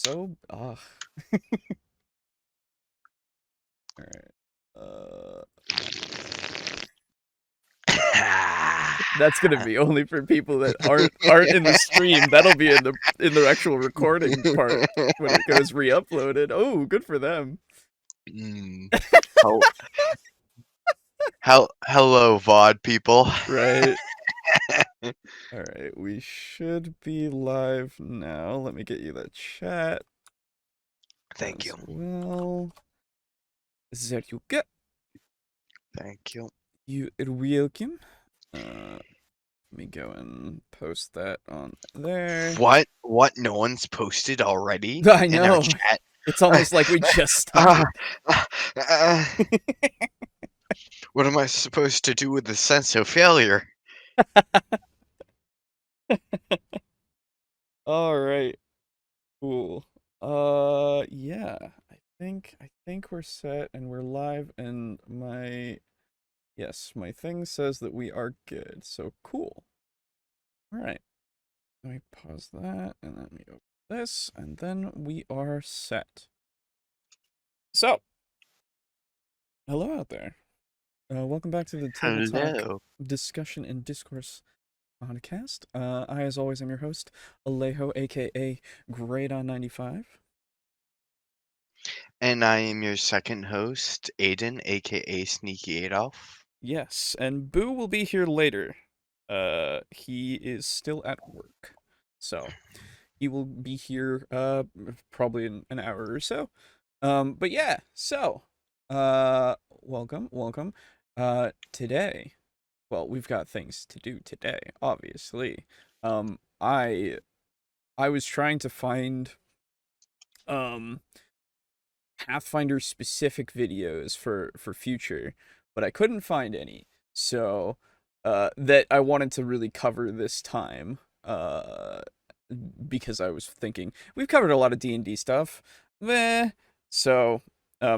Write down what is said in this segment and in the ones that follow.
so ugh. All right. That's gonna be only for people that aren't in the stream. That'll be in the actual recording part when it goes re-uploaded. Oh, good for them. Hello, VOD people. Right. All right, we should be live now. Let me get you that chat. Thank you. Well, there you go. Thank you. You are welcome. Let me go and post that on there. What? No one's posted already? I in our know. chat? It's almost like we just started. What am I supposed to do with the sense of failure? All right. Cool. Yeah. I think we're set and we're live, and my thing says that we are good. So cool. All right. Let me pause that and let me open this, and then we are set. So, hello out there. Welcome back to the TableTalk Discussion and Discourse podcast. I, as always, am your host, Alejo, aka Great on95. And I am your second host, Aiden, aka SneakyAdolf. Yes, and Boo will be here later. He is still at work, so he will be here probably in an hour or so. But yeah, so welcome. Today, well, we've got things to do today, obviously. I was trying to find Pathfinder specific videos for future, but I couldn't find any. So that I wanted to really cover this time, because I was thinking we've covered a lot of D&D stuff. So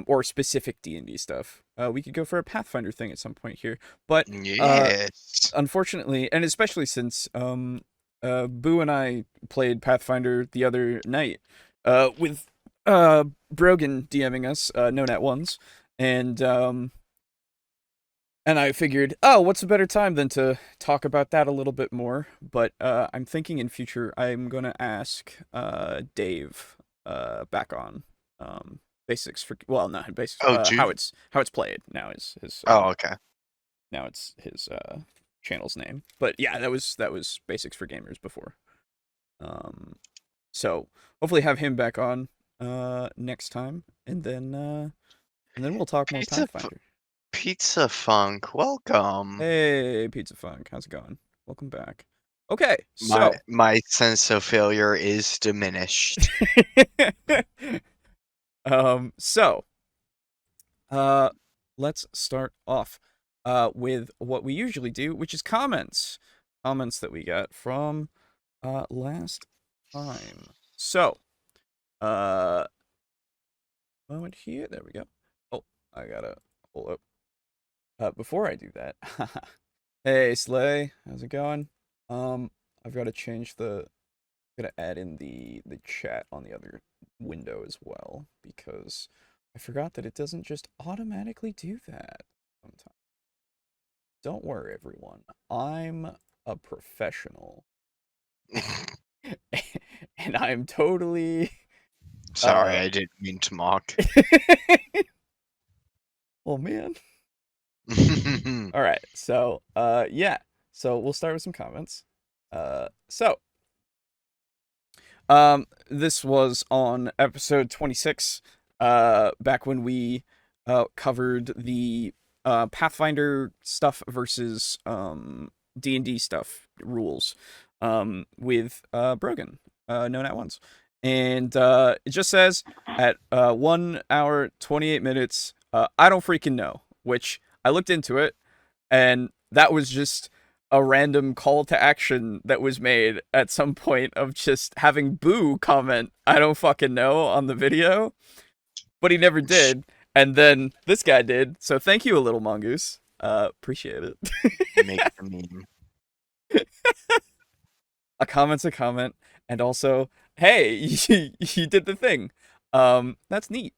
or specific D&D stuff. We could go for a Pathfinder thing at some point here, but yes. Unfortunately, and especially since Boo and I played Pathfinder the other night with Brogan DMing us, no net ones, and I figured, oh, what's a better time than to talk about that a little bit more? But I'm thinking in future I'm gonna ask Dave back on basics for, well, not basics, how it's played now is his okay. Now it's his channel's name. But yeah, that was Basics for Gamers before. So hopefully have him back on next time, and then we'll talk more Pathfinder. Pizza Funk, welcome. Hey, Pizza Funk, how's it going? Welcome back. Okay, so my sense of failure is diminished. So let's start off with what we usually do, which is comments that we got from last time. So moment here, there we go. Oh, I gotta hold up. Before I do that, hey Slay, how's it going? I've got to change gotta add in the chat on the other window as well, because I forgot that it doesn't just automatically do that sometimes. Don't worry, everyone. I'm a professional. And I'm totally... Sorry, I didn't mean to mock. Oh, man. All right, so, yeah. So we'll start with some comments. This was on episode 26, back when we covered the Pathfinder stuff versus D&D stuff rules with Brogan, known at once. And it just says at 1 hour 28 minutes, I don't freaking know, which I looked into it, and that was just a random call to action that was made at some point of just having Boo comment, I don't fucking know, on the video. But he never did. And then this guy did. So thank you, a little mongoose. Appreciate it. Make the meme. A comment's a comment. And also, Hey, you did the thing. That's neat.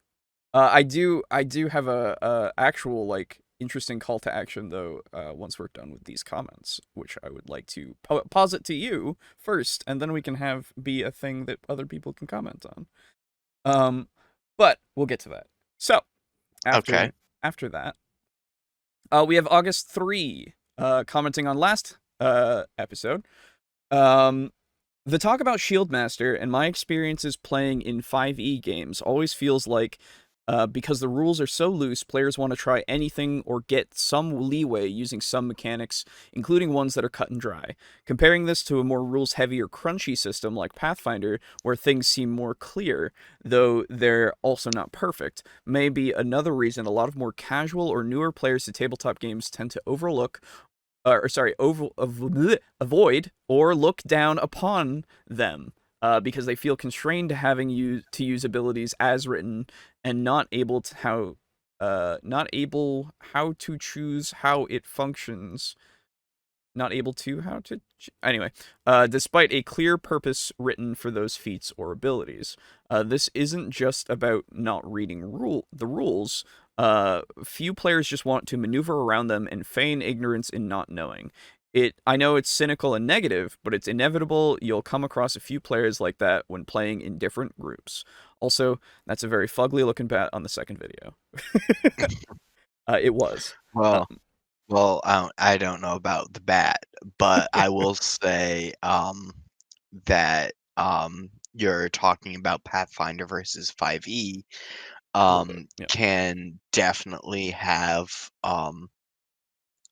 I do have a actual like interesting call to action though. Once we're done with these comments, which I would like to posit to you first, and then we can have be a thing that other people can comment on. Um, but we'll get to that. So Okay. after that, we have August 3, commenting on last episode. Um, the talk about Shieldmaster and my experiences playing in 5e games always feels like, because the rules are so loose, players want to try anything or get some leeway using some mechanics, including ones that are cut and dry. Comparing this to a more rules-heavy or crunchy system like Pathfinder, where things seem more clear, though they're also not perfect, may be another reason a lot of more casual or newer players to tabletop games tend to overlook avoid or look down upon them, because they feel constrained to having to use abilities as written and not able how to choose how it functions. Not able to how to anyway, despite a clear purpose written for those feats or abilities. This isn't just about not reading the rules. Few players just want to maneuver around them and feign ignorance in not knowing. I know it's cynical and negative, but it's inevitable you'll come across a few players like that when playing in different groups. Also, that's a very fugly looking bat on the second video. It was. Well, Um, I don't know about the bat, but I will say that you're talking about Pathfinder versus 5e a little bit. Yeah. can definitely have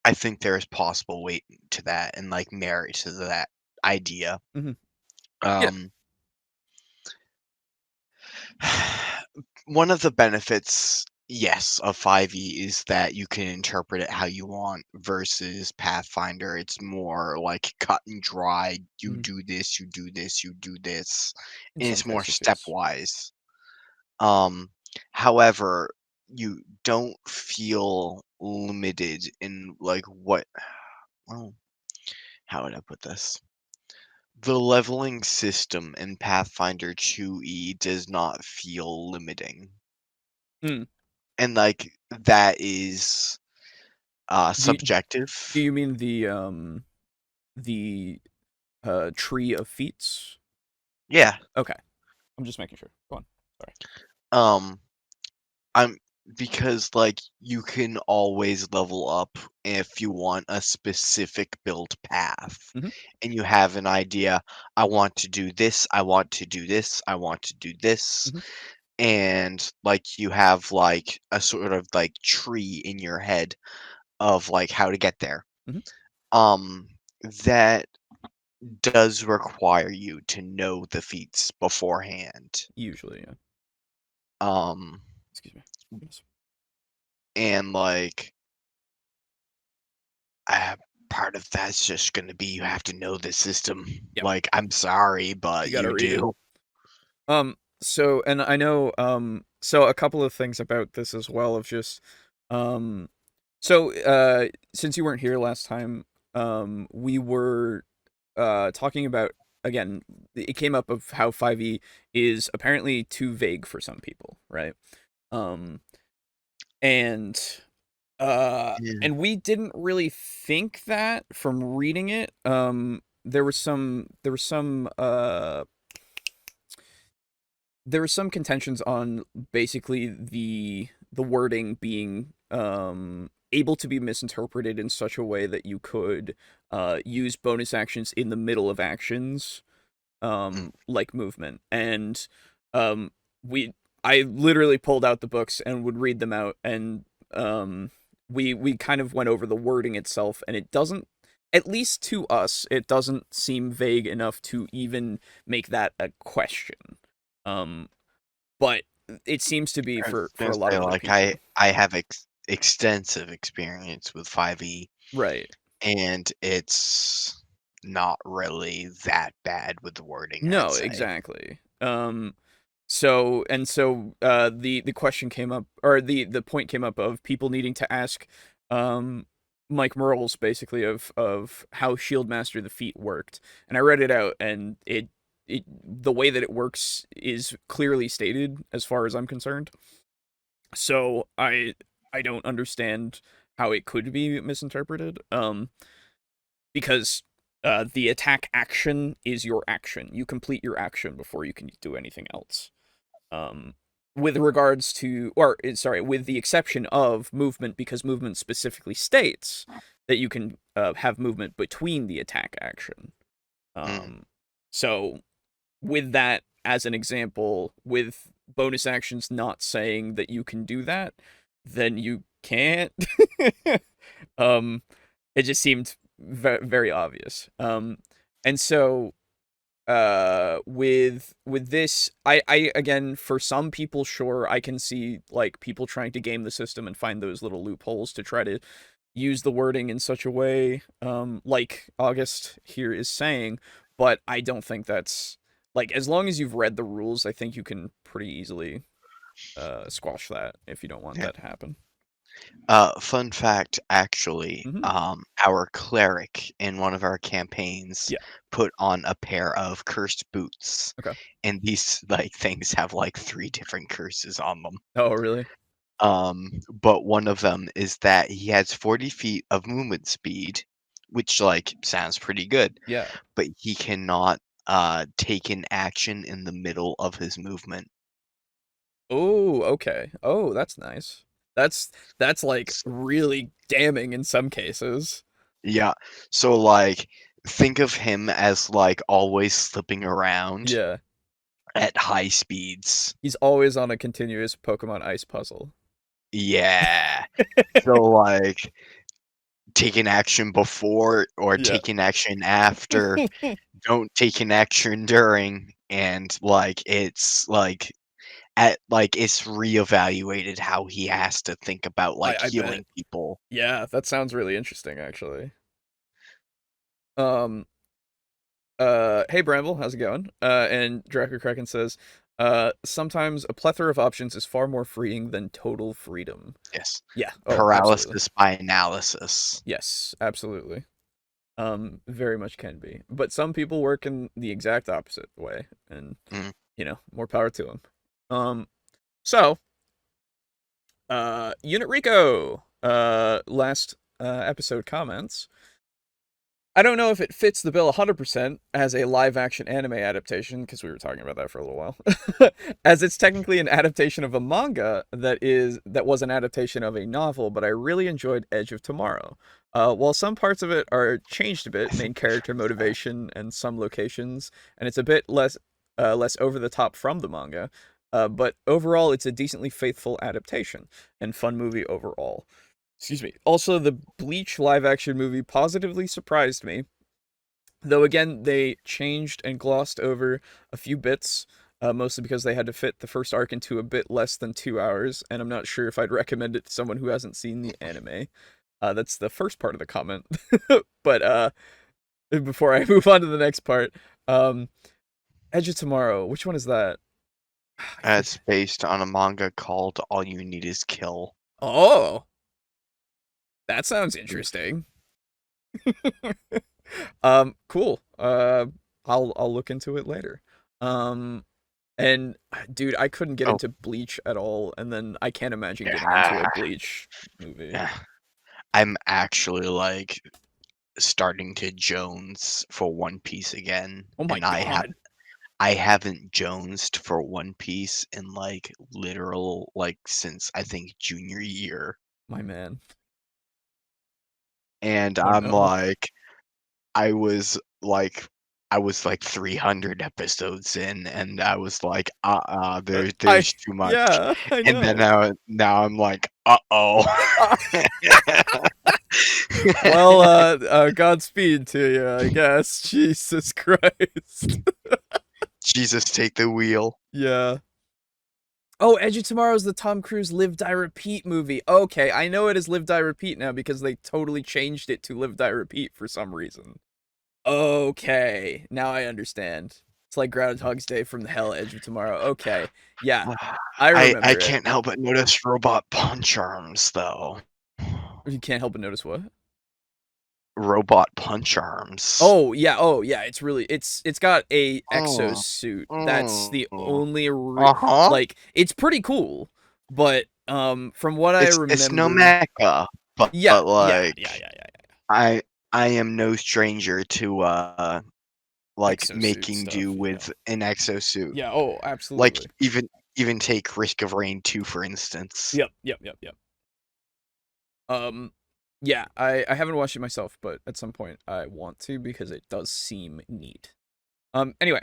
I think there's possible weight to that and like merit to that idea. Hmm. Yeah. Um One of the benefits, yes, of 5e is that you can interpret it how you want versus Pathfinder. It's more like cut and dry. You Hmm. do this, you do this, you do this, In and some it's more cases, yes. stepwise. Um, However, you don't feel limited in like what, well, how would I put this? The leveling system in Pathfinder 2e does not feel limiting. Mm. And, like, that is, Do you, do subjective. you mean the tree of feats? Yeah, Okay, I'm just making sure. Go on. Sorry. um, I'm because, like, you can always level up if you want a specific build path, Hmm. and you have an idea, "I want to do this, I want to do this, I want to do this," Hmm. and, like, you have, like, a sort of, like, tree in your head of, like, how to get there. Hmm. Um, that does require you to know the feats beforehand. Usually, yeah. Um, Excuse me. Yes. and like uh, part of that's just going to be you have to know the system. Yeah, Like, I'm sorry, you but gotta you read it. do. So and I know so a couple of things about this as well of just um so since you weren't here last time, we were talking about, again, it came up of how 5e is apparently too vague for some people, right? Um and Yeah. and we didn't really think that from reading it. There were some contentions on basically the wording being able to be misinterpreted in such a way that you could use bonus actions in the middle of actions, Mm. like movement. And um we I literally pulled out the books and would read them out, and we kind of went over the wording itself, and it doesn't, at least to us, it doesn't seem vague enough to even make that a question. um but it seems to be I was for gonna a lot say, of other like, I people. I have extensive experience with 5e, Right. and it's not really that bad with the wording, I'd No, say. exactly. So the question came up, or the point came up of people needing to ask um Mike Merles basically of how Shieldmaster the feat worked. And I read it out, and the way that it works is clearly stated as far as I'm concerned. So I don't understand how it could be misinterpreted. Because the attack action is your action. You complete your action before you can do anything else. Um, with regards to, or sorry, with the exception of movement, because movement specifically states that you can have movement between the attack action. Mm. So with that as an example, with bonus actions not saying that you can do that, then you can't. um, it just seemed very obvious. And so with this, I again, for some people, sure, I can see like people trying to game the system and find those little loopholes to try to use the wording in such a way, like August here is saying, but I don't think that's like, as long as you've read the rules, I think you can pretty easily squash that if you don't want Yeah. that to happen. Fun fact, actually, Mm-hmm. our cleric in one of our campaigns Yeah. put on a pair of cursed boots, Okay. and these like things have like 3 different curses on them. Oh, really? But one of them is that he has 40 feet of movement speed, which like sounds pretty good, Yeah. but he cannot take an action in the middle of his movement. Oh, okay. Oh, that's nice. That's like S- really damning in some cases. Yeah. So like think of him as like always slipping around Yeah. at high speeds. He's always on a continuous Pokemon Ice puzzle. Yeah. So like taking action before or Yeah. taking action after, don't take an action during, and like it's reevaluated how he has to think about like I bet. healing people. Yeah, that sounds really interesting actually. Um hey Bramble, how's it going? And Draco Kraken says, sometimes a plethora of options is far more freeing than total freedom. Yes. Yeah. Oh, absolutely. Paralysis by analysis. Yes, absolutely. Very much can be. But some people work in the exact opposite way, and Mm. more power to them. So, Unit Rico, last episode comments. I don't know if it fits the bill 100% as a live action anime adaptation, because we were talking about that for a little while. As it's technically an adaptation of a manga that was an adaptation of a novel, but I really enjoyed Edge of Tomorrow. While some parts of it are changed a bit, main character motivation and some locations, and it's a bit less over the top from the manga, but overall it's a decently faithful adaptation and fun movie overall. Excuse me. Also, the Bleach live action movie positively surprised me. Though again, they changed and glossed over a few bits, mostly because they had to fit the first arc into a bit less than 2 hours, and I'm not sure if I'd recommend it to someone who hasn't seen the anime. That's the first part of the comment. But before I move on to the next part, um, Edge of Tomorrow, which one is that? I It's forget. based on a manga called All You Need Is Kill. Oh, that sounds interesting. Cool. I'll look into it later. Um, and dude, I couldn't get Oh, into Bleach at all, and then I can't imagine getting into a yeah. Bleach movie. Yeah. I'm actually like starting to Jones for One Piece again, Oh my and god, I haven't jonesed for One Piece in like literal like since I think junior year. my man. And Oh no. I was like I was like 300 episodes in, and I was like, I there's too much. yeah, I And then know. now I'm like, uh-oh. Well, Godspeed to you, I guess. Jesus Christ. Jesus, take the wheel. Yeah. Oh, Edge of Tomorrow is the Tom Cruise Live Die Repeat movie. Okay, I know it is Live Die Repeat now because they totally changed it to Live Die Repeat for some reason. Okay, now I understand. It's like Groundhog's Day from the Hell, Edge of Tomorrow. Okay, yeah, I I remember it. can't help but notice robot punch arms though. You can't help but notice what? robot punch arms. Oh yeah, it's got a Mm, exosuit. That's the mm. only Uh-huh. like it's pretty cool, but from what I It's no remember, mecha, but, yeah, yeah, like, yeah, yeah, yeah, yeah. I I am no stranger to, like, Exosuit making do stuff, yeah. with an exosuit. Yeah, oh, Like, absolutely. even take Risk of Rain 2, for instance. Yep. Um yeah, I haven't watched it myself, but at some point I want to because it does seem neat. Anyway,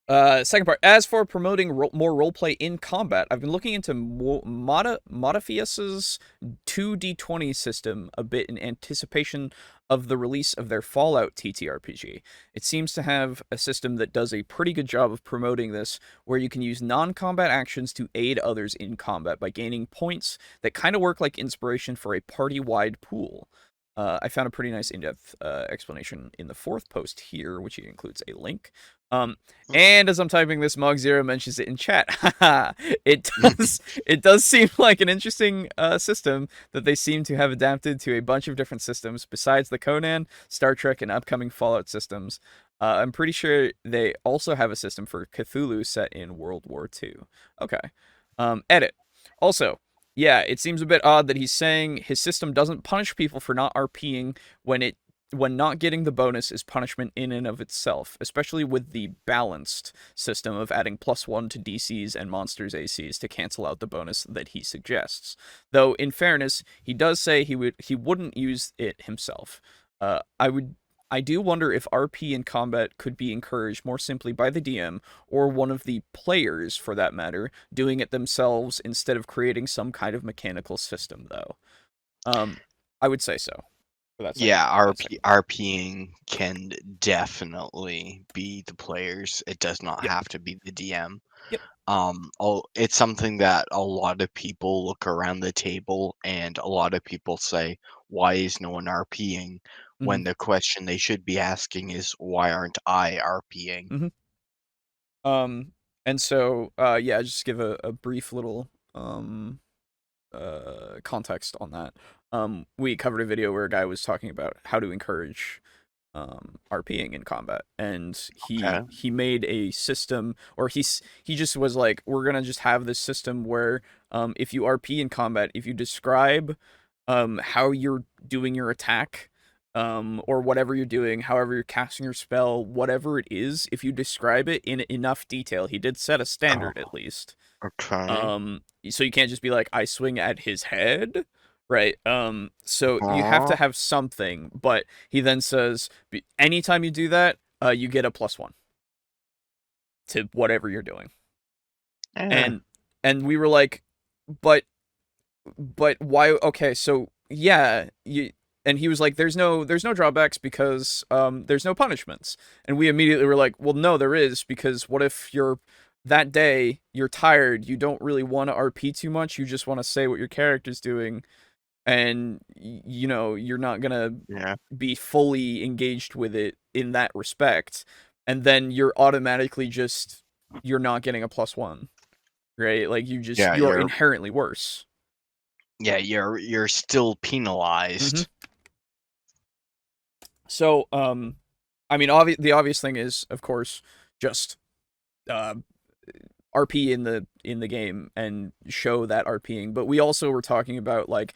second part. As for promoting more roleplay in combat, I've been looking into Modifius's 2d20 system a bit in anticipation of the release of their Fallout TTRPG. It seems to have a system that does a pretty good job of promoting this, where you can use non-combat actions to aid others in combat by gaining points that kind of work like inspiration for a party-wide pool. I found a pretty nice in-depth explanation in the fourth post here, which includes a link. And as I'm typing this, Mog Zero mentions it in chat. it does seem like an interesting system that they seem to have adapted to a bunch of different systems besides the Conan, Star Trek, and upcoming Fallout systems. I'm pretty sure they also have a system for Cthulhu set in World War II. Okay. Edit. Also, yeah, it seems a bit odd that he's saying his system doesn't punish people for not RPing when not getting the bonus is punishment in and of itself, especially with the balanced system of adding +1 to DCs and monsters' ACs to cancel out the bonus that he suggests. Though, in fairness, he does say he wouldn't use it himself. I do wonder if RP in combat could be encouraged more simply by the DM, or one of the players, for that matter, doing it themselves instead of creating some kind of mechanical system, though. I would say so. For that Yeah, second. RPing can definitely be the players. It does not Yep. have to be the DM. Yep. It's something that a lot of people look around the table and a lot of people say, "Why is no one RPing?" Mm-hmm. When the question they should be asking is, "Why aren't I RPing?" Mm-hmm. And so, yeah, just give a brief little context on that. We covered a video where a guy was talking about how to encourage RPing in combat, and Okay. he made a system, or he just was like, we're gonna just have this system where if you RP in combat, if you describe how you're doing your attack, or whatever you're doing, however you're casting your spell, whatever it is, if you describe it in enough detail, he did set a Oh, standard at least. okay. So you can't just be like, I swing at his head, right? So you have to Huh? have something, but he then says, anytime you do that, you get a +1 to whatever you're doing. Yeah. And we were like, but why? Okay, so yeah, you. And he was like, there's no drawbacks because there's no punishments. And we immediately were like, well, no, there is, because what if you're that day you're tired, you don't really want to RP too much, you just want to say what your character's doing, and you're not gonna Yeah. be fully engaged with it in that respect, and then you're automatically just you're not getting a +1, right? Like Yeah, you are inherently worse. you're still Mm-hmm. penalized. So, I mean, the obvious thing is, of course, just uh, RP in the game and show that RPing. But we also were talking about, like,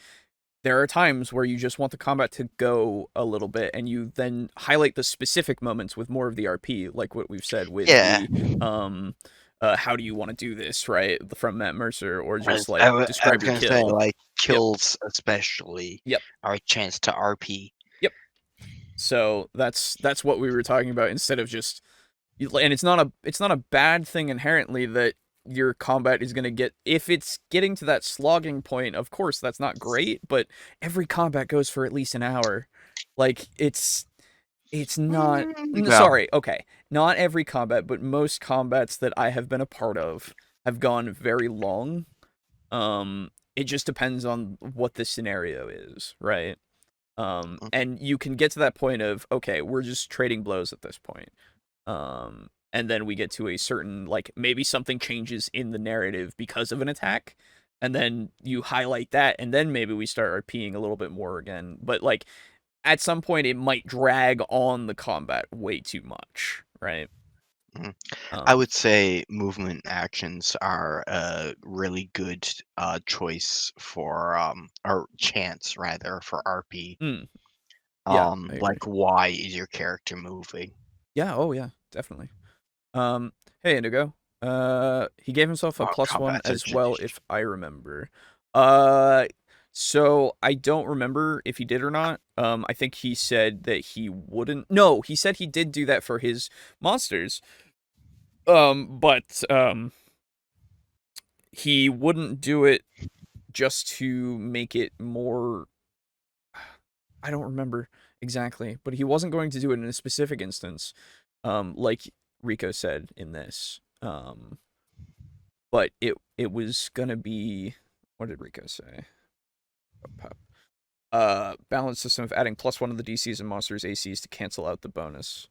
there are times where you just want the combat to go a little bit, and you then highlight the specific moments with more of the RP, like what we've said with Yeah. the how do you want to do this, right, from Matt Mercer, or I just like I describe was your gonna say, kill. like, Yep, kills especially yep, are a chance to RP. yep. So that's what we were talking about, instead of just, and it's not a bad thing inherently that your combat is going to get, if it's getting to that slogging point, of course that's not great, but every combat goes for at least an hour. Like it's not, Well, sorry, okay, not every combat, but most combats that I have been a part of have gone very long. It just depends on what the scenario is, right? And you can get to that point of, okay, we're just trading blows at this point. And then we get to a certain, like, maybe something changes in the narrative because of an attack, and then you highlight that, and then maybe we start RPing a little bit more again. But like, at some point it might drag on the combat way too much, right? Mhm. I Um, would say movement actions are a really good choice for or chance rather for RP. mm, yeah, I agree. Like why is your character moving? Yeah, oh yeah, definitely. Hey Indigo. He gave himself a +1 Combat's a as well, tradition. if I remember. Uh, so I don't remember if he did or not. I think he said that he wouldn't. No, he said he did do that for his monsters. But he wouldn't do it just to make it more. I don't remember exactly, but he wasn't going to do it in a specific instance, like Rico said in this. But it was gonna be, what did Rico say? Balance system of adding +1 of the DCs and monsters ACs to cancel out the bonus.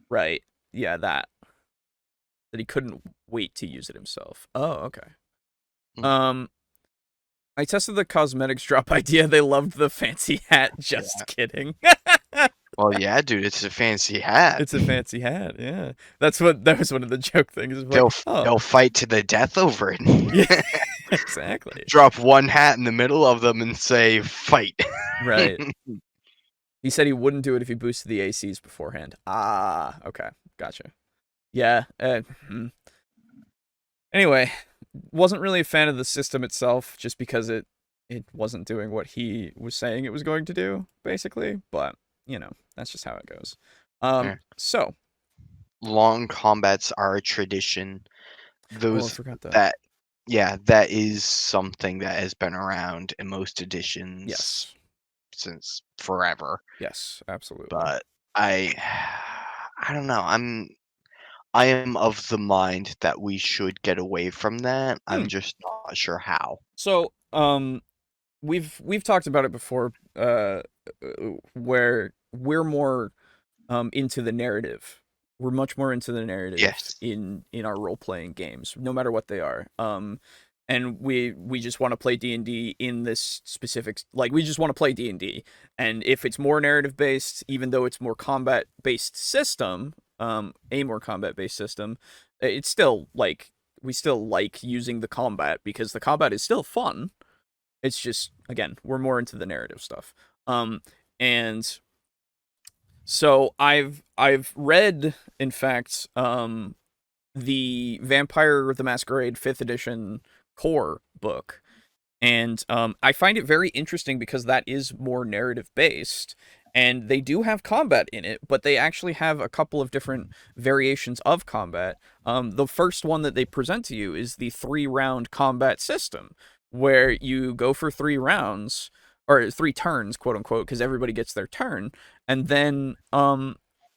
Right. Yeah, that he couldn't wait to use it himself. Oh, okay. Mm, Um, I tested the cosmetics drop idea. They loved the fancy hat. yeah. Just kidding. Well, yeah, dude, it's a fancy hat. It's a fancy hat. Yeah, that was one of the joke things. Is like, oh, They'll fight to the death over yeah, it. exactly. Drop one hat in the middle of them and say fight. Right. He said he wouldn't do it if he boosted the ACs beforehand. Ah, okay, gotcha. Yeah. Anyway, wasn't really a fan of the system itself, just because it wasn't doing what he was saying it was going to do, basically. But that's just how it goes. Yeah. So, Long combats are a tradition. oh, I Those forgot that. that Yeah, that is something that has been around in most editions Yes, since forever. yes, absolutely. But I I don't know. I am of the mind that we should get away from that. Hmm. I'm just not sure how. So, we've talked about it before, where we're more into the narrative. We're much more into the narrative Yes. in our role playing games, no matter what they are. And we just want to play D&D in this specific, like, we just want to play D&D. And if it's more narrative based, even though it's more combat based system, a more combat based system, it's still like we still like using the combat because the combat is still fun. It's just, again, we're more into the narrative stuff. And so I've read, in fact, the Vampire the Masquerade 5th edition core book, and I find it very interesting because that is more narrative based, and they do have combat in it, but they actually have a couple of different variations of combat. The first one that they present to you is the 3-round combat system, where you go for 3 rounds or 3 turns, quote unquote, because everybody gets their turn, and then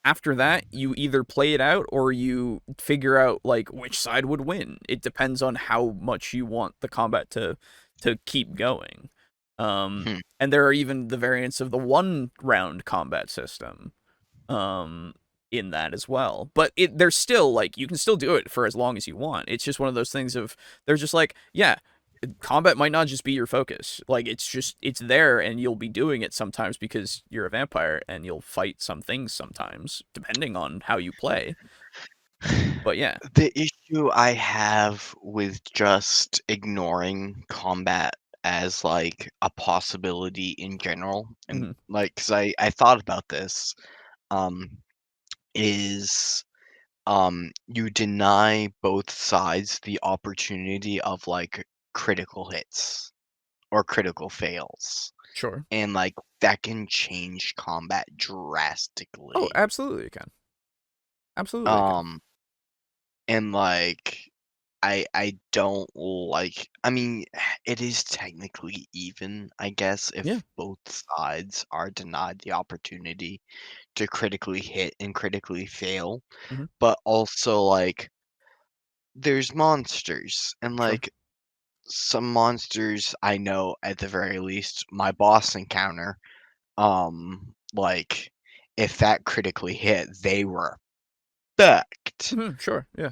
after that you either play it out or you figure out like which side would win. It depends on how much you want the combat to keep going. Hmm. And there are even the variants of the 1 round combat system um, in that as well. But there's still like you can still do it for as long as you want. It's just one of those things of they're just like, yeah, combat might not just be your focus. Like it's there and you'll be doing it sometimes because you're a vampire and you'll fight some things sometimes depending on how you play. But yeah. The issue I have with just ignoring combat as like a possibility in general, and Hmm. like, because I thought about this, um, is you deny both sides the opportunity of like critical hits or critical fails. Sure. And like that can change combat Oh, drastically. absolutely it can. Absolutely it can. Um and like I don't like, I mean, it is technically even, I guess, Yeah. if both sides are denied the opportunity to critically hit and critically fail. Hmm. But also like there's monsters and Sure. like some monsters I know at the very least my boss encounter, like if that critically hit, they were fucked. Hmm. Sure. Yeah.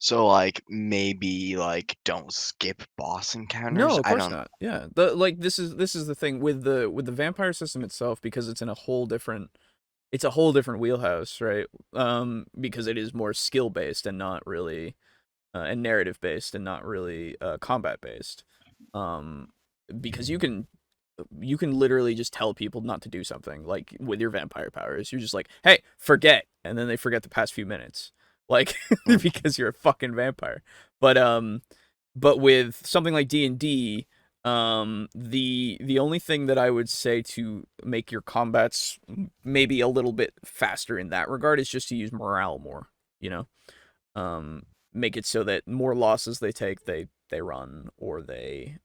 So like maybe like don't skip boss encounters. No, of I course don't. not. Yeah. This is the thing with the vampire system itself, because it's in a whole different it's a whole different wheelhouse, right? Because it is more skill based and not really and narrative based and not really combat based. Um, because you can literally just tell people not to do something, like with your vampire powers. You're just like, hey, forget, and then they forget the past few minutes, like Mm. because you're a fucking vampire. But with something like D&D, the only thing that I would say to make your combats maybe a little bit faster in that regard is just to use morale more, you know. um Make it so that more losses they take, they run, or they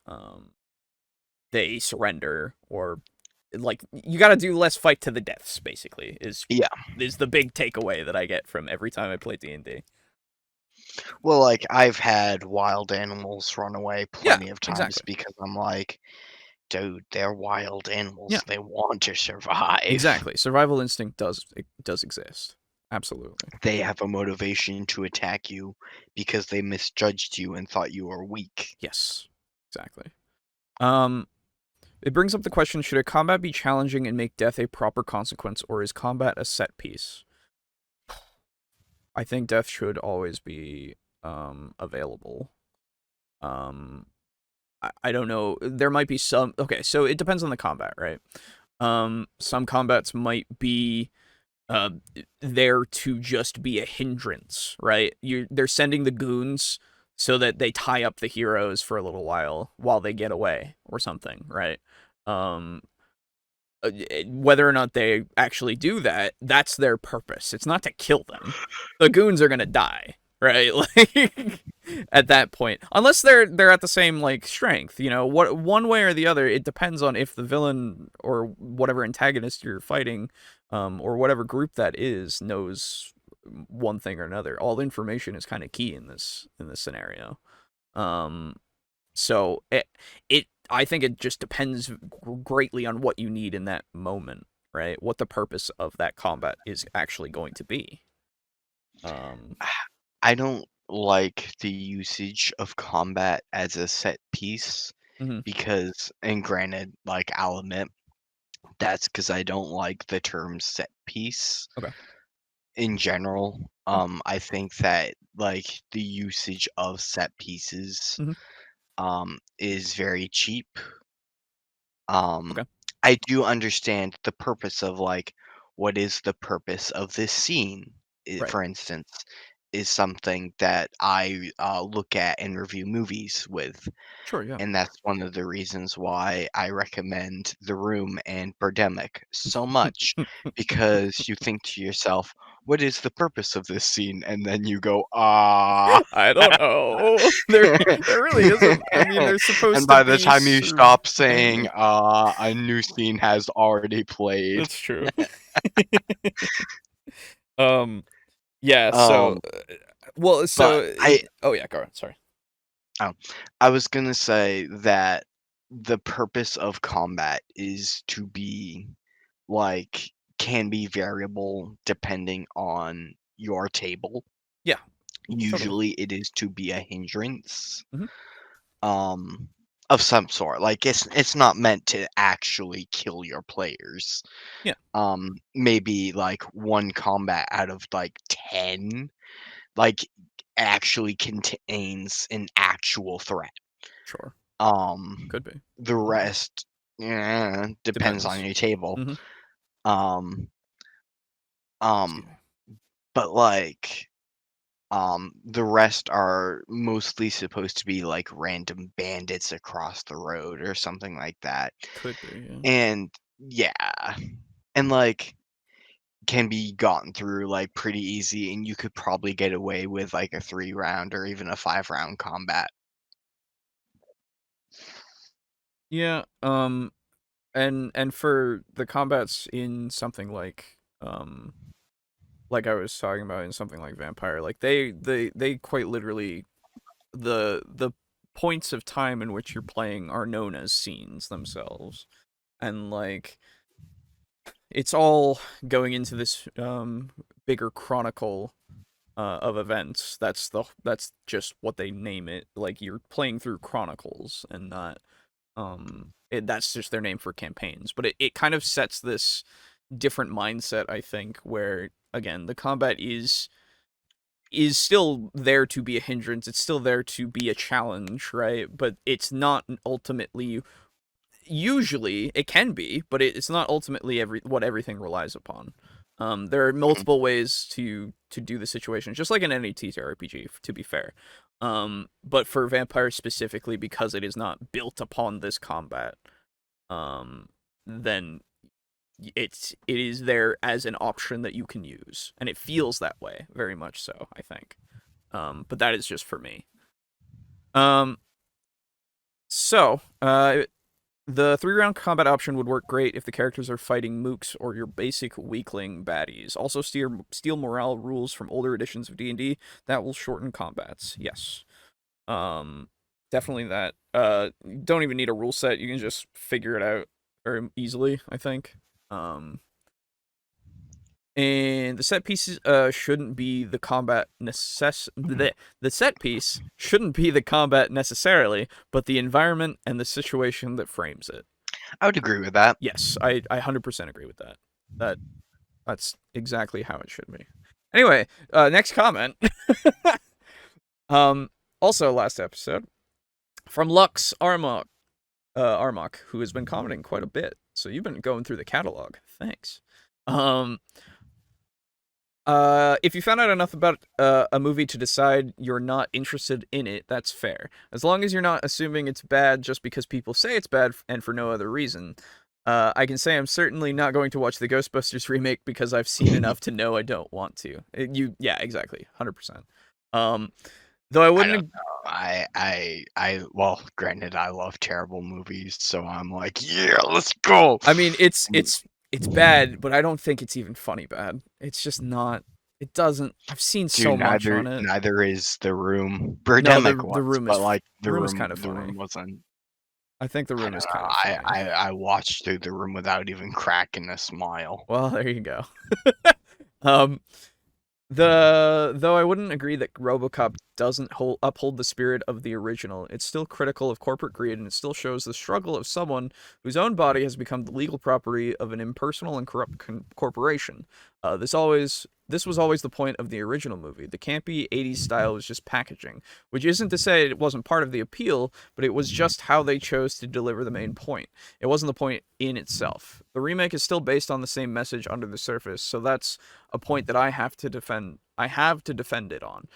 surrender, or like you got to do less fight to the deaths, basically, Yeah. is the big takeaway that I get from every time I play D&D. Well, like I've had wild animals run away Yeah, plenty of times exactly. because I'm like, dude, they're wild Yeah, animals. They want to survive. exactly. Survival instinct does exist. Absolutely. They have a motivation to attack you because they misjudged you and thought you were weak. Yes, exactly. um it brings up the question, should a combat be challenging and make death a proper consequence, or is combat a set piece? I think death should always be available. um I don't know. There might be some. Okay, so it depends on the combat, right? Some combats might be uh there to just be a hindrance, right? They're sending the goons so that they tie up the heroes for a little while they get away or something, right? Um, whether or not they actually do that, that's their purpose. It's not to kill them. The goons are gonna die, right? Like at that point, unless they're at the same like strength, what one way or the other. It depends on if the villain or whatever antagonist you're fighting, or whatever group that is, knows one thing or another. All information is kind of key in this scenario. Um, so I think it just depends greatly on what you need in that moment, right? What the purpose of that combat is actually going to be. Um, I don't like the usage of combat as a set piece mhm. because, and granted, like I'll admit, that's because I don't like the term set piece Okay. in general. Yeah. I think that like the usage of set pieces Mhm. is very cheap. Um, Okay. I do understand the purpose of like what is the purpose of this scene, Right. for instance, is something that I look at and review movies with. Sure. Yeah. And that's one of the reasons why I recommend The Room and Birdemic so much, because you think to yourself, "What is the purpose of this scene?" And then you go, "Ah." I don't know. There really isn't. I mean, there's And supposed to by the be time you survival. stop saying, a new scene has already played. That's true. um. Yeah. So. Um, Well. but Oh yeah. Go on. Sorry. oh, I was gonna say that the purpose of combat is to be like can be variable depending on your table. Yeah. Totally. Usually it is to be a hindrance Hmm. um of some sort. Like it's not meant to actually kill your players. Yeah. Maybe like one combat out of like 10 like actually contains an actual threat. Sure. Um Could be. the rest depends on Depends. your table. Hmm. Um Excuse um me. but like the rest are mostly supposed to be like random bandits across the road or something like that. Could be. Yeah. And yeah, and like can be gotten through like pretty easy, and you could probably get away with like a 3 round or even a 5 round combat. Yeah. And for the combats in something like I was talking about in something like Vampire, like they quite literally, the points of time in which you're playing are known as scenes themselves. And like it's all going into this bigger chronicle of events. That's just what they name it. Like you're playing through chronicles and not that's just their name for campaigns. But it kind of sets this different mindset, I think, where again the combat is still there to be a hindrance. It's still there to be a challenge, right? But it's not ultimately. Usually, it can be, but it's not ultimately what everything relies upon. There are Mhm. multiple ways to do the situation, just like in any TTRPG. To be fair, but for vampires specifically, because it is not built upon this combat, then it is there as an option that you can use, and it feels that way very much so, I think. But that is just for me. Um, so the 3-round combat option would work great if the characters are fighting mooks or your basic weakling baddies. Also, steal morale rules from older editions of D&D. That will shorten combats. Yes. Definitely that. You don't even need a rule set. You can just figure it out very easily, I think. And the set pieces shouldn't be the combat the set piece shouldn't be the combat necessarily, but the environment and the situation that frames it. I would agree with that. Yes, I 100% agree with that. That's exactly how it should be. Anyway, next comment. Also last episode from Lux Armok, who has been commenting quite a bit. So you've been going through the catalog. Thanks. If you found out enough about a movie to decide you're not interested in it, that's fair. As long as you're not assuming it's bad just because people say it's bad and for no other reason. I can say I'm certainly not going to watch the Ghostbusters remake because I've seen enough to know I don't want to. Yeah, exactly, 100%. Though I I don't wouldn't. know. Well, granted, I love terrible movies, so I'm like, yeah, let's go. I mean, it's bad, but I don't think it's even funny bad. It's just not. It doesn't. I've seen Dude, so much on it. neither is The Room. No, Birdemic the was, room but is like kind of The funny. Room wasn't. I think the I room don't is kind know. of funny. I watched through The Room without even cracking a smile. Well, there you go. um, though I wouldn't agree that RoboCop doesn't uphold the spirit of the original. It's still critical of corporate greed, and it still shows the struggle of someone whose own body has become the legal property of an impersonal and corrupt corporation. This was always the point of the original movie. The campy 80s style was just packaging, which isn't to say it wasn't part of the appeal, but it was just how they chose to deliver the main point. It wasn't the point in itself. The remake is still based on the same message under the surface, so that's a point that I have to defend. I have to defend it on.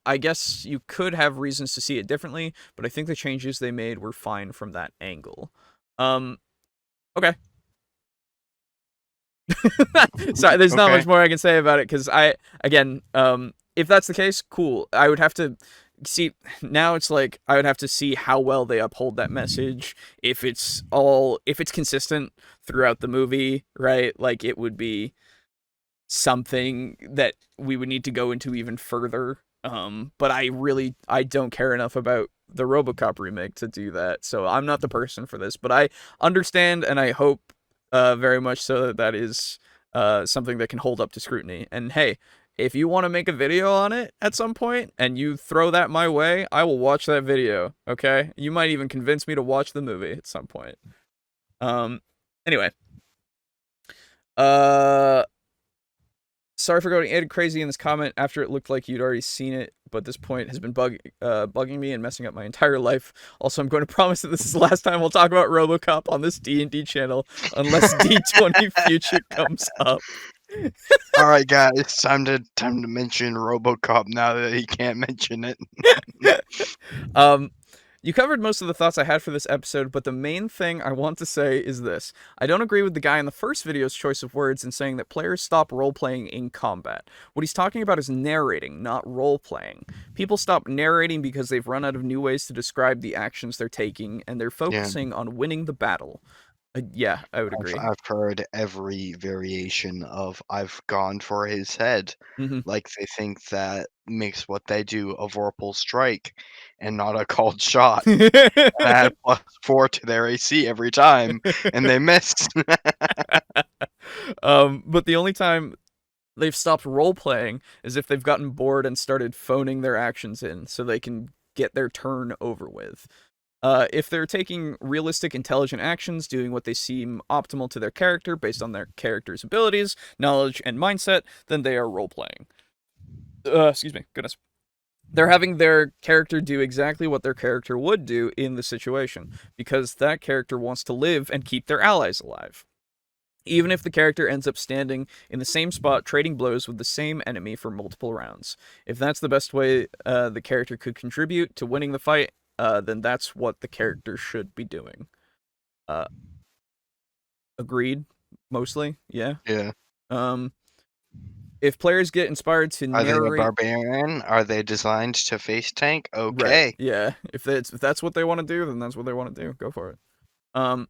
I guess you could have reasons to see it differently, but I think the changes they made were fine from that angle. Okay. Sorry, there's not Okay. much more I can say about it because again, if that's the case, cool. I would have to see. Now it's like I would have to see how well they uphold that message. If it's consistent throughout the movie, right? Like it would be something that we would need to go into even further. But I don't care enough about the RoboCop remake to do that. So I'm not the person for this, but I understand and I hope very much so that that is something that can hold up to scrutiny. And hey, if you want to make a video on it at some point and you throw that my way, I will watch that video. Okay, you might even convince me to watch the movie at some point. Anyway, uh, sorry for going Aiden crazy in this comment after it looked like you'd already seen it, but this point has been bugging me and messing up my entire life. Also, I'm going to promise that this is the last time we'll talk about RoboCop on this D&D channel, unless D20 Future comes up. All right, guys, time to mention RoboCop now that he can't mention it. um, you covered most of the thoughts I had for this episode, but the main thing I want to say is this. I don't agree with the guy in the first video's choice of words in saying that players stop role-playing in combat. What he's talking about is narrating, not role-playing. People stop narrating because they've run out of new ways to describe the actions they're taking, and they're Yeah, focusing on winning the battle. Yeah, I would agree. I've heard every variation of "I've gone for his head." Mm-hmm. Like they think that makes what they do a Vorpal strike and not a called shot. And I had +4 to their AC every time, and they missed. But the only time They've stopped role playing as if they've gotten bored and started phoning their actions in so they can get their turn over with. If they're taking realistic, intelligent actions, doing what they seem optimal to their character based on their character's abilities, knowledge, and mindset, then they are role playing. Excuse me, goodness. They're having their character do exactly what their character would do in the situation, because that character wants to live and keep their allies alive. Even if the character ends up standing in the same spot, trading blows with the same enemy for multiple rounds. If that's the best way the character could contribute to winning the fight, then that's what the character should be doing. Uh, Agreed, mostly, yeah. Yeah. If players get inspired to Are they a narrate, barbarian? Are they designed to face tank? right, Okay. yeah. If that's what they want to do, then that's what they want to do. Go for it. Um,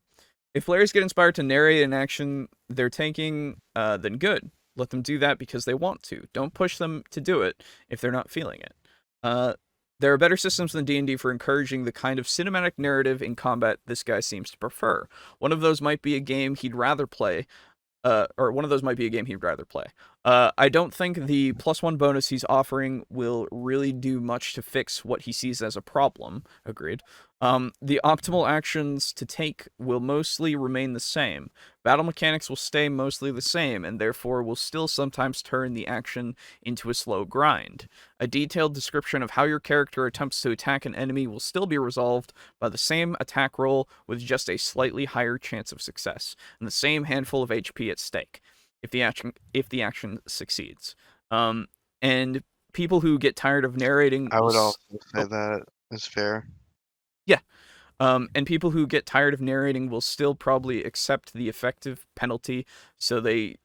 if players get inspired to narrate an action they're taking, then good. Let them do that because they want to. Don't push them to do it if they're not feeling it. There are better systems than D&D for encouraging the kind of cinematic narrative in combat this guy seems to prefer. One of those might be a game he'd rather play, or one of those might be a game he'd rather play. I don't think the +1 bonus he's offering will really do much to fix what he sees as a problem. Agreed. The optimal actions to take will mostly remain the same. Battle mechanics will stay mostly the same, and therefore will still sometimes turn the action into a slow grind. A detailed description of how your character attempts to attack an enemy will still be resolved by the same attack roll with just a slightly higher chance of success, and the same handful of HP at stake if the action succeeds. And people who get tired of narrating I would also say oh, that is fair. yeah. And people who get tired of narrating will still probably accept the effective penalty so they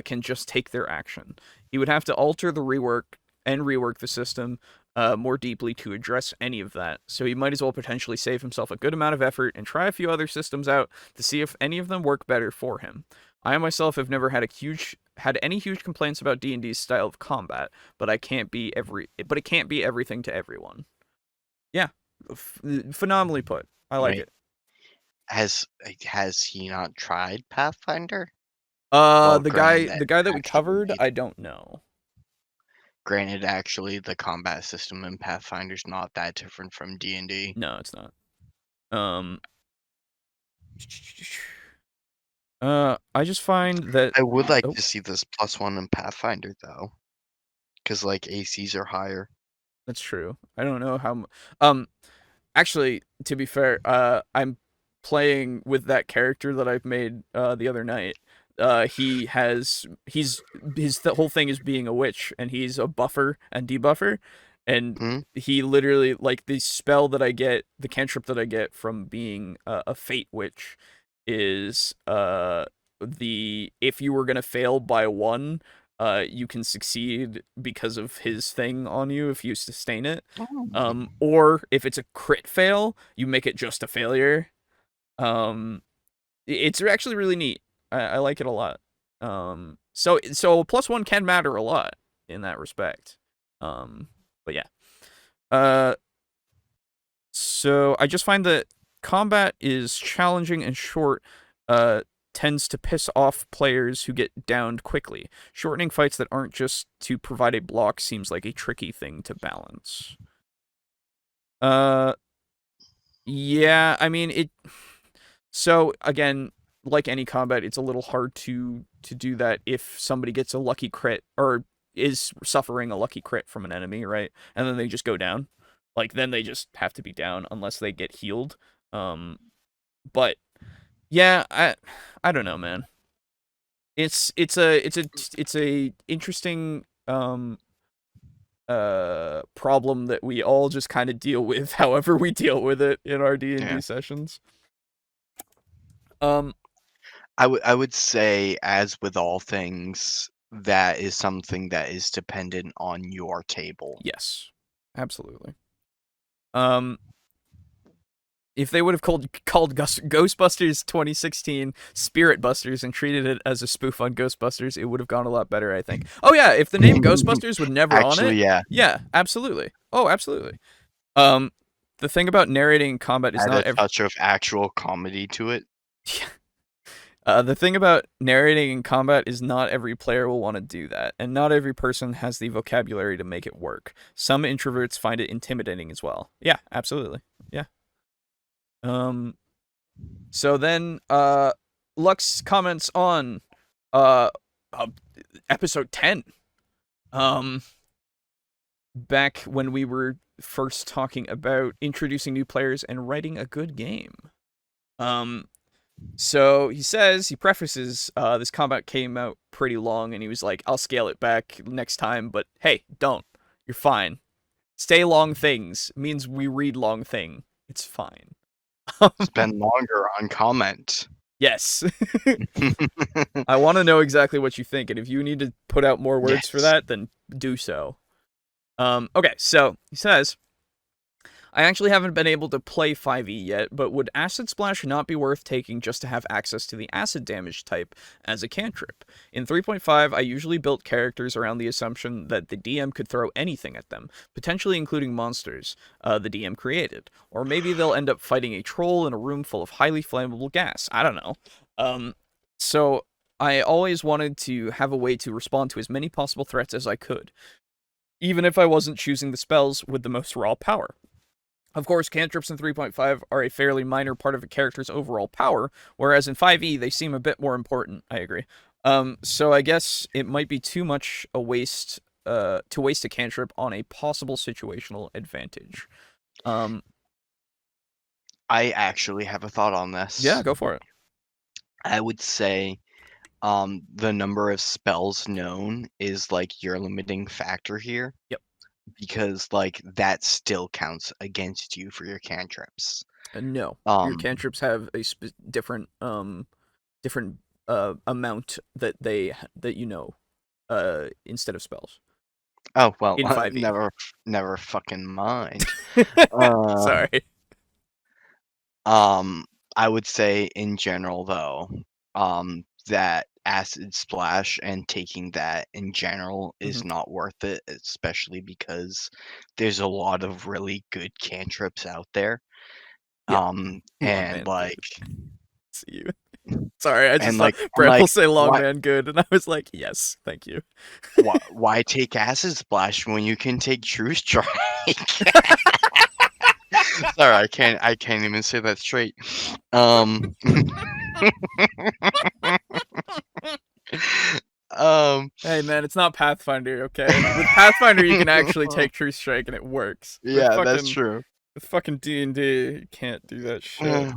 can just take their action. He would have to alter the rework the system more deeply to address any of that. So he might as well potentially save himself a good amount of effort and try a few other systems out to see if any of them work better for him. I myself have never had any huge complaints about D&D's style of combat, but it can't be everything to everyone. Yeah, phenomenally put. I like it. Has he not tried Pathfinder? Well, The granted guy that we covered, actually, I don't know. the combat system in Pathfinder's not that different from D&D. No, it's not. I just find that I would like to see this +1 in Pathfinder though, because like ACs are higher. that's true. I don't know how. Actually, to be fair, I'm playing with that character that I've made the other night. The whole thing is being a witch, and he's a buffer and debuffer, and Hmm? he literally like the spell that I get, the cantrip that I get from being a fate witch, is the if you were gonna fail by one, you can succeed because of his thing on you if you sustain it. Or if it's a crit fail, you make it just a failure. It's actually really neat. I like it a lot. So +1 can matter a lot in that respect. But yeah. So I just find that combat is challenging and short. Tends to piss off players who get downed quickly. Shortening fights that aren't just to provide a block seems like a tricky thing to balance. Yeah, I mean it. So again, like any combat, it's a little hard to do that if somebody gets a lucky crit or is suffering a lucky crit from an enemy, right? And then they just go down. Like then they just have to be down unless they get healed. But yeah, I don't know, man. It's a interesting problem that we all just kind of deal with however we deal with it in our D&D sessions. I would say, as with all things, that is something that is dependent on your table. Yes, absolutely. If they would have called Ghostbusters 2016 Spirit Busters and treated it as a spoof on Ghostbusters, it would have gone a lot better, I think. Oh yeah, if the name Ghostbusters was never on it, yeah, absolutely. Oh, absolutely. The thing about narrating combat is add not a touch of actual comedy to it. The thing about narrating in combat is not every player will want to do that, and not every person has the vocabulary to make it work. Some introverts find it intimidating as well. Yeah, absolutely. Yeah. Um. So then, Lux comments on, uh, uh episode 10. Um. Back when we were first talking about introducing new players and writing a good game. Um. So he prefaces, this combat came out pretty long, and he was like, I'll scale it back next time, but hey, don't. You're fine. Say long things means we read long thing. It's fine. Spend longer on comment. Yes. I want to know exactly what you think, and if you need to put out more words for that, then do so. Okay, so he says, I actually haven't been able to play 5e yet, but would Acid Splash not be worth taking just to have access to the acid damage type as a cantrip? In 3.5, I usually built characters around the assumption that the DM could throw anything at them, potentially including monsters the DM created. Or maybe they'll end up fighting a troll in a room full of highly flammable gas. I don't know. So I always wanted to have a way to respond to as many possible threats as I could, even if I wasn't choosing the spells with the most raw power. Of course, cantrips in 3.5 are a fairly minor part of a character's overall power, whereas in 5e they seem a bit more important. I agree. So I guess it might be too much a waste to waste a cantrip on a possible situational advantage. I actually have a thought on this. Yeah, go for it. I would say the number of spells known is like your limiting factor here. Yep. Because like that still counts against you for your cantrips. No, your cantrips have a different different amount that instead of spells. Oh well, In 5e. never fucking mind. Sorry. I would say in general though, that acid splash and taking that in general is not worth it, especially because there's a lot of really good cantrips out there. Yeah. And like, see you. Sorry, I just like, thought Brett will say long man good, and I was like, yes, thank you. why take acid splash when you can take true strike? Sorry, I can't even say that straight. Hey man, it's not Pathfinder, okay? With Pathfinder, you can actually take True Strike and it works. Yeah, that's true. With fucking D&D, you can't do that shit.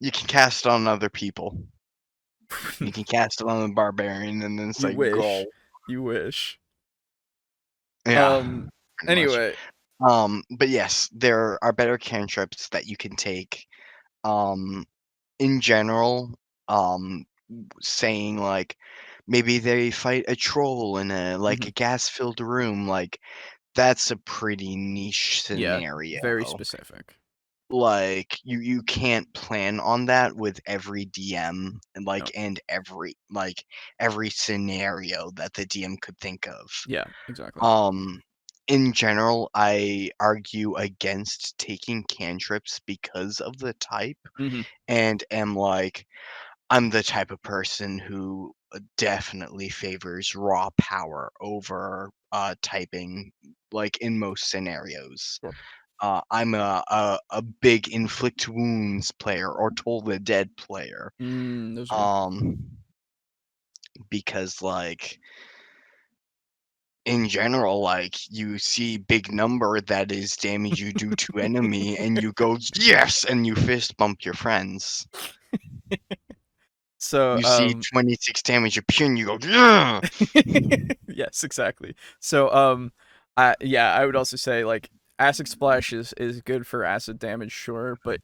You can cast it on other people. You can cast it on the barbarian, and then it's you like wish. go. You wish. Yeah. Anyway. But yes, there are better cantrips that you can take. In general, saying like maybe they fight a troll in a a gas-filled room, like that's a pretty niche scenario. Yeah, very specific. Like you can't plan on that with every DM and and every scenario that the DM could think of. Yeah, exactly. In general, I argue against taking cantrips because of the type, and am like, I'm the type of person who definitely favors raw power over typing, like in most scenarios. Sure. I'm a big inflict wounds player or toll the dead player. Those are Because like in general, like you see big number that is damage you do to enemy, and you go yes, and you fist bump your friends. So you see 26 damage appear, and you go yeah. Yes, exactly. So I would also say like acid splash is good for acid damage, sure, but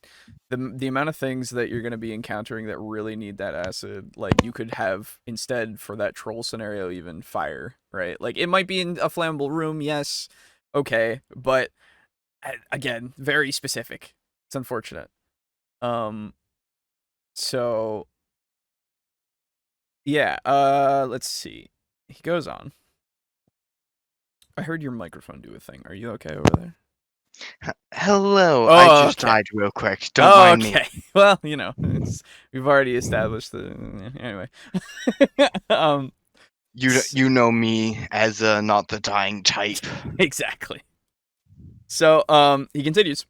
the amount of things that you're going to be encountering that really need that acid, like you could have instead for that troll scenario even fire, right? Like it might be in a flammable room, yes, okay, but again, very specific. It's unfortunate. So yeah, let's see. He goes on. I heard your microphone do a thing. Are you okay over there? Hello, I Oh, just okay. died real quick. Don't Oh, mind me. okay. Well, we've already established the anyway. um, You know me as not the dying type. exactly. So, he continues.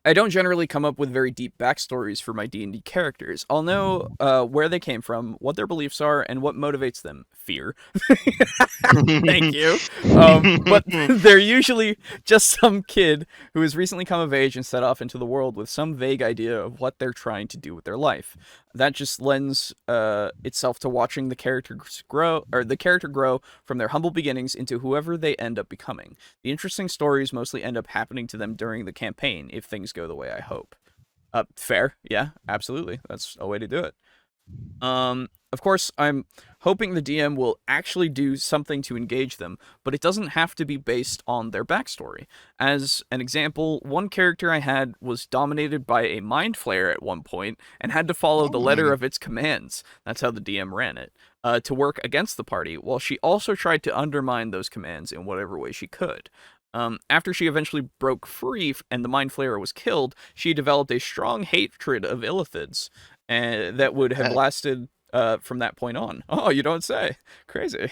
I don't generally come up with very deep backstories for my D&D characters. I'll know where they came from, what their beliefs are, and what motivates them. Fear. Thank you. But they're usually just some kid who has recently come of age and set off into the world with some vague idea of what they're trying to do with their life. That just lends itself to watching the characters grow, or the character grow from their humble beginnings into whoever they end up becoming. The interesting stories mostly end up happening to them during the campaign, if things go the way I hope. Fair, yeah, absolutely. That's a way to do it. Of course, I'm hoping the DM will actually do something to engage them, but it doesn't have to be based on their backstory. As an example, one character I had was dominated by a mind flayer at one point and had to follow the letter of its commands. That's how the DM ran it. To work against the party, while she also tried to undermine those commands in whatever way she could. After she eventually broke free and the mind flayer was killed, she developed a strong hatred of illithids, and that would have That- lasted from that point on. Oh, you don't say. Crazy.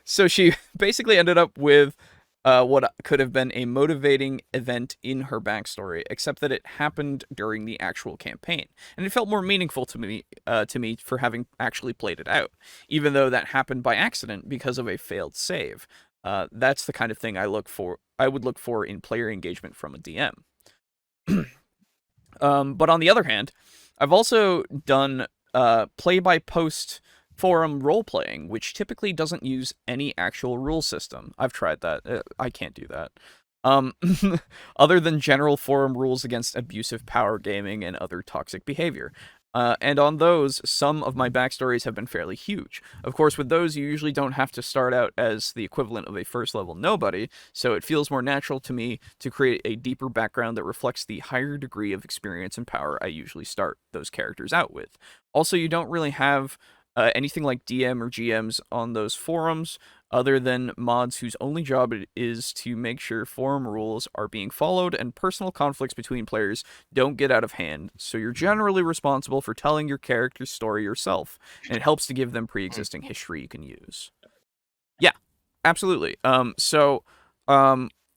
So she basically ended up with what could have been a motivating event in her backstory, except that it happened during the actual campaign, and it felt more meaningful to me for having actually played it out, even though that happened by accident because of a failed save. That's the kind of thing I would look for in player engagement from a DM. But on the other hand, I've also done play-by-post forum role-playing, which typically doesn't use any actual rule system. I've tried that. I can't do that. Um, other than general forum rules against abusive power gaming and other toxic behavior. And on those, some of my backstories have been fairly huge. Of course, with those, you usually don't have to start out as the equivalent of a first level nobody, so it feels more natural to me to create a deeper background that reflects the higher degree of experience and power I usually start those characters out with. Also, you don't really have anything like DM or GMs on those forums, other than mods whose only job it is to make sure forum rules are being followed and personal conflicts between players don't get out of hand, so you're generally responsible for telling your character's story yourself, and it helps to give them pre-existing history you can use. Yeah, absolutely.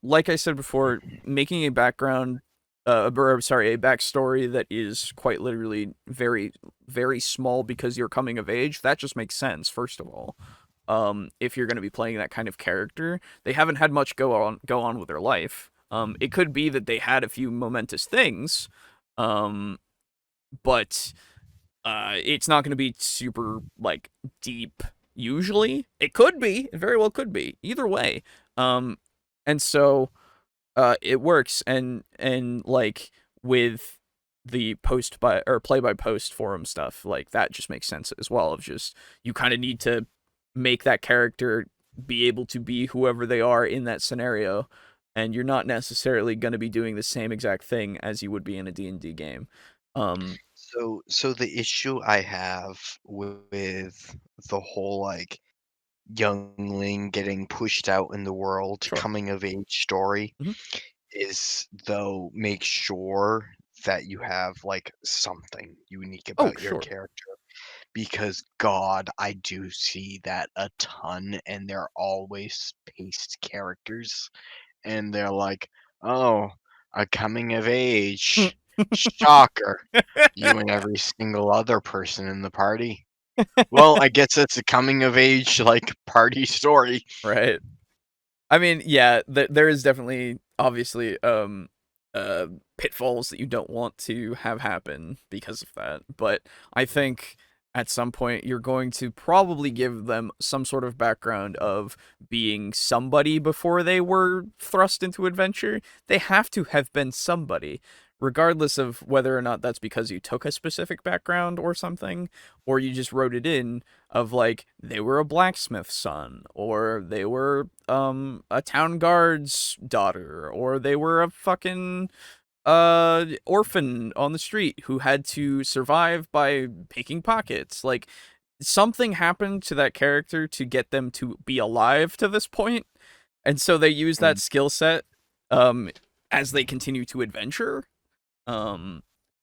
Like I said before, making a a backstory that is quite literally very, very small because you're coming of age, that just makes sense, first of all. If you're going to be playing that kind of character, they haven't had much go on with their life. It could be that they had a few momentous things, um, but it's not going to be super like deep. Usually, it could be. It very well could be. Either way, um, and so it works. And like with the post by or play by post forum stuff, like that just makes sense as well. Of just you kind of need to make that character be able to be whoever they are in that scenario, and you're not necessarily going to be doing the same exact thing as you would be in a D&D game. Um, so the issue I have with the whole like youngling getting pushed out in the world sure. coming of age story Hmm. is though make sure that you have like something unique Oh, about your sure. character because God, I do see that a ton and they're always paced characters and they're like, "Oh, a coming of age. Shocker. You and every single other person in the party." Well, I guess it's a coming of age like party story. Right. I mean, yeah, there is definitely obviously uh pitfalls that you don't want to have happen because of that. But I think at some point you're going to probably give them some sort of background of being somebody before they were thrust into adventure. They have to have been somebody, regardless of whether or not that's because you took a specific background or something, or you just wrote it in of like they were a blacksmith's son, or they were a town guard's daughter, or they were a fucking orphan on the street who had to survive by picking pockets. Like something happened to that character to get them to be alive to this point, and so they use that Mm, skill set um as they continue to adventure.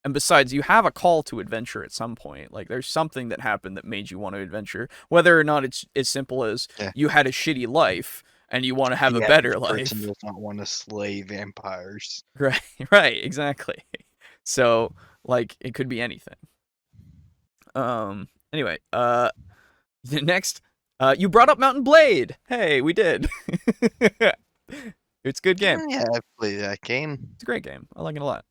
And besides, you have a call to adventure at some point. Like, there's something that happened that made you want to adventure. Whether or not it's as simple as Yeah. you had a shitty life and you want to have a Yeah, better this person life. does not want to slay vampires. Right, right, exactly. So, like, it could be anything. Anyway, next, you brought up Mountain Blade. Hey, we did. It's a good game. Yeah, I played that game. It's a great game. I like it a lot.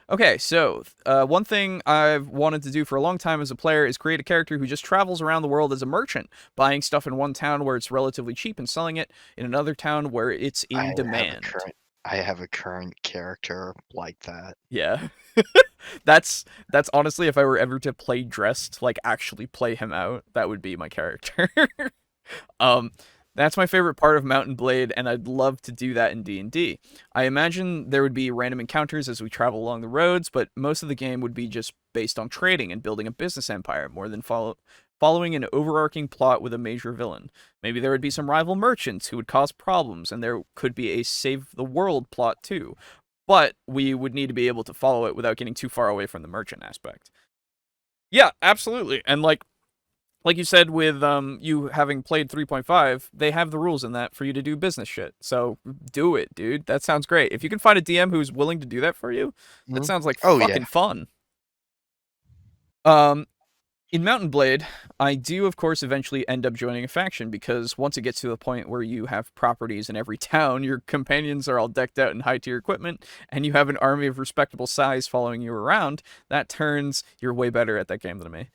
Okay, so one thing I've wanted to do for a long time as a player is create a character who just travels around the world as a merchant, buying stuff in one town where it's relatively cheap and selling it in another town where it's in demand. I have a current character like that. Yeah. That's honestly, if I were ever to play dressed, like actually play him out, that would be my character. um that's my favorite part of Mountain Blade, and I'd love to do that in D&D. I imagine there would be random encounters as we travel along the roads, but most of the game would be just based on trading and building a business empire more than following an overarching plot with a major villain. Maybe there would be some rival merchants who would cause problems, and there could be a save the world plot too. But we would need to be able to follow it without getting too far away from the merchant aspect. Yeah, absolutely. And like you said with you having played 3.5, they have the rules in that for you to do business shit. So do it, dude. That sounds great. If you can find a DM who's willing to do that for you, that sounds like fucking fun. In Mountain Blade, I do, of course, eventually end up joining a faction, because once it gets to the point where you have properties in every town, your companions are all decked out in high-tier equipment, and you have an army of respectable size following you around, that turns... You're way better at that game than me.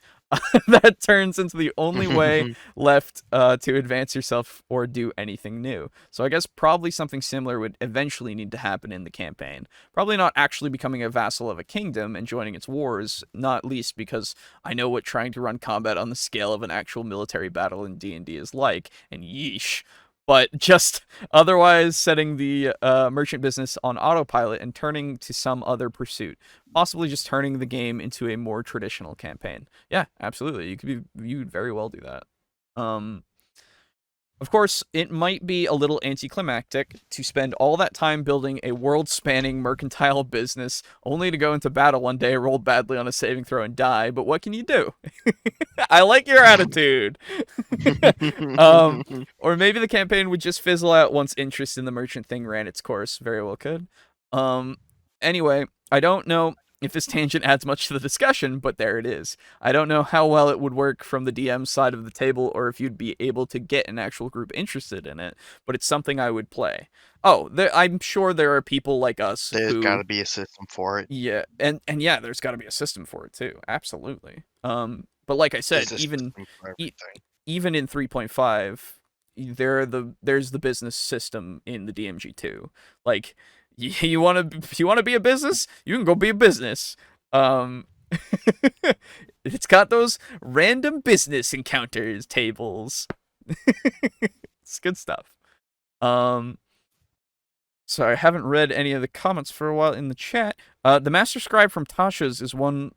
That turns into the only way left to advance yourself or do anything new. So I guess probably something similar would eventually need to happen in the campaign. Probably not actually becoming a vassal of a kingdom and joining its wars, not least because I know what trying to run combat on the scale of an actual military battle in D&D is like, and yeesh. But just otherwise setting the merchant business on autopilot and turning to some other pursuit. Possibly just turning the game into a more traditional campaign. Yeah, absolutely. You'd very well do that. Of course, it might be a little anticlimactic to spend all that time building a world-spanning mercantile business only to go into battle one day, roll badly on a saving throw, and die, but what can you do? I like your attitude. Or maybe the campaign would just fizzle out once interest in the merchant thing ran its course. Very well could. Anyway, I don't know if this tangent adds much to the discussion, but there it is. I don't know how well it would work from the DM side of the table, or if you'd be able to get an actual group interested in it, but it's something I would play. Oh, I'm sure there are people like us There's gotta be a system for it. Yeah, and yeah, there's gotta be a system for it too. Absolutely. But like I said, even in 3.5, there's the business system in the DMG2. Like, you want to be a business? You can go be a business. It's got those random business encounters tables. It's good stuff. Sorry, I haven't read any of the comments for a while in the chat. The Master Scribe from Tasha's is one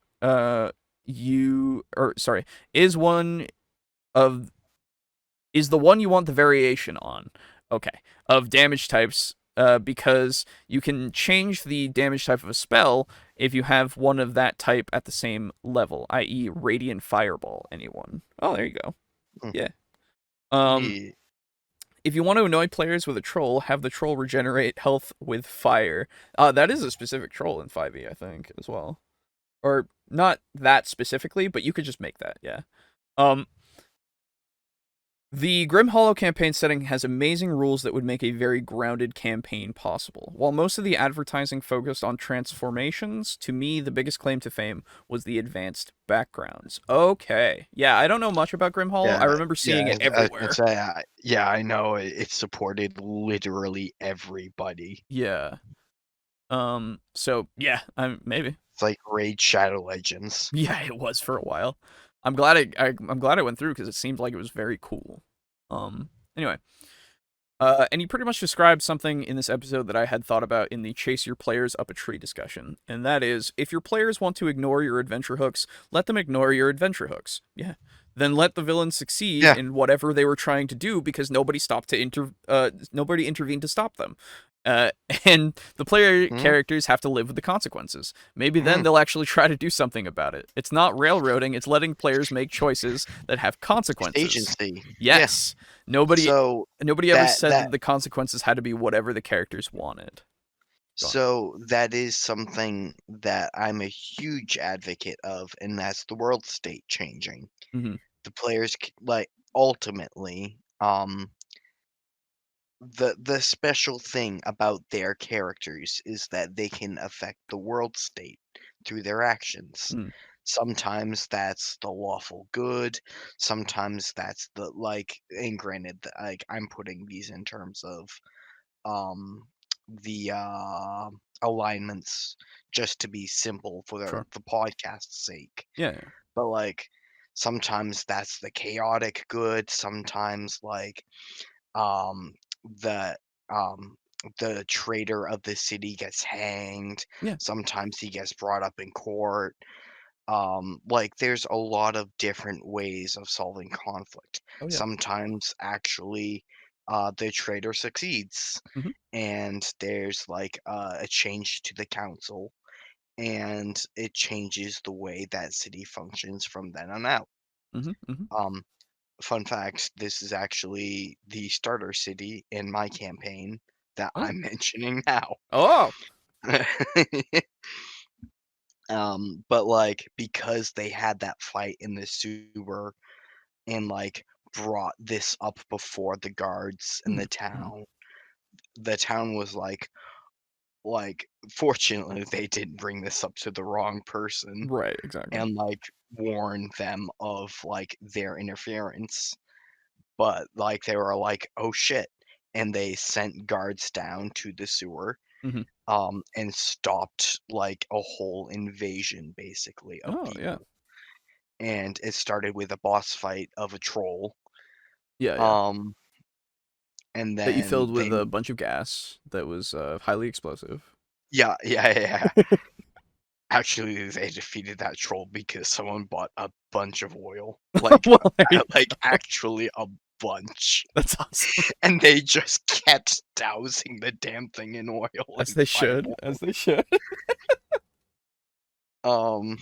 is the one you want the variation on. Okay. Of damage types. Because you can change the damage type of a spell if you have one of that type at the same level, i.e. Radiant Fireball, anyone. Oh, there you go. Yeah. If you want to annoy players with a troll, have the troll regenerate health with fire. That is a specific troll in 5e, I think, as well. Or, not that specifically, but you could just make that, yeah. The Grim Hollow campaign setting has amazing rules that would make a very grounded campaign possible. While most of the advertising focused on transformations, to me, the biggest claim to fame was the advanced backgrounds. Okay. Yeah, I don't know much about Grim Hollow. I remember seeing it everywhere. Yeah, I know. It supported literally everybody. Yeah. So, yeah, maybe. It's like Raid Shadow Legends. Yeah, it was for a while. I'm glad it went through, because it seemed like it was very cool. Anyway. And you pretty much described something in this episode that I had thought about in the chase your players up a tree discussion. And that is, if your players want to ignore your adventure hooks, let them ignore your adventure hooks. Yeah. Then let the villains succeed in whatever they were trying to do, because nobody intervened to stop them. Uh, and the player Hmm? characters have to live with the consequences. Maybe then Hmm. they'll actually try to do something about it. It's not railroading, it's letting players make choices that have It's consequences. agency. Yeah. Yes. Nobody So nobody ever that said that that the consequences had to be whatever the characters wanted. Go on. so that is something that I'm a huge advocate of, and that's the world state changing. Mhm. The players like ultimately, the special thing about their characters is that they can affect the world state through their actions. Mm. Sometimes that's the lawful good, sometimes that's the like, and granted like I'm putting these in terms of um the alignments just to be simple for Sure. the podcast's sake. Yeah, yeah. But like sometimes that's the chaotic good, sometimes like um, the um, the traitor of the city gets hanged. Yeah. Sometimes he gets brought up in court. Like there's a lot of different ways of solving conflict. Oh yeah. Sometimes actually, the traitor succeeds, Mhm. and there's like a change to the council, and it changes the way that city functions from then on out. Mhm. Mhm. Um, Fun fact, this is actually the starter city in my campaign that Oh. I'm mentioning now. Oh. But, like, because they had that fight in the sewer and, like, brought this up before the guards and Mhm. Mhm. the town was fortunately, they didn't bring this up to the wrong person Right, exactly. and, like, warn them of, like, their interference. But, like, they were like, "Oh, shit," and they sent guards down to the sewer, Mhm. and stopped, like, a whole invasion, basically, of Oh, yeah. people, and it started with a boss fight of a troll, Yeah, yeah. um, and That you then filled with they a bunch of gas that was highly explosive. yeah, yeah, yeah, yeah. Actually, they defeated that troll because someone bought a bunch of oil, Well, there you like, go. actually a bunch. That's awesome. And they just kept dousing the damn thing in oil As and they should. fireball. As they should. Um,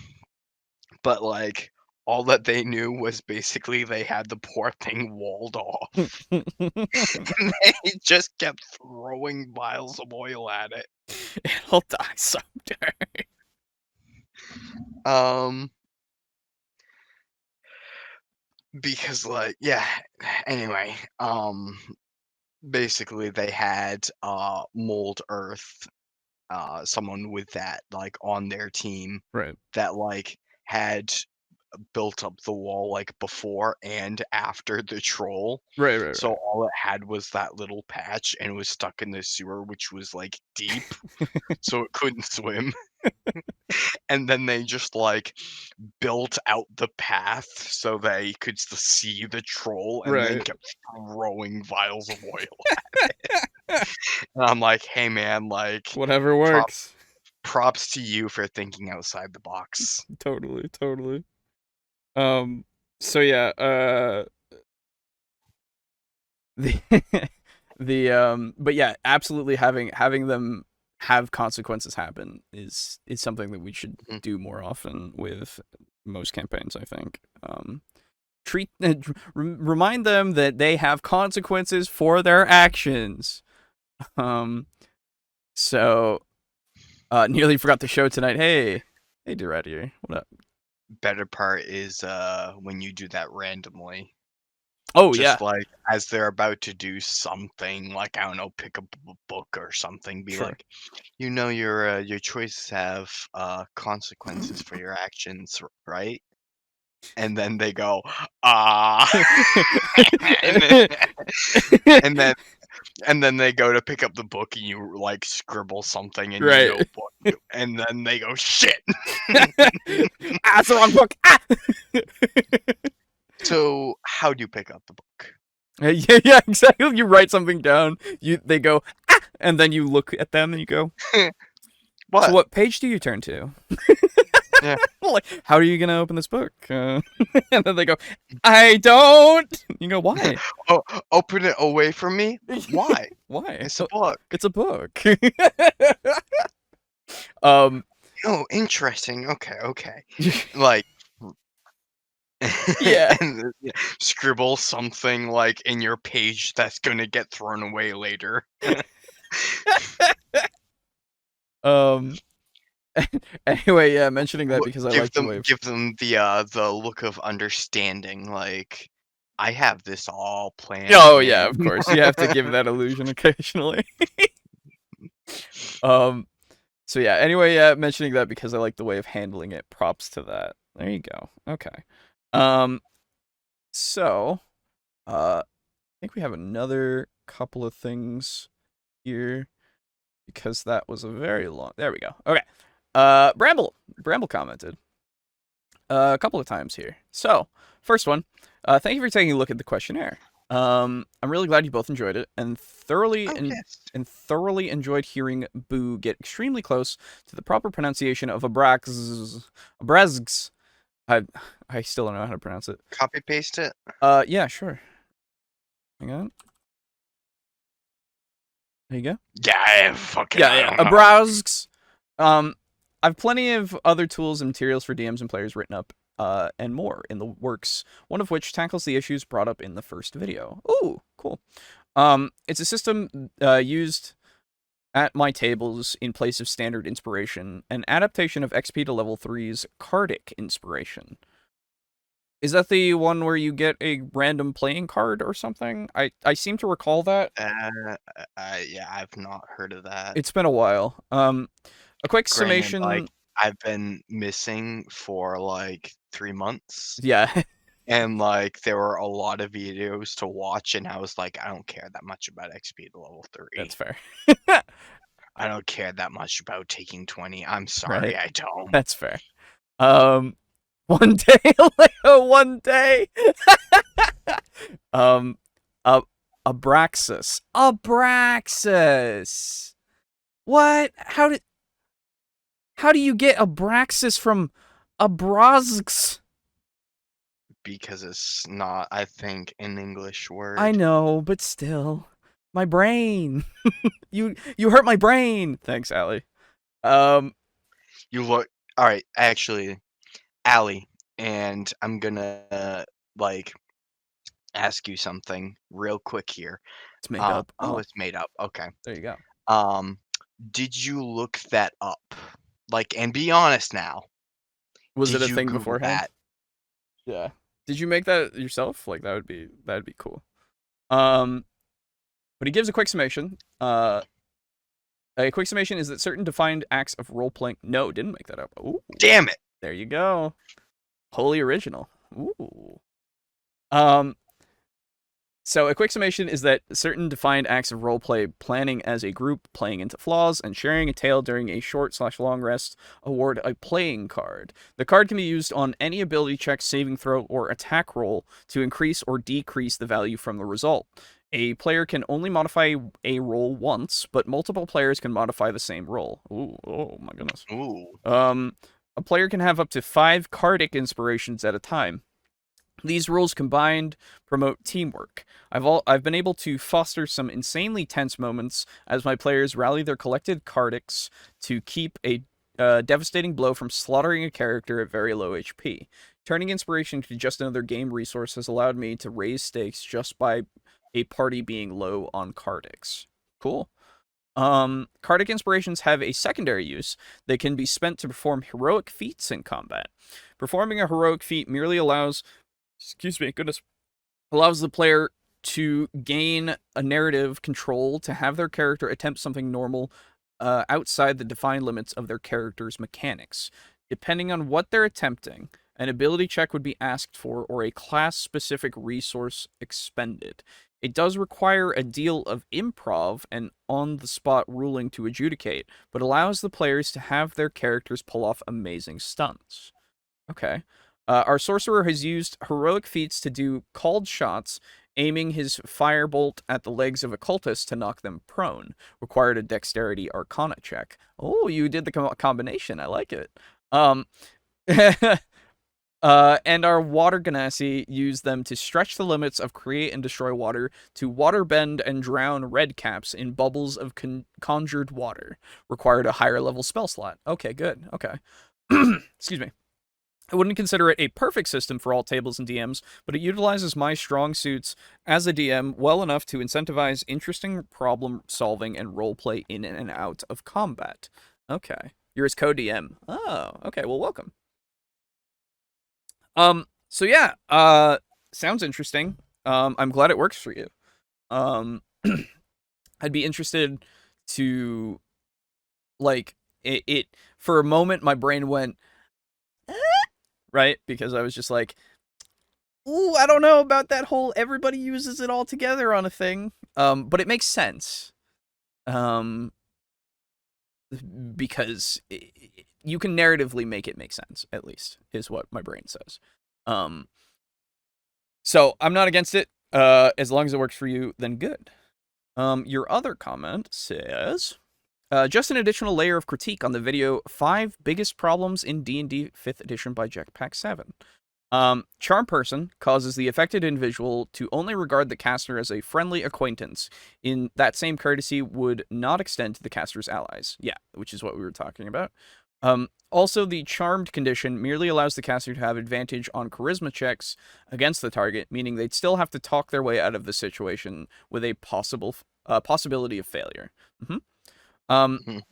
but, like, all that they knew was basically they had the poor thing walled off, and they just kept throwing vials of oil at it. It'll die someday. Um, because, like yeah, anyway, basically they had, Mold Earth, someone with that, like, on their team Right. that, like, had built up the wall, like, before and after the troll. Right, right, So all it had was that little patch and it was stuck in the sewer, which was, like, deep, so it couldn't swim. And then they just, like, built out the path so they could see the troll and then right. kept throwing vials of oil. And I'm like, "Hey, man, like, Whatever prop works. props to you for thinking outside the box." Totally, totally. Um so yeah, the but yeah, absolutely having them have consequences happen is something that we should Mhm. do more often with most campaigns, I think. Treat remind them that they have consequences for their actions. Um so nearly forgot the show tonight. Hey Durati, what up? Better part is, when you do that randomly. Oh Just, yeah, like, as they're about to do something, like, I don't know, pick up a book or something, be sure. like, your choices have, consequences for your actions, right?" And then they go, "Ah." And then and then and then they go to pick up the book, and you, like, scribble something in your Right. notebook, and then they go, "Shit." Ah, it's the wrong book. Ah! So, how do you pick up the book? Yeah, yeah, exactly. You write something down. They go, ah! And then you look at them and you go, so What? what page do you turn to? Yeah. Like, how are you gonna open this book? And then they go, I don't. You go, why? Oh, open it away from me? Why? Why? It's a book. It's a book. um, Oh, interesting. Okay. Like, yeah. and scribble something like in your page that's gonna get thrown away later. Um. Anyway, yeah, mentioning that because I like the way. Give them the look of understanding. Like, I have this all planned, Oh yeah, man. of course. You have to give that illusion occasionally. um. So yeah. Anyway, yeah, mentioning that because I like the way of handling it. Props to that. There you go. Okay. Um. So, I think we have another couple of things here because that was a very long. There we go. Okay. Bramble commented a couple of times here. So, first one, thank you for taking a look at the questionnaire. I'm really glad you both enjoyed it and Yes. thoroughly enjoyed hearing Boo get extremely close to the proper pronunciation of Abrazgs. I still don't know how to pronounce it. Copy paste it. Yeah, sure. Hang on. There you go. Yeah, fucking. I Yeah. don't know. Abrazgs. I've plenty of other tools and materials for DMs and players written up, and more in the works. One of which tackles the issues brought up in the first video. Ooh, cool. It's a system used at my tables in place of standard inspiration, an adaptation of XP to level 3's Cardic inspiration. Is that the one where you get a random playing card or something? I seem to recall that. Yeah, I've not heard of that. It's been a while. A quick Granted, summation. like, I've been missing for like 3 months, Yeah, and like there were a lot of videos to watch, and I was like, I don't care that much about XP to level 3. that's fair. I don't care that much about taking 20. I'm sorry, Right. I don't. That's fair. One day, Leo, one day. um, Abraxas. Abraxas. What? How do you get Abraxas from Abrazgs? Because it's not, I think, an English word. I know, but still, my brain. you hurt my brain. Thanks, Allie. You look. All right, actually, Allie, and I'm gonna like ask you something real quick here. It's made up. Oh, it's made up. Okay. There you go. Did you look that up? Like, and be honest now. Was it Did a you thing Google beforehand? that? Yeah. Did you make that yourself? Like that'd be cool. But he gives a quick summation. A quick summation is that certain defined acts of role playing. No, didn't make that up. Ooh, Damn it! there you go. Wholly original. Ooh. So a quick summation is that certain defined acts of roleplay, planning as a group, playing into flaws, and sharing a tale during a short/long rest award a playing card. The card can be used on any ability check, saving throw, or attack roll to increase or decrease the value from the result. A player can only modify a roll once, but multiple players can modify the same roll. Ooh, oh my goodness. Ooh. A player can have up to 5 cardic inspirations at a time. These rules combined promote teamwork. I've been able to foster some insanely tense moments as my players rally their collected cardics to keep a devastating blow from slaughtering a character at very low HP. Turning inspiration to just another game resource has allowed me to raise stakes just by a party being low on cardics. Cool. Cardic inspirations have a secondary use. They can be spent to perform heroic feats in combat. Performing a heroic feat merely allows the player to gain a narrative control to have their character attempt something normal outside the defined limits of their character's mechanics. Depending on what they're attempting, an ability check would be asked for or a class-specific resource expended. It does require a deal of improv and on-the-spot ruling to adjudicate, but allows the players to have their characters pull off amazing stunts. Okay. Our sorcerer has used heroic feats to do called shots, aiming his firebolt at the legs of a cultist to knock them prone. Required a dexterity arcana check. Oh, you did the combination. I like it. And our water genasi use them to stretch the limits of create and destroy water to water bend and drown red caps in bubbles of conjured water. Required a higher level spell slot. Okay, good. Okay. Excuse me. I wouldn't consider it a perfect system for all tables and DMs, but it utilizes my strong suits as a DM well enough to incentivize interesting problem solving and roleplay in and out of combat. Okay. You're his co-DM. Oh, okay. Well, welcome. So yeah, sounds interesting. I'm glad it works for you. Um, I'd be interested to like it for a moment. My brain went "Eh," right because I was just like, "Ooh, I don't know about that whole everybody uses it all together on a thing." But it makes sense. Um, because you can narratively make it make sense. At least is what my brain says. Um, So I'm not against it. As long as it works for you, then good. Your other comment says, just an additional layer of critique on the video 5 biggest problems in D&D 5th edition by Jetpack 7. Charm person causes the affected individual to only regard the caster as a friendly acquaintance. In that same courtesy would not extend to the caster's allies. Yeah, which is what we were talking about. Also, the charmed condition merely allows the caster to have advantage on charisma checks against the target, meaning they'd still have to talk their way out of the situation with a possibility of failure. Mm-hmm. Um, Mhm.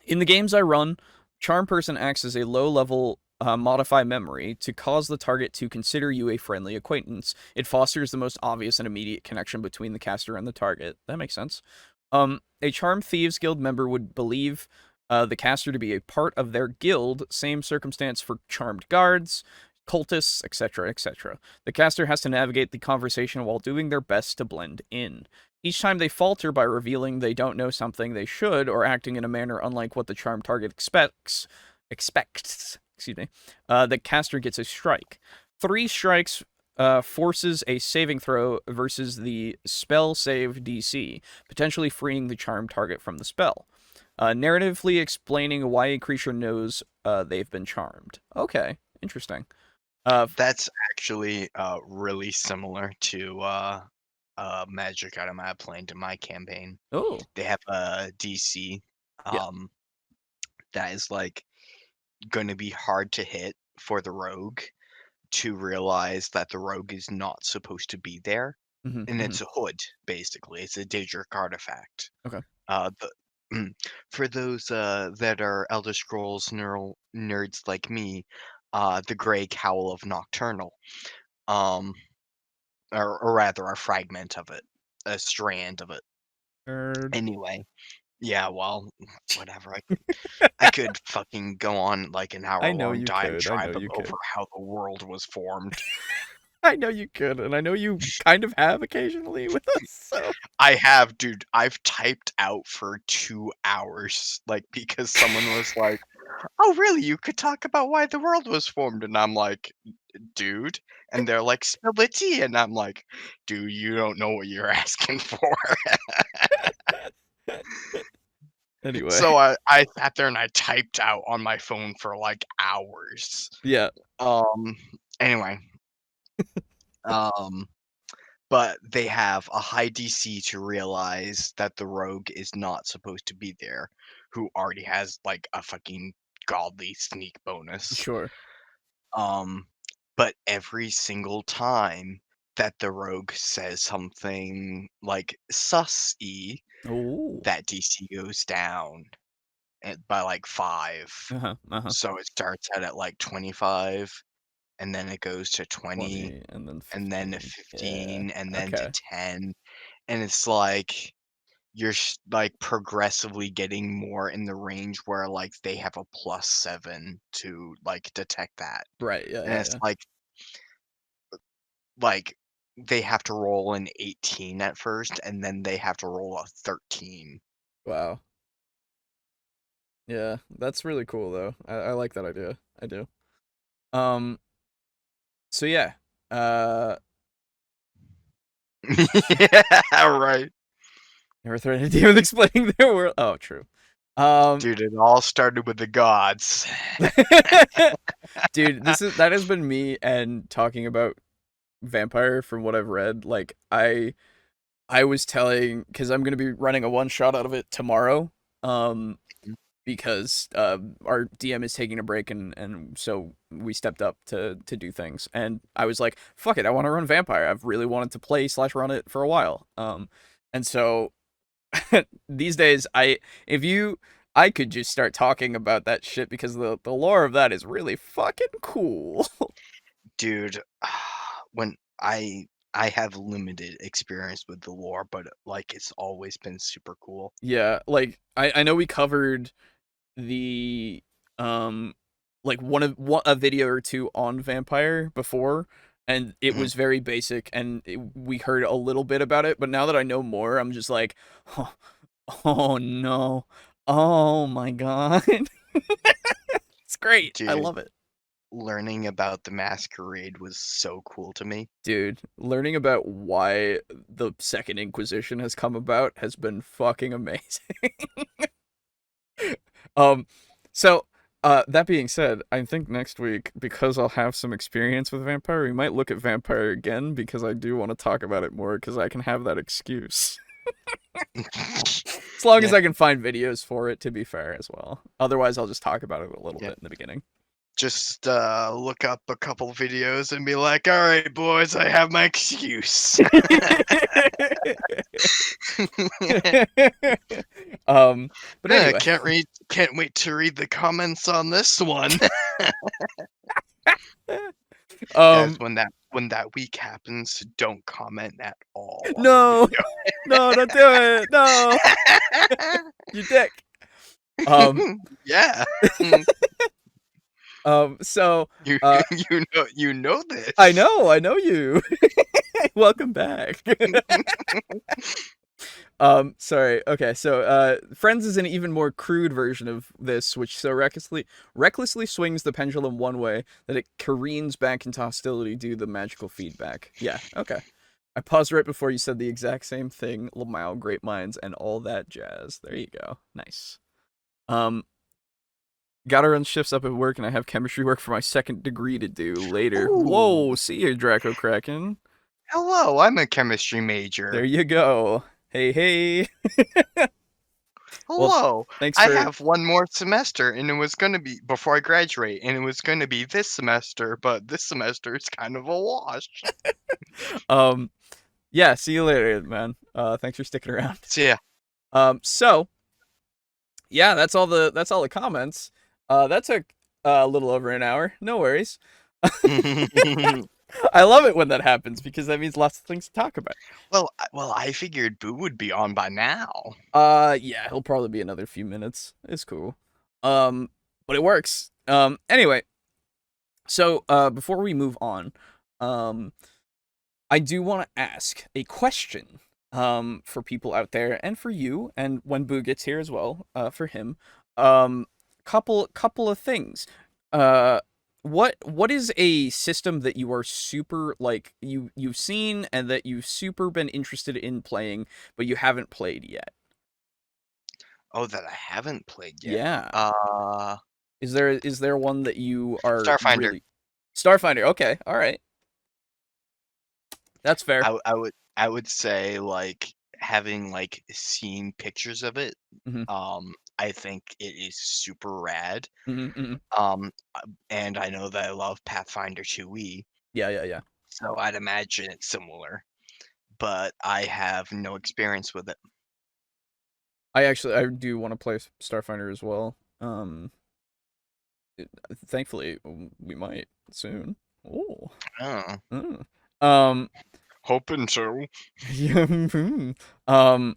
in the games I run, charm person acts as a low-level modify memory to cause the target to consider you a friendly acquaintance. It fosters the most obvious and immediate connection between the caster and the target. That makes sense. A Charmed Thieves Guild member would believe the caster to be a part of their guild. Same circumstance for Charmed Guards, cultists, etc., etc. The caster has to navigate the conversation while doing their best to blend in. Each time they falter by revealing they don't know something they should or acting in a manner unlike what the charmed target expects, excuse me, the caster gets a strike. 3 strikes forces a saving throw versus the spell save DC, potentially freeing the charmed target from the spell. Narratively explaining why a creature knows they've been charmed. Okay, interesting. That's actually really similar to magic item I played in my campaign. Oh, They have a DC yeah. that is like going to be hard to hit for the rogue to realize that the rogue is not supposed to be there. Hmm, And hmm. it's a hood, basically. It's a Daedric artifact. Okay. The for those that are Elder Scrolls nerds like me, the Grey Cowl of Nocturnal, um, or rather, a fragment of it, a strand of it. Nerd. Anyway, yeah, well, whatever. I could fucking go on like an I know hour-long you could. I know diatribe you over could. how the world was formed. I know you could, and I know you kind of have occasionally with us. So I have, dude. I've typed out for 2 hours, like, because someone was like, "Oh, really? You could talk about why the world was formed," and I'm like, "Dude," and they're like, "Spill the tea," and I'm like, "Dude, you don't know what you're asking for." anyway, So I sat there and I typed out on my phone for, like, hours. yeah. Um, anyway, um, but they have a high DC to realize that the rogue is not supposed to be there, who already has, like, a fucking godly sneak bonus. Sure. Um, but every single time that the rogue says something, like, sus-y, Oh. that DC goes down by, like, 5. Uh-huh. Uh-huh. So it starts out at, like, 25, and then it goes to 20, 20 and then and then to 15. Yeah. 15, and then to Okay. 10, and it's like you're like progressively getting more in the range where like they have a +7 to like detect that. Right. Yeah, And yeah, it's yeah. like they have to roll an 18 at first and then they have to roll a 13. Wow. Yeah, that's really cool though. I like that idea. I do. Um so yeah. Uh Yeah, right. never threatened a demon with explaining their world. Oh, true. Dude, it all started with the gods. Dude, that has been me and talking about vampire from what I've read. Like I was telling, because I'm gonna be running a one shot out of it tomorrow. Because our DM is taking a break, and so we stepped up to do things. And I was like, fuck it, I want to run vampire. I've really wanted to play slash run it for a while. And so these days, I could just start talking about that shit because the lore of that is really fucking cool. Dude, when I have limited experience with the lore, but like it's always been super cool. Yeah, like I know we covered the like one a video or two on vampire before, and it Mhm. was very basic, and we heard a little bit about it, but now that I know more, I'm just like, oh, oh no, oh my god. It's great, I Dude, love it. learning about the masquerade was so cool to me. Dude, learning about why the Second Inquisition has come about has been fucking amazing. Um, so that being said, I think next week, because I'll have some experience with vampire, we might look at vampire again because I do want to talk about it more because I can have that excuse. As long as Yeah, I can find videos for it, to be fair as well. Otherwise, I'll just talk about it a little yeah. bit in the beginning. Just look up a couple videos and be like, "All right, boys, I have my excuse." um, but anyway, Can't wait to read the comments on this one. Guys, um, when that week happens, don't comment at all on the no, video. no, don't do it, no, you dick. Um, Yeah. so, You uh, you know this. I know you. Welcome back. Sorry. Okay, so Friends is an even more crude version of this, which so recklessly swings the pendulum one way that it careens back into hostility due to the magical feedback. Yeah, okay. I paused right before you said the exact same thing, Lamau, great minds, and all that jazz. There you go. Nice. Um, Gotta run shifts up at work, and I have chemistry work for my second degree to do later. Ooh, Whoa, see you, Draco Kraken. hello, I'm a chemistry There major. you go. Hey, hey. Well, Hello. thanks I for have one more semester and it was gonna be before I graduate, and it was gonna be this semester, but this semester is kind of a wash. um yeah, see you later, man. Thanks for sticking around. So yeah. So yeah, that's all the comments. That took a little over an hour. No worries. I love it when that happens because that means lots of things to talk about. Well, I figured Boo would be on by now. Yeah, he'll probably be another few minutes. It's cool. But it works. Anyway, so before we move on, um I do want to ask a question for people out there and for you, and when Boo gets here as well, for him. Um couple of things. Uh what is a system that you are super like you've seen and that you've super been interested in playing but you haven't played yet? Oh, that I haven't played yet. Yeah. Is there one that you are Starfinder. really Starfinder? Okay, all right. That's fair. I would say, like, having, like, seen pictures of it, Mhm. I think it is super rad. Mhm. Mhm. And I know that I love Pathfinder 2e, Yeah, yeah, yeah. so I'd imagine it's similar, but I have no experience with it. I do want to play Starfinder as well. Thankfully we might soon. Oh. Oh, Mm. Um. hoping so. Yeah, um.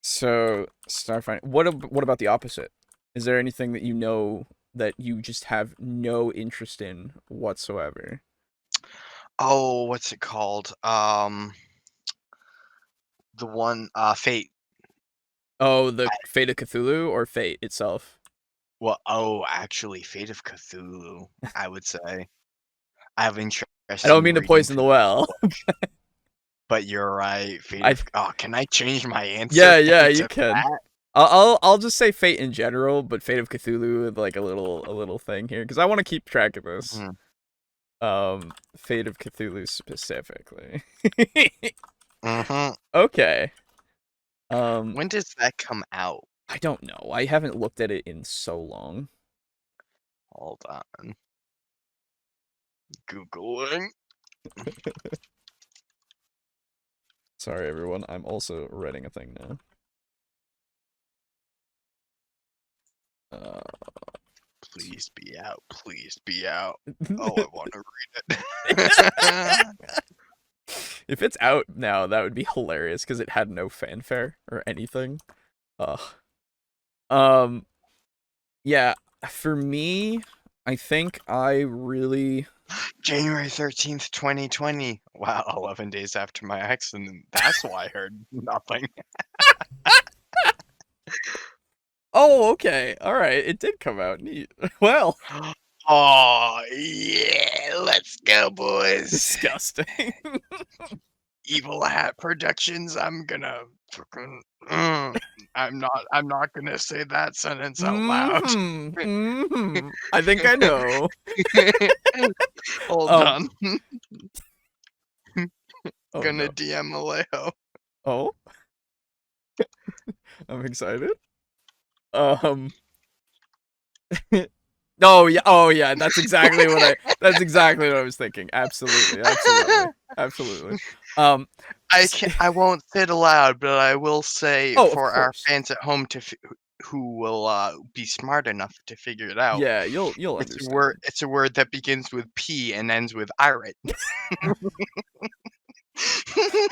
So Starfinder. What about the opposite? Is there anything that you know that you just have no interest in whatsoever? Oh, what's it called? The one, Fate. Oh, the Fate of Cthulhu or Fate itself? Actually, Fate of Cthulhu, I would say. I have interest I don't in mean to reading poison the through the well. book, but you're right, Fate I of can I change my Yeah, answer yeah, you to can. that? I'll just say Fate in general, but Fate of Cthulhu with like a little thing here because I want to keep track of this. Fate of Cthulhu specifically. Okay. When does that come out? I don't know. I haven't looked at it in so long. Hold on. Googling. Sorry, everyone. I'm also writing a thing now. Please be out. Please be out. Oh, I want to read it. If it's out now, that would be hilarious because it had no fanfare or anything. Yeah, for me, I think I really January 13th, 2020. Wow, 11 days after my accident. That's why I heard nothing. Oh, okay. All right. It did come out. Neat. Well, Oh, yeah. Let's go, boys. disgusting. Evil Hat Productions. I'm gonna fucking. I'm not gonna say that sentence out loud. I think I know. Hold on. Oh, Gonna no. DM Alejo. Oh, I'm excited. Oh yeah. That's exactly what I was thinking. Absolutely. I won't say it aloud, but I will say Oh, of for our course. fans at home who will be smart enough to figure it out. Yeah, you'll It's understand. a word that begins with P and ends with irate.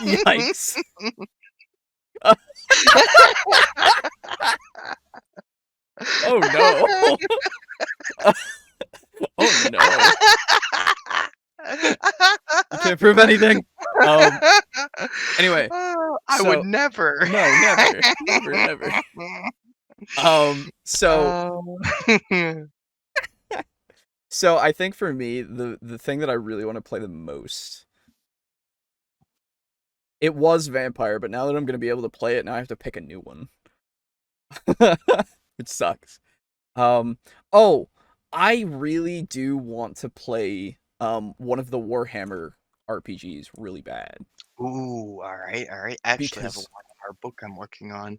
Yikes. Oh no. Oh no. You can't prove anything. Anyway, I would never. No, never. So I think for me, the thing that I really want to play the most, it was Vampire, but now that I'm gonna be able to play it, now I have to pick a new one. It sucks. Oh, I really do want to play one of the Warhammer RPGs really bad. Ooh, all right. I actually have a Because Warhammer book I'm working on.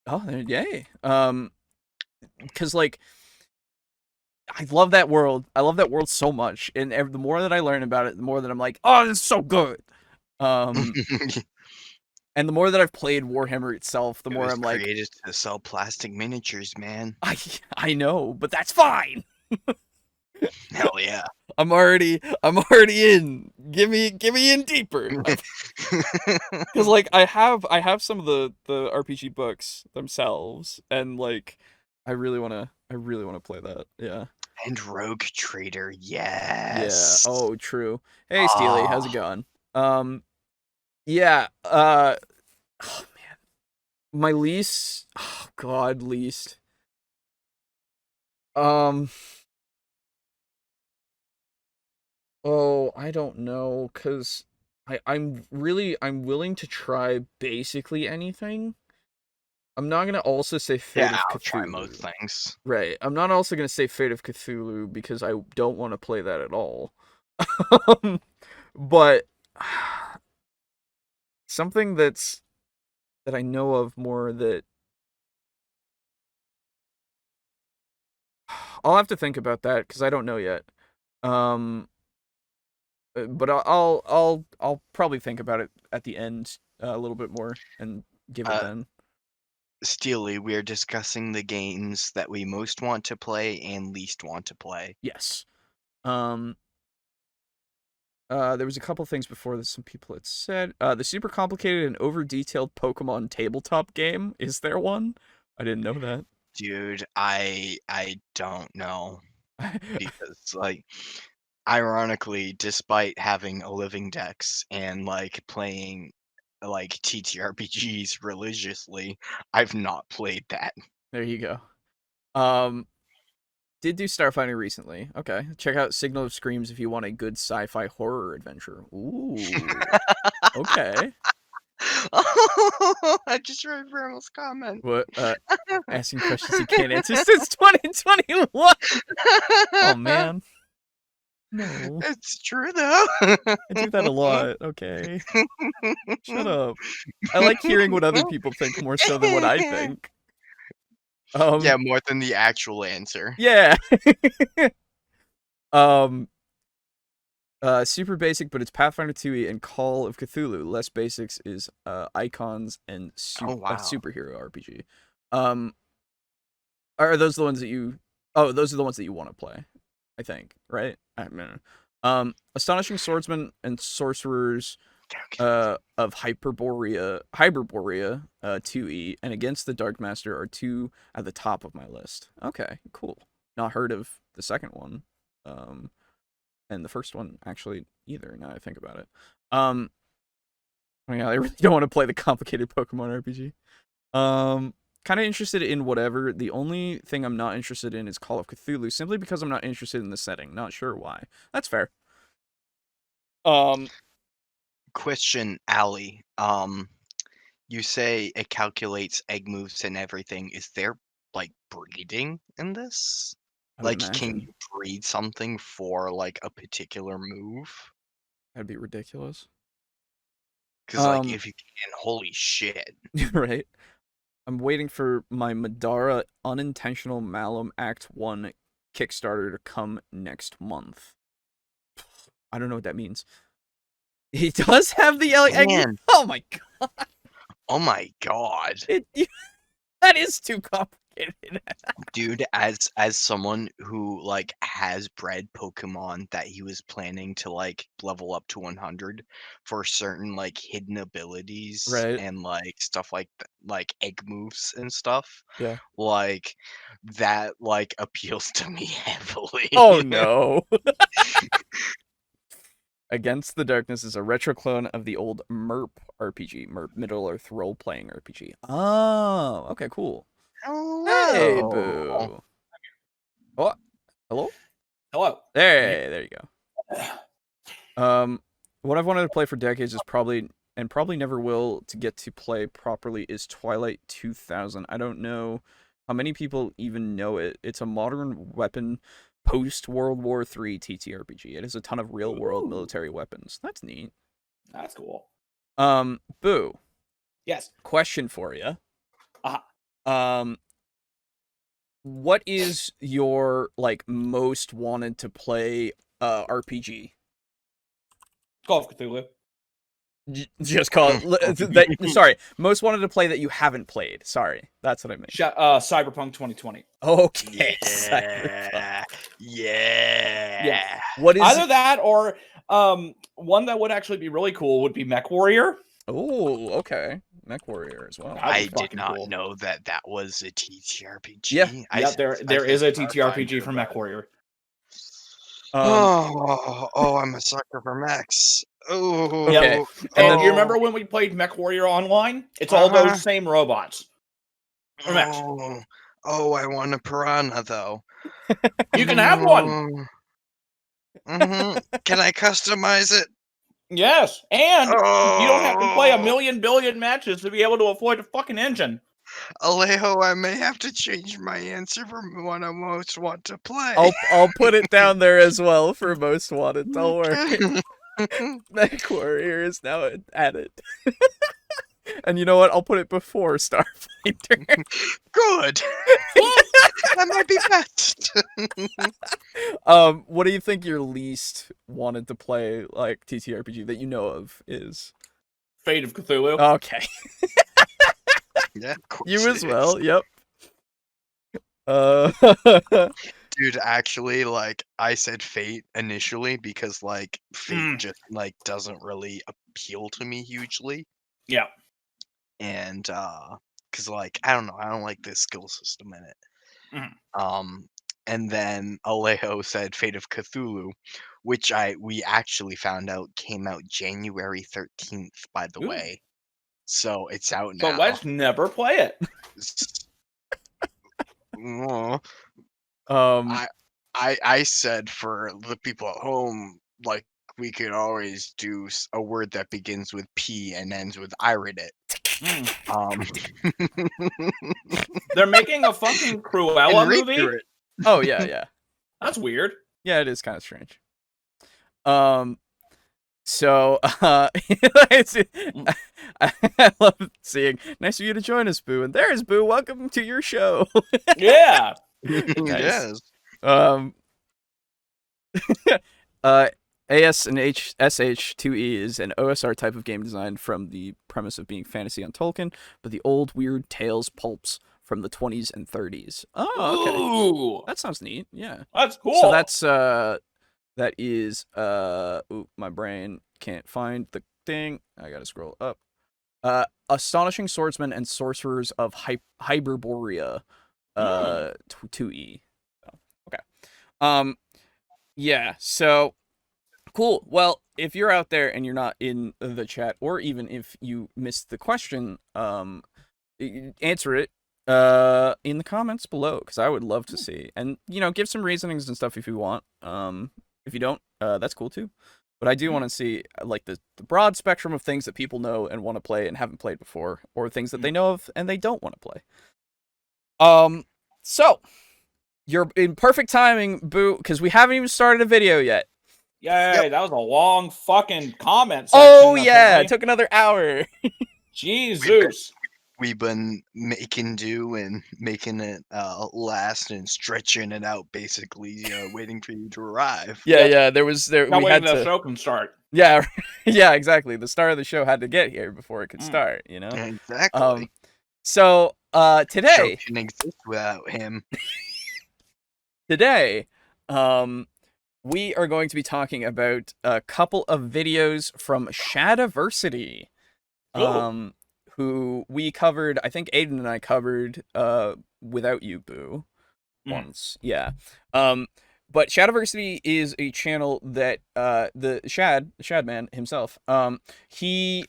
oh, yay. Because like I love that world. I love that world so much, and the more that I learn about it, the more that I'm like, oh, this is so good. And the more that I've played Warhammer itself, the It more was I'm like, created to sell plastic miniatures, man. I know, but that's fine. Hell yeah. I'm already in. Give me in deeper. Because like I have some of the RPG books themselves, and like I really wanna play that. Yeah. And Rogue Trader, Yeah. yes. Oh, true. Hey, Steely, how's it Oh, going? Yeah. Oh man, my least. Oh God, least. Um. Oh, I don't know, cause I'm willing to try basically anything. I'm not gonna also say Fate yeah, of I'll try most Cthulhu. things. Right. I'm not also gonna say Fate of Cthulhu because I don't want to play that at all. But something that I know of more that I'll have to think about that because I don't know yet. Um, but I'll probably think about it at the end a little bit more and give it Uh, then. Steely, we are discussing the games that we most want to play and least want to play. Yes. Um, there was a couple things before that some people had said. The super complicated and over detailed Pokemon tabletop game. Is there one? I didn't know that. Dude, I don't know because like ironically, despite having a living dex and like playing like TTRPGs religiously, I've not played that. There you go. Um, did do Starfighter recently. Okay, check out Signal of Screams if you want a good sci-fi horror adventure. Ooh, okay. Oh, I just read Vermal's comment. What? Asking questions you can't answer since 2021. Oh man. No. It's true though. I do that a lot. Okay. Shut up. I like hearing what other people think more so than what I think. Yeah, more than the actual answer. Yeah. Super basic, but it's Pathfinder 2e and Call of Cthulhu. Less basics is Icons and Oh a wow. superhero RPG. Are those the ones that you? Oh, those are the ones that you want to play. I think, right? I don't know. Astonishing Swordsman and Sorcerers of Hyperborea 2e, and Against the Dark Master are two at the top of my list. Okay, cool. Not heard of the second one. And the first one actually either, now I think about it. Oh yeah, I really don't want to play the complicated Pokemon RPG. Kind of interested in whatever. The only thing I'm not interested in is Call of Cthulhu, simply because I'm not interested in the setting. Not sure why. That's fair. Question, Allie. You say it calculates egg moves and everything. Is there like breeding in this? I would Like, can imagine. you breed something for like a particular move? That'd be ridiculous. Because like, if you can, holy shit. Right. I'm waiting for my Madara Unintentional Malum Act 1 Kickstarter to come next month. I don't know what that means. He does have the egg. Man. Oh my god. Oh my god. That is too complicated. Dude, as someone who like has bred Pokemon that he was planning to like level up to 100 for certain like hidden abilities Right. and like stuff like like egg moves and stuff, Yeah. like that like appeals to me heavily. Oh no. Against the Darkness is a retro clone of the old MERP RPG, MERP Middle Earth Role Playing RPG. Oh, okay, cool. Hey, Hello. boo. Oh, hello? Hello. There you go. What I've wanted to play for decades is probably never will to get to play properly is Twilight 2000. I don't know how many people even know it. It's a modern weapon post-World War III TTRPG. It has a ton of real-world military weapons. That's neat. That's cool. Boo. Yes. Question for you. Uh-huh. What is your like most wanted to play RPG? Call of Cthulhu. Just call it. Sorry, most wanted to play that you haven't played. Sorry, that's what I meant. Cyberpunk 2020. Okay. Yeah. Yeah. What is either that or one that would actually be really cool would be Mech Warrior. Oh, okay. Mech Warrior as well. I did not know that that was a TTRPG. Yeah. There is a TTRPG for Mech Warrior. I'm a sucker for mechs. Oh, okay. And you remember when we played Mech Warrior online? It's all those same robots. Oh, I want a piranha though. You can have one. Can I customize it? Yes, and you don't have to play a million billion matches to be able to avoid a fucking engine. Alejo, I may have to change my answer from what I most want to play. I'll put it down there as well for most wanted. Don't worry. Mech Warrior is now added. And you know what? I'll put it before Starfighter. Good. That might be best. What do you think your least wanted to play like TTRPG that you know of is? Fate of Cthulhu. Okay. Yeah, of course You as well. is. Yep. Dude, actually, like I said Fate initially because like Fate just like doesn't really appeal to me hugely. Yeah. And cuz like I don't know, I don't like the skill system in it. And then Alejo said Fate of Cthulhu, which we actually found out came out January 13th, by the way. So it's out now. So let's never play it. I said for the people at home, like we could always do a word that begins with P and ends with irid it. They're making a fucking Cruella movie? It. Oh yeah. That's weird. Yeah, it is kind of strange. So I love seeing. Nice of you to join us, Boo. And there's Boo. Welcome to your show. Yeah. Yes. AS and SH2E is an OSR type of game design from the premise of being fantasy on Tolkien, but the old weird tales pulps from the 20s and 30s. Oh, okay. Ooh. That sounds neat. Yeah. That's cool. So that is ooh, my brain can't find the thing. I gotta scroll up. Astonishing Swordsmen and Sorcerers of Hyperborea. 2E. So, okay. Yeah, so cool. Well, if you're out there and you're not in the chat, or even if you missed the question, answer it in the comments below, because I would love to see. And, give some reasonings and stuff if you want. If you don't, that's cool too. But I do want to see, like, the broad spectrum of things that people know and want to play and haven't played before, or things that they know of and they don't want to play. So, you're in perfect timing, Boo, because we haven't even started a video yet. Yay, that was a long fucking comment section. Oh, yeah, it took another hour. Jesus. We've been making do and making it last and stretching it out, basically, waiting for you to arrive. Yeah, That we way had the to. show can start. Yeah, yeah, exactly. The start of the show had to get here before it could start, Exactly. So, today... Show can exist without him. Today, we are going to be talking about a couple of videos from Shadiversity, who we covered, I think Aiden and I covered, without you, Boo, once. Yeah. But Shadiversity is a channel that, the Shad man himself, he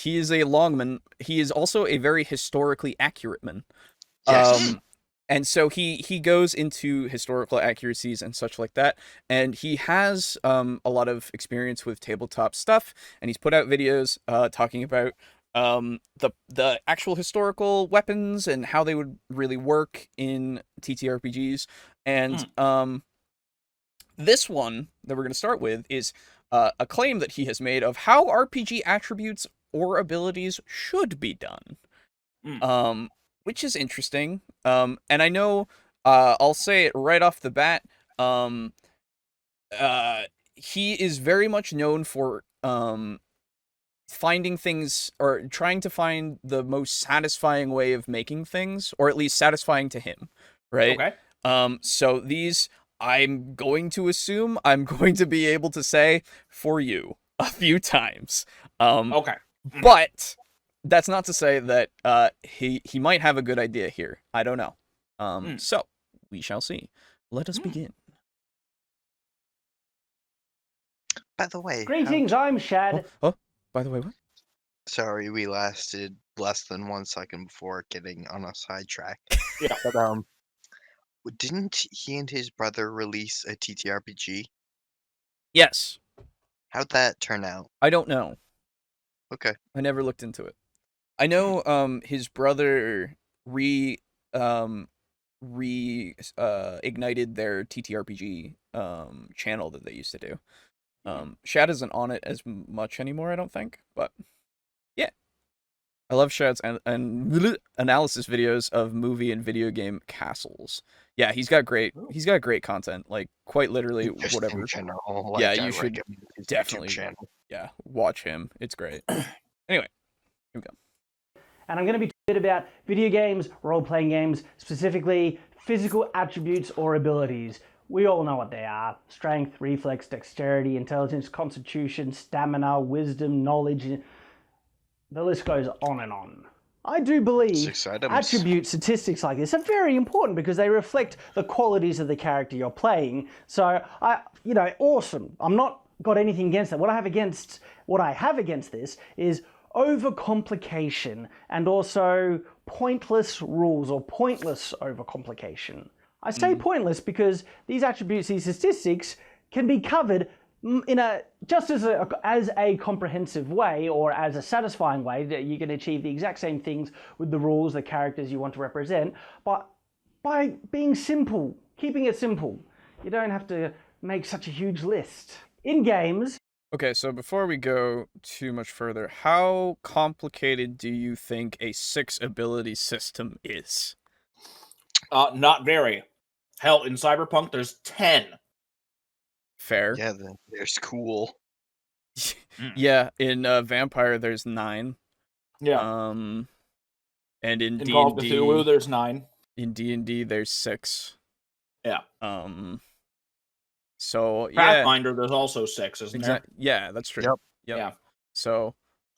is a longman. He is also a very historically accurate man. Yes. And so he goes into historical accuracies and such like that, and he has a lot of experience with tabletop stuff, and he's put out videos talking about the actual historical weapons and how they would really work in TTRPGs. And this one that we're going to start with is a claim that he has made of how RPG attributes or abilities should be done. Which is interesting. And I know, I'll say it right off the bat, he is very much known for finding things, or trying to find the most satisfying way of making things, or at least satisfying to him, right? Okay. So these, I'm going to assume I'm going to be able to say for you a few times. Okay. But that's not to say that he might have a good idea here. I don't know. So we shall see. Let us begin. By the way, Greetings, I'm Shad. Oh, by the way, what? Sorry, we lasted less than 1 second before getting on a sidetrack. Yeah. But didn't he and his brother release a TTRPG? Yes. How'd that turn out? I don't know. Okay. I never looked into it. I know his brother ignited their TTRPG channel that they used to do. Shad isn't on it as much anymore, I don't think, but yeah. I love Shad's analysis videos of movie and video game castles. Yeah, he's got great content, like quite literally Just whatever. in general, like, Yeah, I you should recommend his YouTube definitely channel. Yeah, watch him. It's great. Anyway, here we go. And I'm going to be talking a bit about video games, role-playing games, specifically physical attributes or abilities. We all know what they are. Strength, reflex, dexterity, intelligence, constitution, stamina, wisdom, knowledge. The list goes on and on. I do believe attribute statistics like this are very important because they reflect the qualities of the character you're playing. So, awesome. I'm not got anything against that. What I have against this is overcomplication and also pointless rules or pointless overcomplication. I say pointless because these attributes, these statistics can be covered in a just as a comprehensive way, or as a satisfying way, that you can achieve the exact same things with the rules, the characters you want to represent, but by being simple, keeping it simple. You don't have to make such a huge list. In games, Okay, so before we go too much further, how complicated do you think a 6 ability system is? Not very. Hell, in Cyberpunk, there's 10. Fair. Yeah, there's cool. Yeah, in Vampire there's 9. Yeah. And in In Call of D&D, Cthulhu, there's 9. in D&D there's 6. Yeah. So yeah, Pathfinder, there's also 6, isn't there? yeah, that's true. Yep. Yeah. So,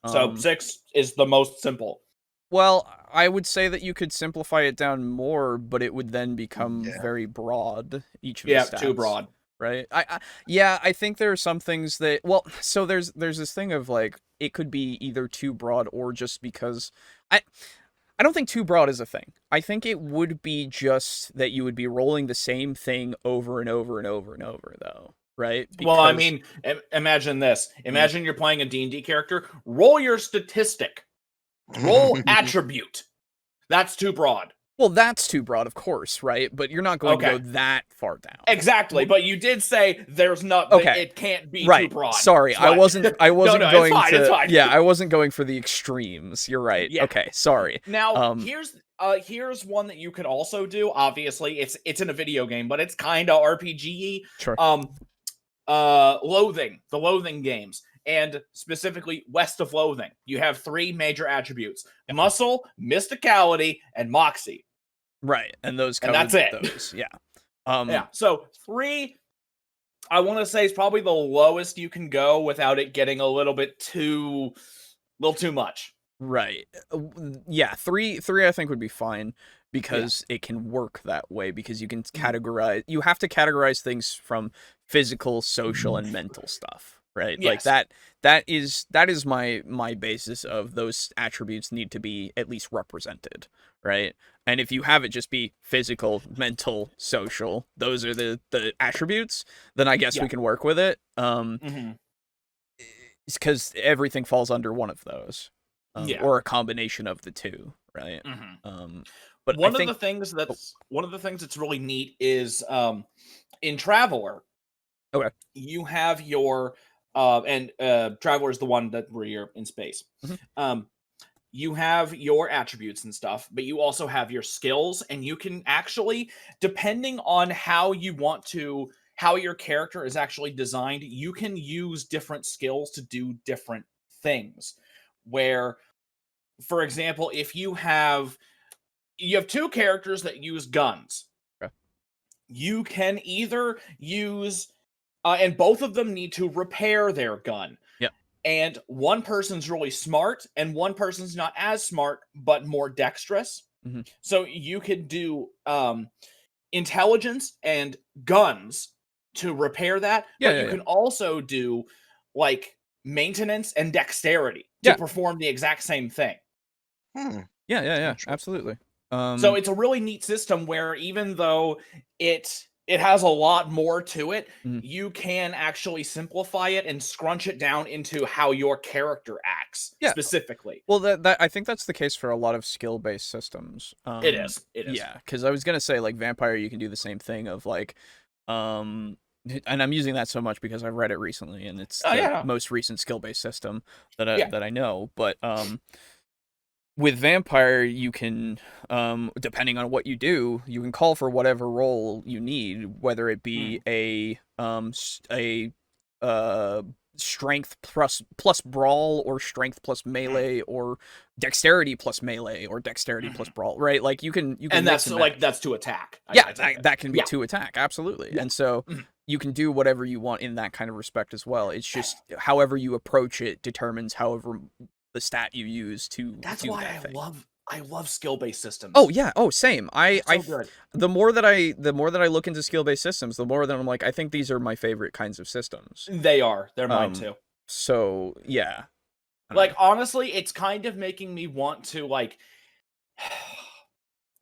So 6 is the most simple. well, I would say that you could simplify it down more, but it would then become Yeah. very broad. Each of Yeah, the stats, too broad. right? I think there are some things that, well, so there's this thing of like it could be either too broad or just because I don't think too broad is a thing. I think it would be just that you would be rolling the same thing over and over and over and over, though, right? Well, I Because- mean, imagine this. Imagine you're playing a D&D character. Roll your statistic. Roll attribute. That's too broad. well, that's too broad, of course, right? But you're not going to Okay. go that far down. Exactly, but you did say there's not. Okay. It can't be Right. too broad. Sorry, I Right. wasn't No, it's going fine, to it's fine. Yeah, I wasn't going for the extremes. You're right. Yeah. Okay, sorry. Now, here's one that you could also do. Obviously, it's in a video game, but it's kind of RPG-y. Sure. Loathing, the Loathing games, and specifically West of Loathing. You have 3 major attributes: muscle, mysticality, and moxie. Right. And those And covered that's it. those. Yeah. Yeah. So 3, I want to say, is probably the lowest you can go without it getting a little too much. Right. Yeah, 3 I think would be fine because it can work that way because you can categorize you have to categorize things from physical, social, and mental stuff, right? Like Yes. that is my basis of those attributes need to be at least represented, right? And if you have it just be physical, mental, social, those are the attributes, then I guess we can work with it. Mm-hmm. It's because everything falls under one of those. Yeah. Or a combination of the two, right? Mm-hmm. But one of the things that's really neat is in Traveler. Okay. You have your Traveler is the one that where you're in space. Mhm. You have your attributes and stuff, but you also have your skills, and you can actually, depending on how your character is actually designed, you can use different skills to do different things. Where, for example, if you have 2 characters that use guns, okay, you can either use and both of them need to repair their gun. Yeah. And one person's really smart and one person's not as smart but more dexterous. Mm-hmm. So you could do intelligence and guns to repair that, but you can also do like maintenance and dexterity to perform the exact same thing. Yeah, absolutely. So it's a really neat system where even though it has a lot more to it, you can actually simplify it and scrunch it down into how your character acts specifically. Well, that I think that's the case for a lot of skill-based systems. It is. Yeah, because I was gonna say like Vampire, you can do the same thing of like, and I'm using that so much because I've read it recently, and it's the most recent skill-based system that I know. But with Vampire, you can, depending on what you do, you can call for whatever role you need, whether it be a strength plus brawl, or strength plus melee, or dexterity plus melee, or dexterity plus brawl, right? Like you can and that's like that's to attack. That can be to attack, absolutely. And so you can do whatever you want in that kind of respect as well. It's just however you approach it determines however the stat you use to that's do why that thing. I love skill-based systems. Oh yeah, same. Good. The more that I look into skill-based systems, the more that I'm like, I think these are my favorite kinds of systems. They're mine too. So yeah, like honestly, it's kind of making me want to like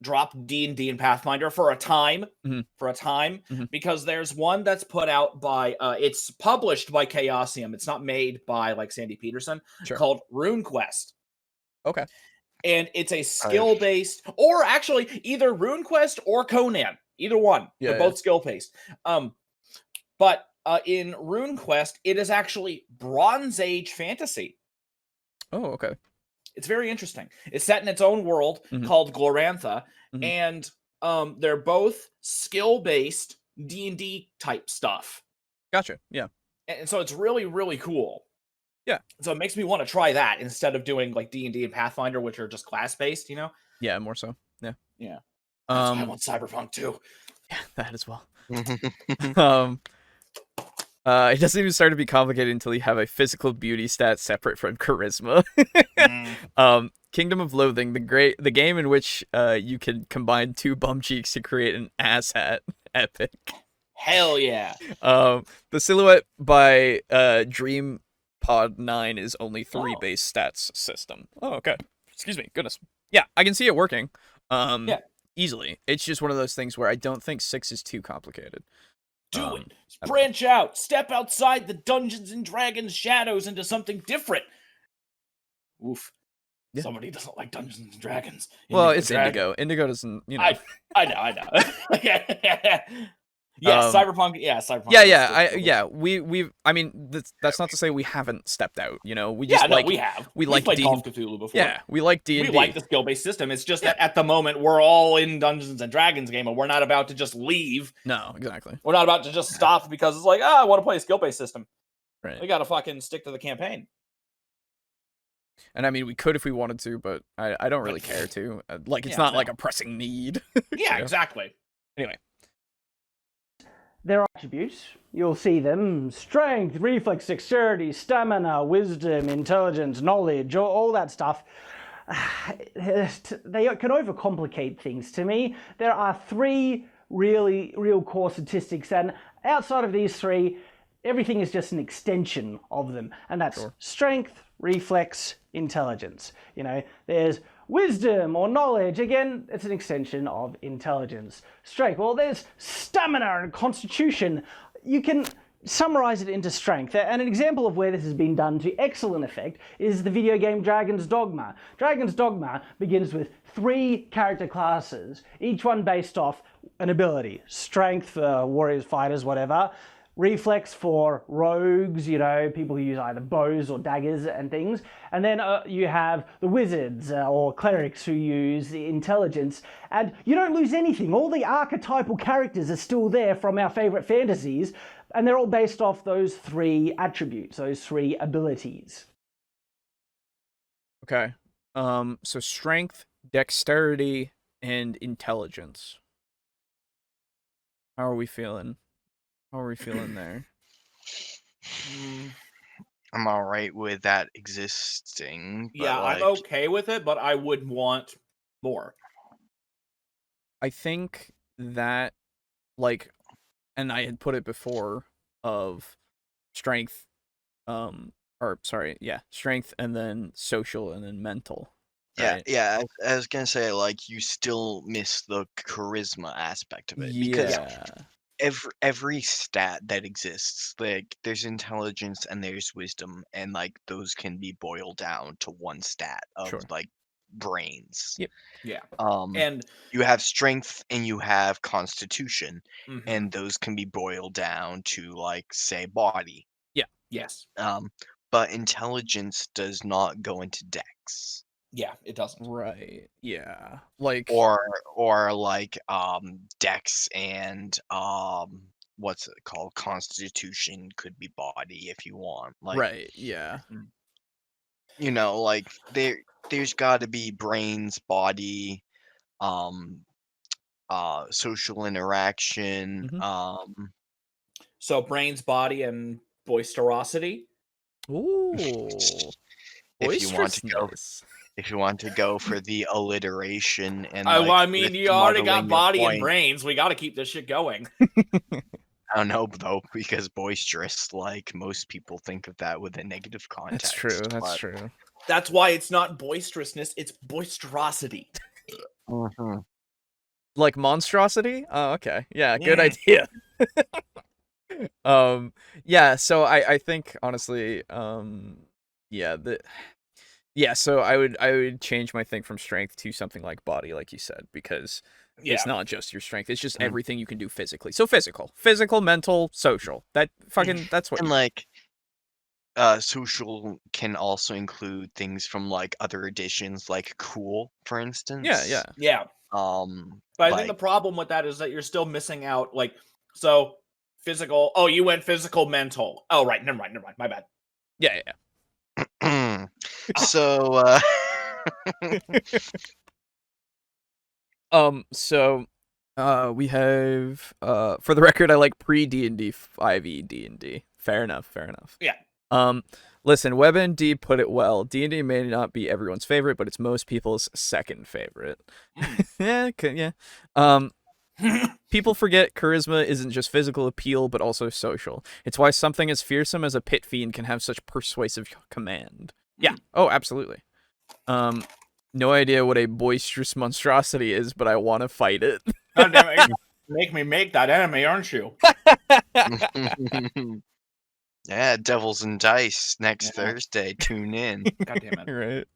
drop D&D and Pathfinder for a time, Mhm. Mhm. because there's one that's put out by, it's published by Chaosium. It's not made by like Sandy Peterson, Sure. called RuneQuest. Okay. And it's a skill-based, or actually either RuneQuest or Conan, either one. Yeah, They're both skill-based. But in RuneQuest, it is actually Bronze Age fantasy. Oh, okay. It's very interesting. It's set in its own world Mhm. called Glorantha, Mhm. and they're both skill-based D&D type stuff. Gotcha. Yeah. And so it's really, really cool. Yeah. So it makes me want to try that instead of doing like D&D and Pathfinder, which are just class-based, you know? Yeah, more so. Yeah. Yeah. That's why I Um, want Cyberpunk too. yeah, that as well. It doesn't even start to be complicated until you have a physical beauty stat separate from charisma. Kingdom of Loathing, the game in which you can combine 2 bum cheeks to create an ass hat. Epic. Hell yeah. The silhouette by Dream Pod 9 is only 3 Oh. base stats system. Oh, okay. Excuse me. Goodness. Yeah, I can see it working. Yeah. Easily. It's just one of those things where I don't think 6 is too complicated. Do it. Branch out. Step outside the Dungeons and Dragons shadows into something different. Oof. Yeah. Somebody doesn't like Dungeons and Dragons. Well, it's Indigo. Indigo doesn't, you know. I know. Yeah, Cyberpunk. Yeah, Cyberpunk. I mean, that's not to say we haven't stepped out. You know, we just we have. We We've like played Call of Cthulhu before. Yeah, we like D&D. We like the skill-based system. It's just that at the moment we're all in Dungeons and Dragons game, and we're not about to just leave. No, exactly. We're not about to just stop because it's like, I want to play a skill-based system. Right. We got to fucking stick to the campaign. And I mean, we could if we wanted to, but I don't really care to. Like, it's not like a pressing need. Yeah, exactly. Anyway. Their attributes, you'll see them: strength, reflex, dexterity, stamina, wisdom, intelligence, knowledge, all that stuff. They can overcomplicate things to me. There are 3 real core statistics, and outside of these 3, everything is just an extension of them, and that's strength, reflex, intelligence. You know, there's wisdom or knowledge. Again, it's an extension of intelligence. Strength, well, there's stamina and constitution. You can summarize it into strength. And an example of where this has been done to excellent effect is the video game Dragon's Dogma. Dragon's Dogma begins with 3 character classes, each one based off an ability. Strength for warriors, fighters, whatever. Reflex for rogues, you know, people who use either bows or daggers and things. And then you have the wizards or clerics who use the intelligence. And you don't lose anything. All the archetypal characters are still there from our favorite fantasies. And they're all based off those 3 attributes, those 3 abilities. Okay. So strength, dexterity, and intelligence. How are we feeling? How are we feeling there? I'm all right with that existing. But Yeah, I'm okay with it, but I would want more. I think that, like, and I had put it before, of strength, strength, and then social, and then mental. Right? Yeah. I was gonna say, like, you still miss the charisma aspect of it because every stat that exists, like, there's intelligence and there's wisdom, and like those can be boiled down to one stat of like brains. Yep. Yeah. And you have strength and you have constitution, Mhm. and those can be boiled down to, like, say, body. Yeah. Yes. But intelligence does not go into dex. Yeah, it doesn't. Right. Yeah. Like, or like dex and what's it called? Constitution could be body if you want. Like, right. Yeah. you know, like there's got to be brains, body, social interaction. So brains, body, and boisterosity. Ooh. If you want to go for the alliteration and well, I mean, you already got body and brains. We got to keep this shit going. I don't know, though, because boisterous, like, most people think of that with a negative context. That's true. That's true. That's why it's not boisterousness; it's boisterosity. Like monstrosity? Oh, okay. Yeah, good Yeah. idea. Yeah, so I think honestly, yeah, so I would change my thing from strength to something like body, like you said, because it's Yeah. not just your strength, it's just Mm. everything you can do physically. So physical, mental, social. That's what And you like social can also include things from like other editions, like cool, for instance. Yeah. Yeah. But I think the Like problem with that is that you're still missing out. Like, so physical. Oh, you went physical, mental. Oh, right. Never mind. My bad. Yeah. so So we have for the record, I like pre D&D 5e D&D. Fair enough. Yeah. Listen, WebMD put it well. D&D may not be everyone's favorite, but it's most people's second favorite. Yeah. People forget charisma isn't just physical appeal, but also social. It's why something as fearsome as a pit fiend can have such persuasive command. Yeah. Oh, absolutely. No idea what a boisterous monstrosity is, but I want to fight it. God damn it. Make me make that enemy, aren't you? yeah, Devils and Dice next Yeah. Thursday. Tune in. God damn it. Right.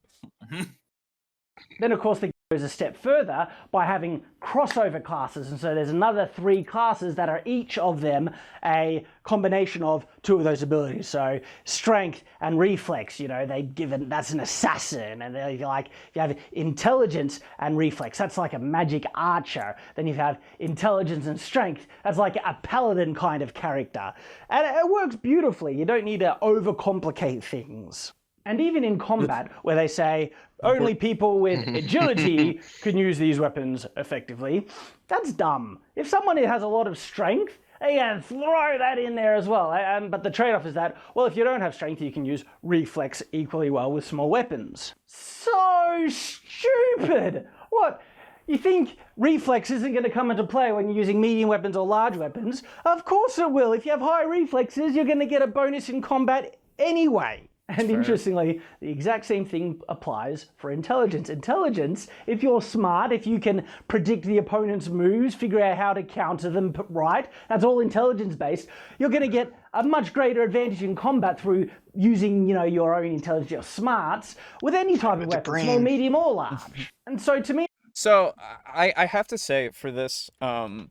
Then, of course, they goes a step further by having crossover classes. And so there's another 3 classes that are each of them a combination of 2 of those abilities. So strength and reflex, that's an assassin. And they're like, you have intelligence and reflex. That's like a magic archer. Then you have intelligence and strength. That's like a paladin kind of character. And it works beautifully. You don't need to overcomplicate things. And even in combat, where they say only people with agility can use these weapons effectively, that's dumb. If someone has a lot of strength, they can throw that in there as well. But the trade-off is that, well, if you don't have strength, you can use reflex equally well with small weapons. So stupid! What? You think reflex isn't going to come into play when you're using medium weapons or large weapons? Of course it will. If you have high reflexes, you're going to get a bonus in combat anyway. And interestingly, the exact same thing applies for intelligence. Intelligence, if you're smart, if you can predict the opponent's moves, figure out how to counter them right, that's all intelligence-based, you're going to get a much greater advantage in combat through using, your own intelligence, your smarts, with any type of weapon, small, medium, or large. And so to me... So, I have to say, for this, I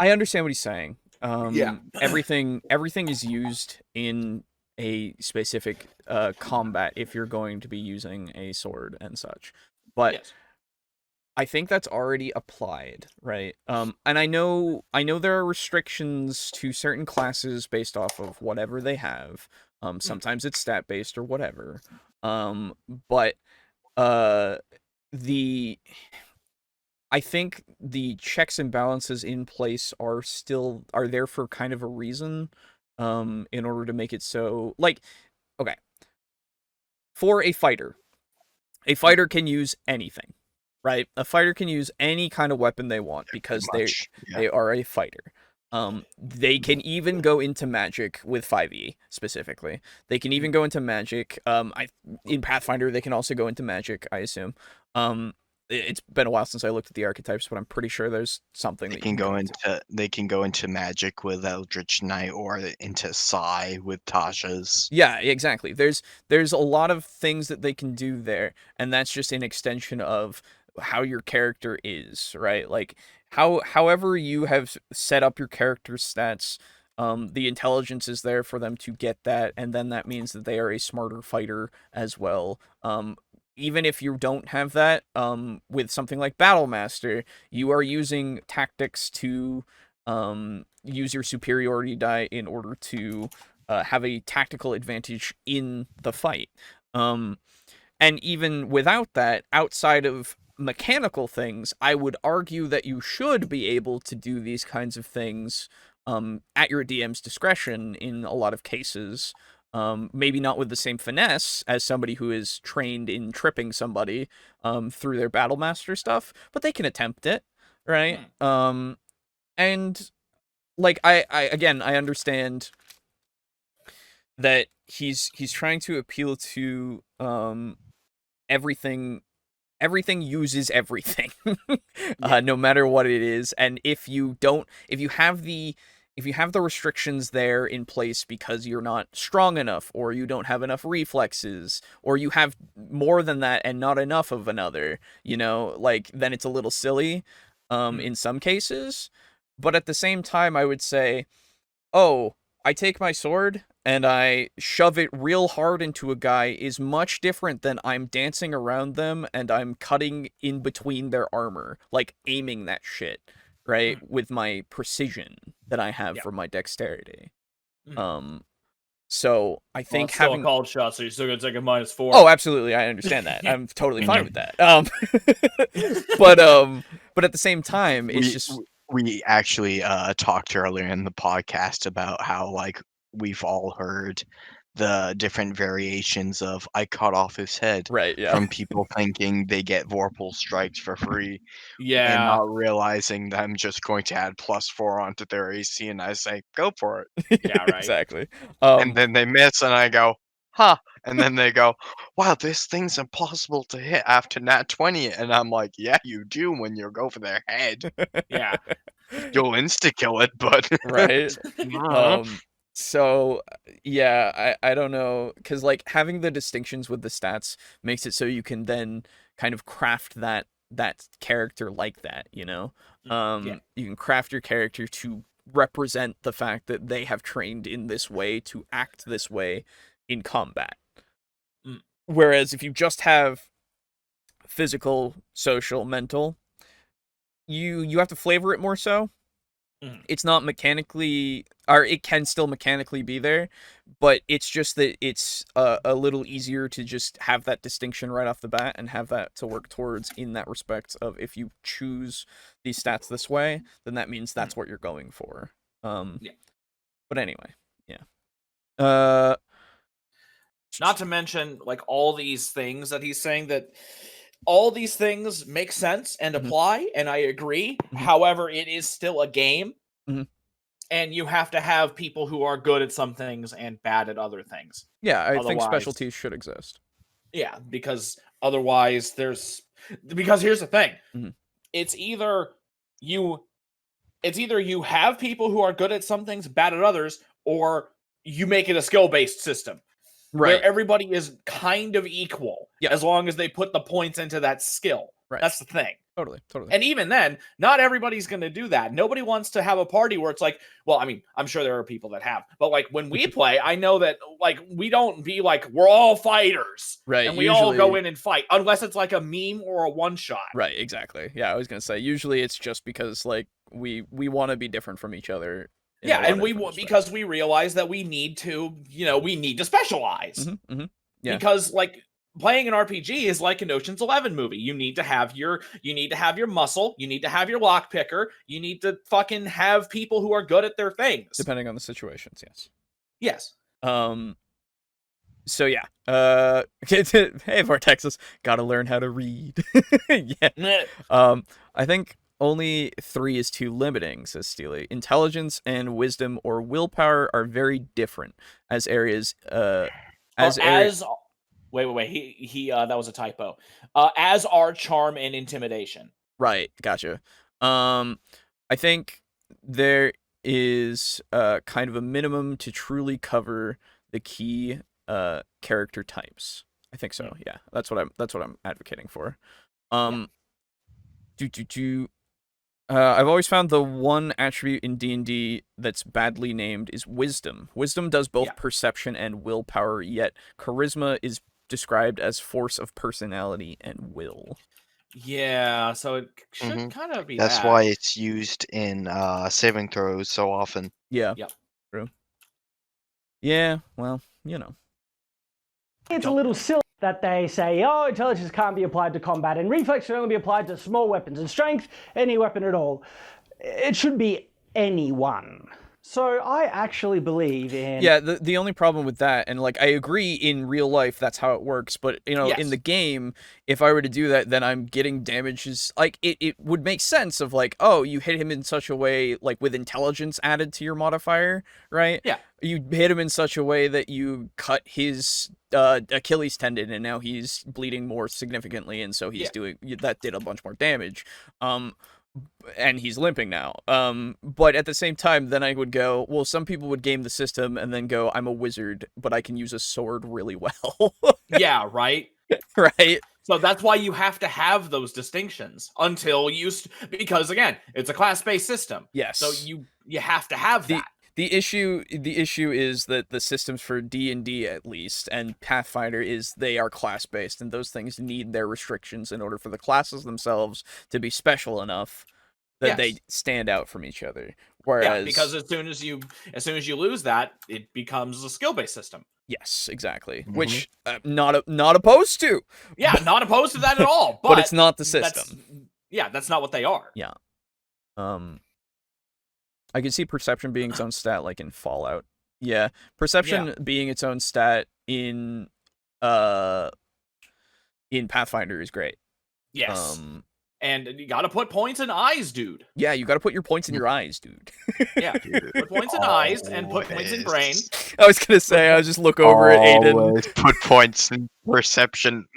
understand what he's saying. Yeah. Everything is used in a specific combat if you're going to be using a sword and such, but Yes. I think that's already applied, right? And I know there are restrictions to certain classes based off of whatever they have. Sometimes it's stat based or whatever. But I think the checks and balances in place are there for kind of a reason. In order to make it so, like, okay, for a fighter can use anything, right? A fighter can use any kind of weapon they want because they are a fighter. They can even go into magic with 5e specifically. They can even go into magic. In Pathfinder they can also go into magic, I assume. It's been a while since I looked at the archetypes, but I'm pretty sure there's something They that can you go into. They can go into magic with Eldritch Knight or into Psi with Tasha's. Yeah, exactly. There's a lot of things that they can do there, and that's just an extension of how your character is, right? Like however you have set up your character stats, the intelligence is there for them to get that, and then that means that they are a smarter fighter as well. Even if you don't have that, with something like Battlemaster, you are using tactics to use your superiority die in order to have a tactical advantage in the fight. And even without that, outside of mechanical things, I would argue that you should be able to do these kinds of things at your DM's discretion in a lot of cases. Maybe not with the same finesse as somebody who is trained in tripping somebody through their Battlemaster stuff, but they can attempt it, right? And like I understand that he's trying to appeal to everything everything uses everything, no matter what it is. And if you have the restrictions there in place because you're not strong enough, or you don't have enough reflexes, or you have more than that and not enough of another, like, then it's a little silly, in some cases. But at the same time, I would say, oh, I take my sword and I shove it real hard into a guy is much different than I'm dancing around them and I'm cutting in between their armor, like aiming that shit, right? With my precision that I have from my dexterity. So I think it's still having a called shot, so you're still gonna take a -4. Oh, absolutely, I understand that. I'm totally fine with that. But at the same time, it's we actually talked earlier in the podcast about how, like, we've all heard the different variations of "I cut off his head" right, yeah. from people thinking they get Vorpal strikes for free, and Yeah. not realizing that I'm just going to add +4 onto their AC, and I say, "Go for it." Yeah, right. Exactly. And then they miss, and I go, "Huh," and then they go, "Wow, this thing's impossible to hit after nat 20," and I'm like, "Yeah, you do when you go for their head. Yeah. You'll insta-kill it, but" right. So yeah, I don't know, because like having the distinctions with the stats makes it so you can then kind of craft that character like that, you can craft your character to represent the fact that they have trained in this way to act this way in combat. Whereas if you just have physical, social, mental, you have to flavor it more so. It's not mechanically, or it can still mechanically be there, but it's just that it's a little easier to just have that distinction right off the bat and have that to work towards in that respect of, if you choose these stats this way, then that means that's what you're going for. But anyway, yeah. Not to mention, like, all these things that he's saying, that all these things make sense and apply, and I agree. However, it is still a game, and you have to have people who are good at some things and bad at other things. Yeah, I think specialties should exist. Yeah, because otherwise because here's the thing. It's either you have people who are good at some things, bad at others, or you make it a skill-based system. Right. Where everybody is kind of equal, as long as they put the points into that skill. Right. That's the thing. Totally. And even then, not everybody's going to do that. Nobody wants to have a party where it's like, well, I mean, I'm sure there are people that have, but like when we play, I know that like we don't be like, we're all fighters. Right. And we all go in and fight, unless it's like a meme or a one-shot. Right, exactly. Yeah, I was going to say, usually it's just because like we want to be different from each other. Yeah, and because we realize that we need to specialize. Yeah. Because like playing an RPG is like an Ocean's 11 movie. You need to have your muscle, you need to have your lock picker, you need to fucking have people who are good at their things. Depending on the situations, yes. Yes. So yeah. Hey Vortexus, gotta learn how to read. Yeah. I think only 3 is too limiting, says Steely. Intelligence and wisdom or willpower are very different as areas. Wait. He that was a typo. As are charm and intimidation. Right. Gotcha. I think there is kind of a minimum to truly cover the key character types. I think so. Yeah. That's what I'm advocating for. I've always found the one attribute in D&D that's badly named is wisdom. Wisdom does both perception and willpower, yet charisma is described as force of personality and will. Yeah, so it should kind of be That's why it's used in saving throws so often. Yeah. Yep. True. Yeah, well, It's a little silly that they say, oh, intelligence can't be applied to combat, and reflex should only be applied to small weapons, and strength, any weapon at all. It should be anyone. So I actually believe in. Yeah, the only problem with that, and like I agree in real life that's how it works, but in Yes. the game, if I were to do that, then I'm getting damages. Like it would make sense of like, oh, you hit him in such a way, like with intelligence added to your modifier, right? Yeah. You hit him in such a way that you cut his Achilles tendon, and now he's bleeding more significantly, and so he's doing that did a bunch more damage. And he's limping now. But at the same time, then I would go, well, some people would game the system and then go, I'm a wizard, but I can use a sword really well. Yeah, right? Right? So that's why you have to have those distinctions until because again, it's a class-based system. Yes. So you have to have that. The issue is that the systems for D&D at least and Pathfinder is they are class-based, and those things need their restrictions in order for the classes themselves to be special enough that they stand out from each other. Whereas because as soon as you lose that, it becomes a skill-based system. Yes, exactly. Which not opposed to. Yeah, not opposed to that at all. But it's not the system. That's not what they are. Yeah. I could see perception being its own stat, like in Fallout. Yeah, perception being its own stat in Pathfinder is great. Yes. And you got to put points in eyes, dude. Yeah, you got to put your points in your eyes, dude. Yeah, put points in eyes and put points in brain. I was gonna say, I was just look over at Aiden. Put points in perception.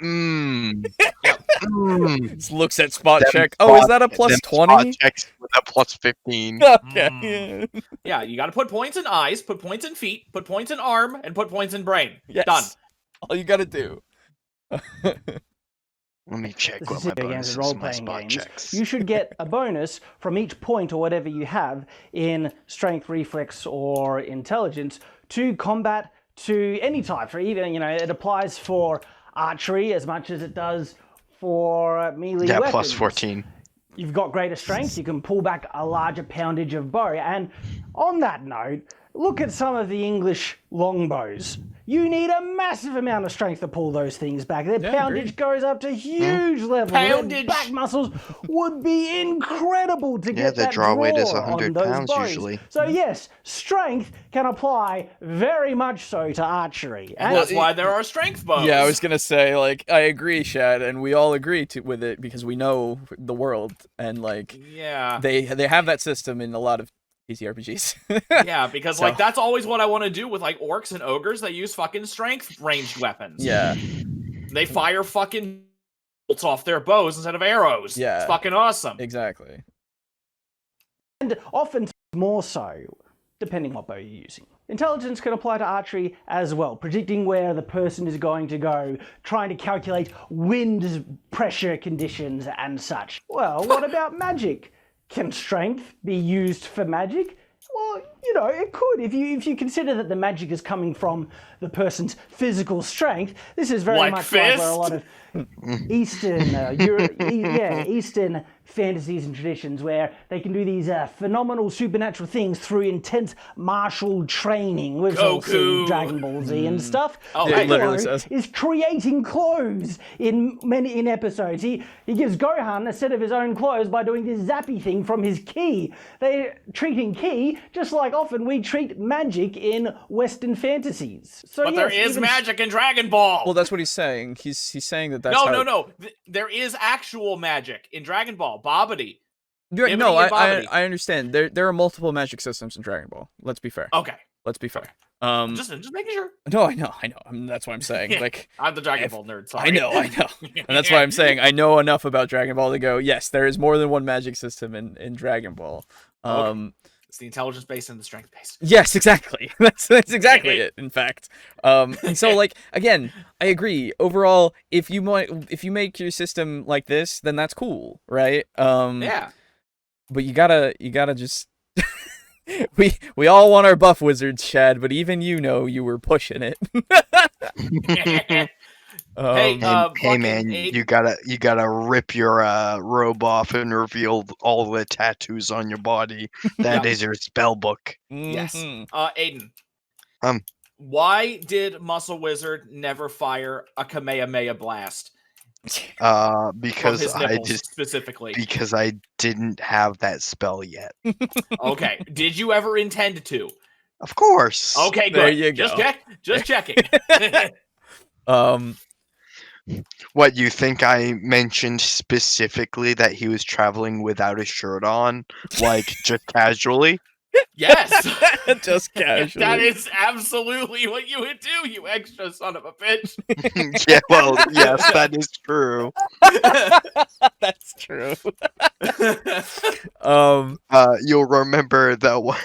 Just looks at spot check. Oh, is that a plus 20? Spot checks with a plus 15. Okay. Yeah, you got to put points in eyes, put points in feet, put points in arm, and put points in brain. Yes. Done. All you got to do. Let me check what my Specific bonus against is. My role-playing spot games, checks. you should get a bonus from each point or whatever you have in strength, reflex, or intelligence to combat to any types, or even, it applies for archery as much as it does for melee weapons. Plus 14. You've got greater strength, you can pull back a larger poundage of bow. And on that note, look at some of the English longbows. You need a massive amount of strength to pull those things back. Their poundage goes up to huge levels. Their back muscles would be incredible to get that draw weight is draw 100 on those pounds bows. usually. So yes, strength can apply very much so to archery. And that's why there are strength bows. Yeah, I was gonna say, like, I agree, Shad, and we all agree with it because we know the world, and like, they have that system in a lot of TTRPGs. Yeah, because like that's always what I want to do with like orcs and ogres. They use fucking strength ranged weapons. Yeah, they fire fucking bolts off their bows instead of arrows. Yeah, it's fucking awesome. Exactly. And often more so, depending what bow you're using. Intelligence can apply to archery as well, predicting where the person is going to go, trying to calculate wind pressure conditions and such. Well, what about magic? Can strength be used for magic? Well, it could. If you consider that the magic is coming from the person's physical strength, this is very much like where a lot of Eastern, Eastern fantasies and traditions where they can do these phenomenal supernatural things through intense martial training. We've all seen Dragon Ball Z and stuff. Oh, it literally says. Is creating clothes in episodes. He gives Gohan a set of his own clothes by doing this zappy thing from his ki. They're treating ki just like often we treat magic in Western fantasies. So but there is magic in Dragon Ball. Well, that's what he's saying. He's saying that's no. There is actual magic in Dragon Ball. Bobbity. No, I understand. There are multiple magic systems in Dragon Ball. Let's be fair. Okay. Let's be fair. Just making sure. No, I know. That's what I'm saying. Like, I'm the Dragon Ball nerd. Sorry. I know. And that's why I'm saying I know enough about Dragon Ball to go, yes, there is more than one magic system in Dragon Ball. Okay. It's the intelligence base and the strength base. Yes, exactly. That's exactly it. In fact, and so like again, I agree. Overall, if you make your system like this, then that's cool, right? Yeah. But you gotta just. we all want our buff wizards, Shad, but even you were pushing it. Hey man, you gotta rip your robe off and reveal all the tattoos on your body. That is your spell book. Yes. Aiden. Why did Muscle Wizard never fire a Kamehameha blast From because his I nipples, just specifically. because I didn't have that spell yet. Okay. Did you ever intend to? Of course. Okay, There good. you Just go. checking. What, you think I mentioned specifically that he was traveling without a shirt on, like just casually? Yes. Just That casually. is absolutely what you would do, you extra son of a bitch. Yeah, well, yes, that is true. That's true. You'll remember that one.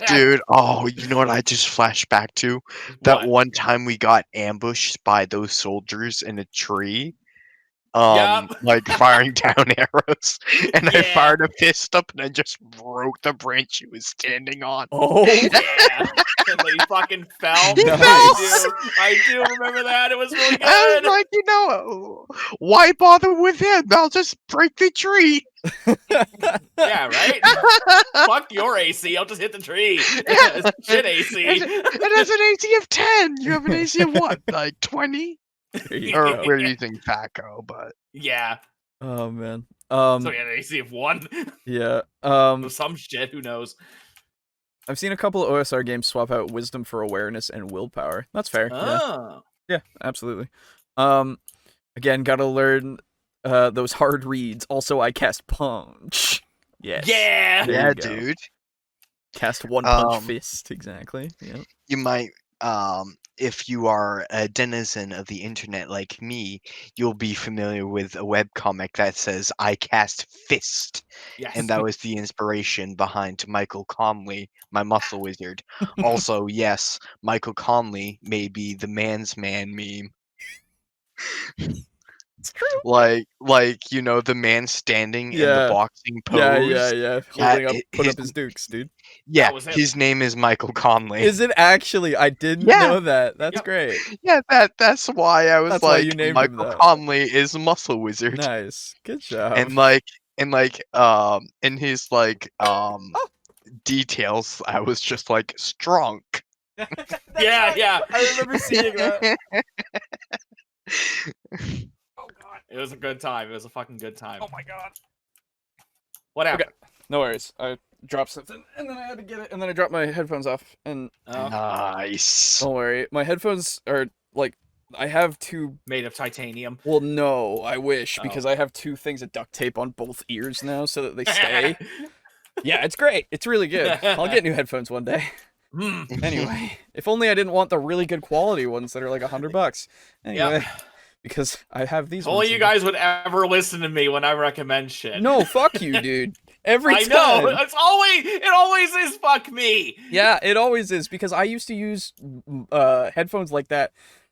Dude, oh, you know what I just flashed back to? That What? one time we got ambushed by those soldiers in a tree. Yup. Like firing down arrows. And I Yeah. fired a fist up and I just broke the branch he was standing on. Oh, Yeah. And then he fucking fell. He Nice. I do remember that. It was really I good. was like, you know, why bother with him? I'll just break the tree. Yeah, right? Fuck your AC. I'll just hit the tree. Shit AC. It has an AC of 10. You have an AC of what? Like 20? there you Or go. we're using THACO, but Yeah. Oh man. So he had an AC of 1. Yeah. Some shit. Who knows? I've seen a couple of OSR games swap out wisdom for awareness and willpower. That's fair. Yeah. Oh. Yeah, absolutely. Again, gotta learn those hard reads. Also, I cast punch. Yes. Yeah. There yeah, you go. dude. Cast one punch fist. Exactly. Yeah. You might, if you are a denizen of the internet like me, you'll be familiar with a webcomic that says I cast fist. Yes. And that was the inspiration behind Michael Conley, my muscle wizard. Also, yes, Michael Conley may be the man's man meme. It's true. Like you know, the man standing in Yeah. the boxing pose. Yeah. Holding up, put up his dukes, dude. Yeah, was him. his name is Michael Conley. Is it actually? I didn't Yeah. know that. That's Yep. great. Yeah, that's why I was That's why you like, named him Michael that. Conley is a muscle wizard. Nice. Good job. And in his details, I was just like strong. Yeah. I remember seeing that. Oh god. It was a good time. It was a fucking good time. Oh my god. What happened? No worries. I dropped something and then I had to get it and then I dropped my headphones off and Oh, Nice. don't worry. My headphones are like I have two. made of titanium. Well, no, I wish Oh. because I have two things of duct tape on both ears now so that they stay. Yeah, it's great. It's really good. I'll get new headphones one day. Mm. Anyway, if only I didn't want the really good quality ones that are like $100. Anyway, Yep. because I have these. If only ones you and- guys would ever listen to me when I recommend shit. No, fuck you, dude. Every I time. know. It always is fuck me. Yeah, it always is because I used to use headphones like that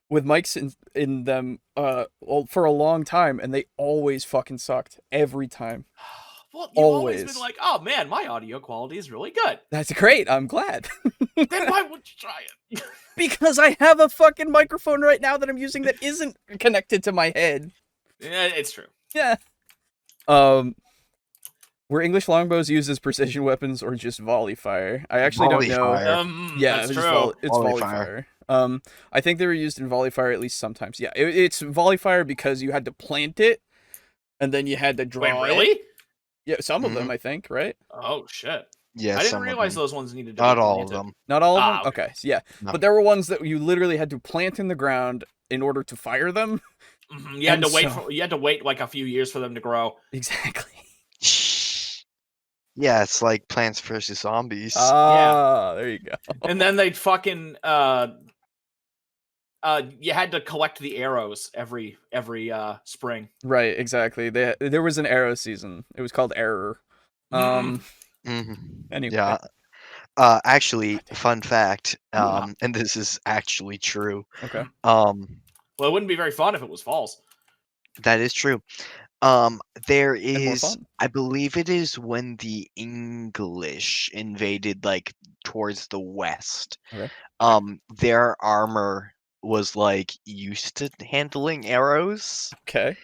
with mics in them for a long time, and they always fucking sucked every time. Well, you've always Always. been like, oh man, my audio quality is really good. That's great. I'm glad. Then why would you try it? Because I have a fucking microphone right now that I'm using that isn't connected to my head. Yeah, it's true. Yeah. Were English longbows used as precision weapons or just volley fire? I actually Volley don't know. fire. Yeah, that's it's true. it's Volley volley fire. fire. I think they were used in volley fire at least sometimes. Yeah, it's volley fire because you had to plant it, and then you had to draw Wait, it. really? Yeah, some of them I think, right? Oh shit! Yeah, I didn't some of realize them. those ones needed to Not be all of planted. them. Not all of Ah, them. Okay, so yeah, No. but there were ones that you literally had to plant in the ground in order to fire them. Mhm, You had And to wait. so- You had to wait like a few years for them to grow. Exactly. Yeah, it's like Plants vs Zombies. Ah, there you go. And then they'd fucking you had to collect the arrows every spring. Right, exactly. There was an arrow season. It was called Error. Mhm. Anyway. Yeah. Actually, fun fact, and this is actually true. Okay. Well, it wouldn't be very fun if it was false. That is true. There more is, fun. I believe it is when the English invaded, like, towards the west. Okay. Their armor was, like, used to handling arrows, Okay.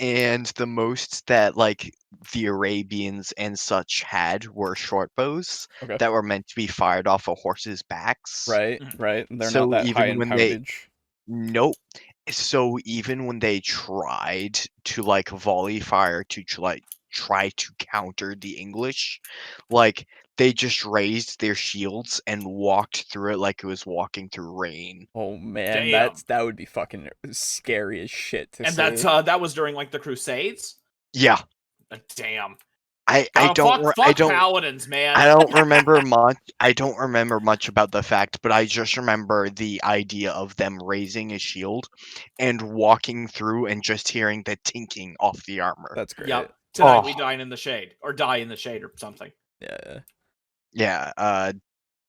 and the most that, like, the Arabians and such had were short bows Okay. that were meant to be fired off of horses' backs. Right. Mhm. Right. They're So not that even high in when they- poundage. Nope. So even when they tried to like volley fire to try to counter the English, like they just raised their shields and walked through it like it was walking through rain. Oh man, Damn. that would be fucking scary as shit to And see. that was during like the Crusades. Yeah, Damn. I Oh, don't fuck paladins, man. I don't remember much. I don't remember much about the fact, but I just remember the idea of them raising a shield and walking through and just hearing the tinking off the armor. That's great. Yep. Tonight we Oh. dine in the shade, or die in the shade, or something. Yeah. Yeah,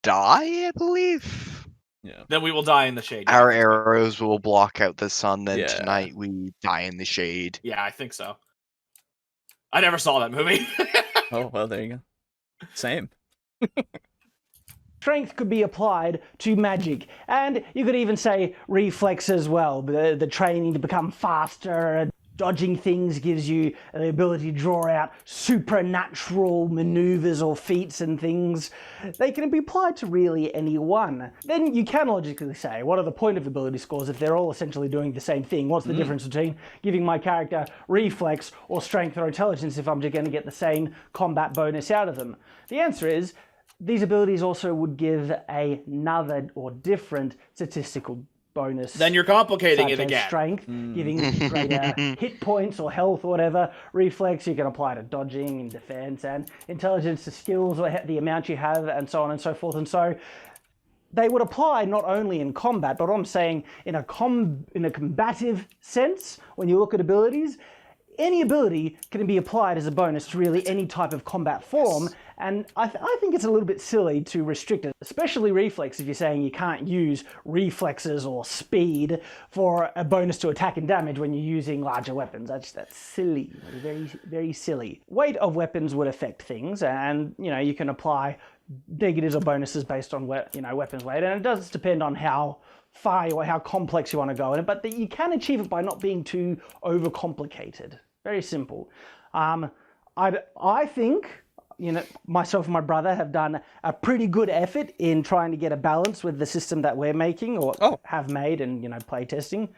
die, I believe. Yeah. Then we will die in the shade. Yeah, Our I think so. arrows will block out the sun. Then Yeah. tonight we die in the shade. Yeah, I think so. I never saw that movie. Oh well, there you go. Same. Strength could be applied to magic, and you could even say reflex as well. The training to become faster, dodging things gives you the ability to draw out supernatural maneuvers or feats and things. They can be applied to really anyone. Then you can logically say, what are the point of ability scores if they're all essentially doing the same thing? What's the difference between giving my character reflex or strength or intelligence if I'm just going to get the same combat bonus out of them? The answer is, these abilities also would give another or different statistical bonus. Then you're complicating it such as again. Strength, giving greater hit points or health or whatever. Reflex, you can apply to dodging and defense, and intelligence to skills or the amount you have, and so on and so forth. And so they would apply not only in combat, but I'm saying in a combative sense. When you look at abilities, any ability can be applied as a bonus to really any type of combat form, and I think it's a little bit silly to restrict it, especially reflex if you're saying you can't use reflexes or speed for a bonus to attack and damage when you're using larger weapons. That's silly, very, very silly. Weight of weapons would affect things, and you can apply negatives or bonuses based on weapons weight, and it does depend on how far or how complex you want to go in it, but you can achieve it by not being too overcomplicated. Very simple. I think myself and my brother have done a pretty good effort in trying to get a balance with the system that we're making or have made and play testing.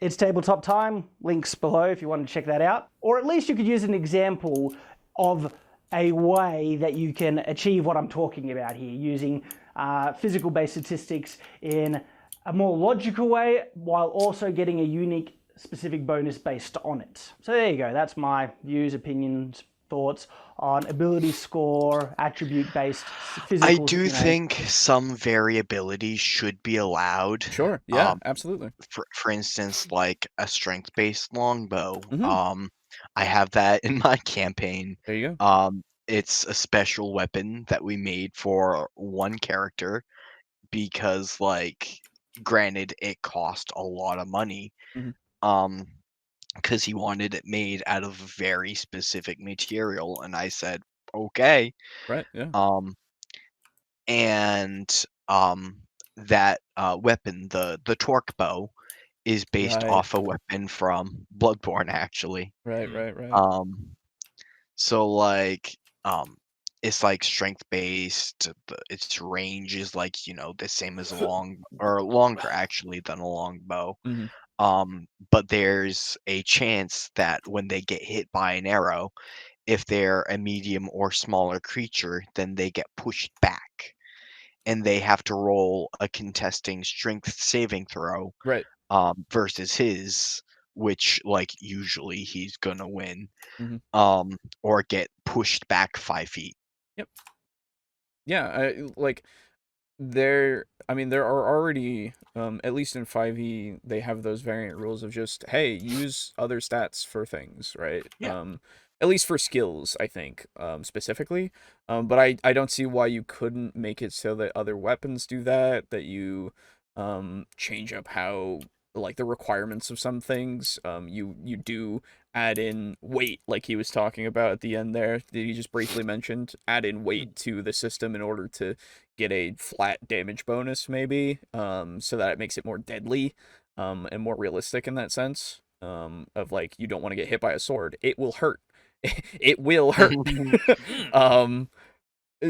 It's tabletop time. Links below if you want to check that out. Or at least you could use an example of a way that you can achieve what I'm talking about here, using physical-based statistics in a more logical way while also getting a unique specific bonus based on it. So there you go. That's my views, opinions, thoughts on ability score, attribute-based physical. I do think some variability should be allowed. Sure. Yeah, absolutely. For instance, like a strength-based longbow. Mhm. I have that in my campaign. There you go. It's a special weapon that we made for one character because, like, granted, it cost a lot of money. Mhm. Because he wanted it made out of a very specific material, and I said, okay. Right. Yeah. And that weapon, the torque bow, is based Right. off a weapon from Bloodborne, actually. Right. Right. So like it's like strength based. Its range is like the same as a longer actually than a longbow. Mhm. But there's a chance that when they get hit by an arrow, if they're a medium or smaller creature, then they get pushed back, and they have to roll a contesting strength saving throw. Right. Versus his, which like usually he's gonna win. Mhm. Or get pushed back 5 feet. Yep. Yeah. There are already at least in 5e they have those variant rules of just, hey, use other stats for things, right? Yeah. At least for skills, I think, specifically. But I don't see why you couldn't make it so that other weapons do that you change up how, like, the requirements of some things. You do add in weight, like he was talking about at the end there, that he just briefly mentioned. Add in weight to the system in order to get a flat damage bonus, maybe, so that it makes it more deadly, and more realistic in that sense. Of like, you don't want to get hit by a sword. It will hurt. It will hurt.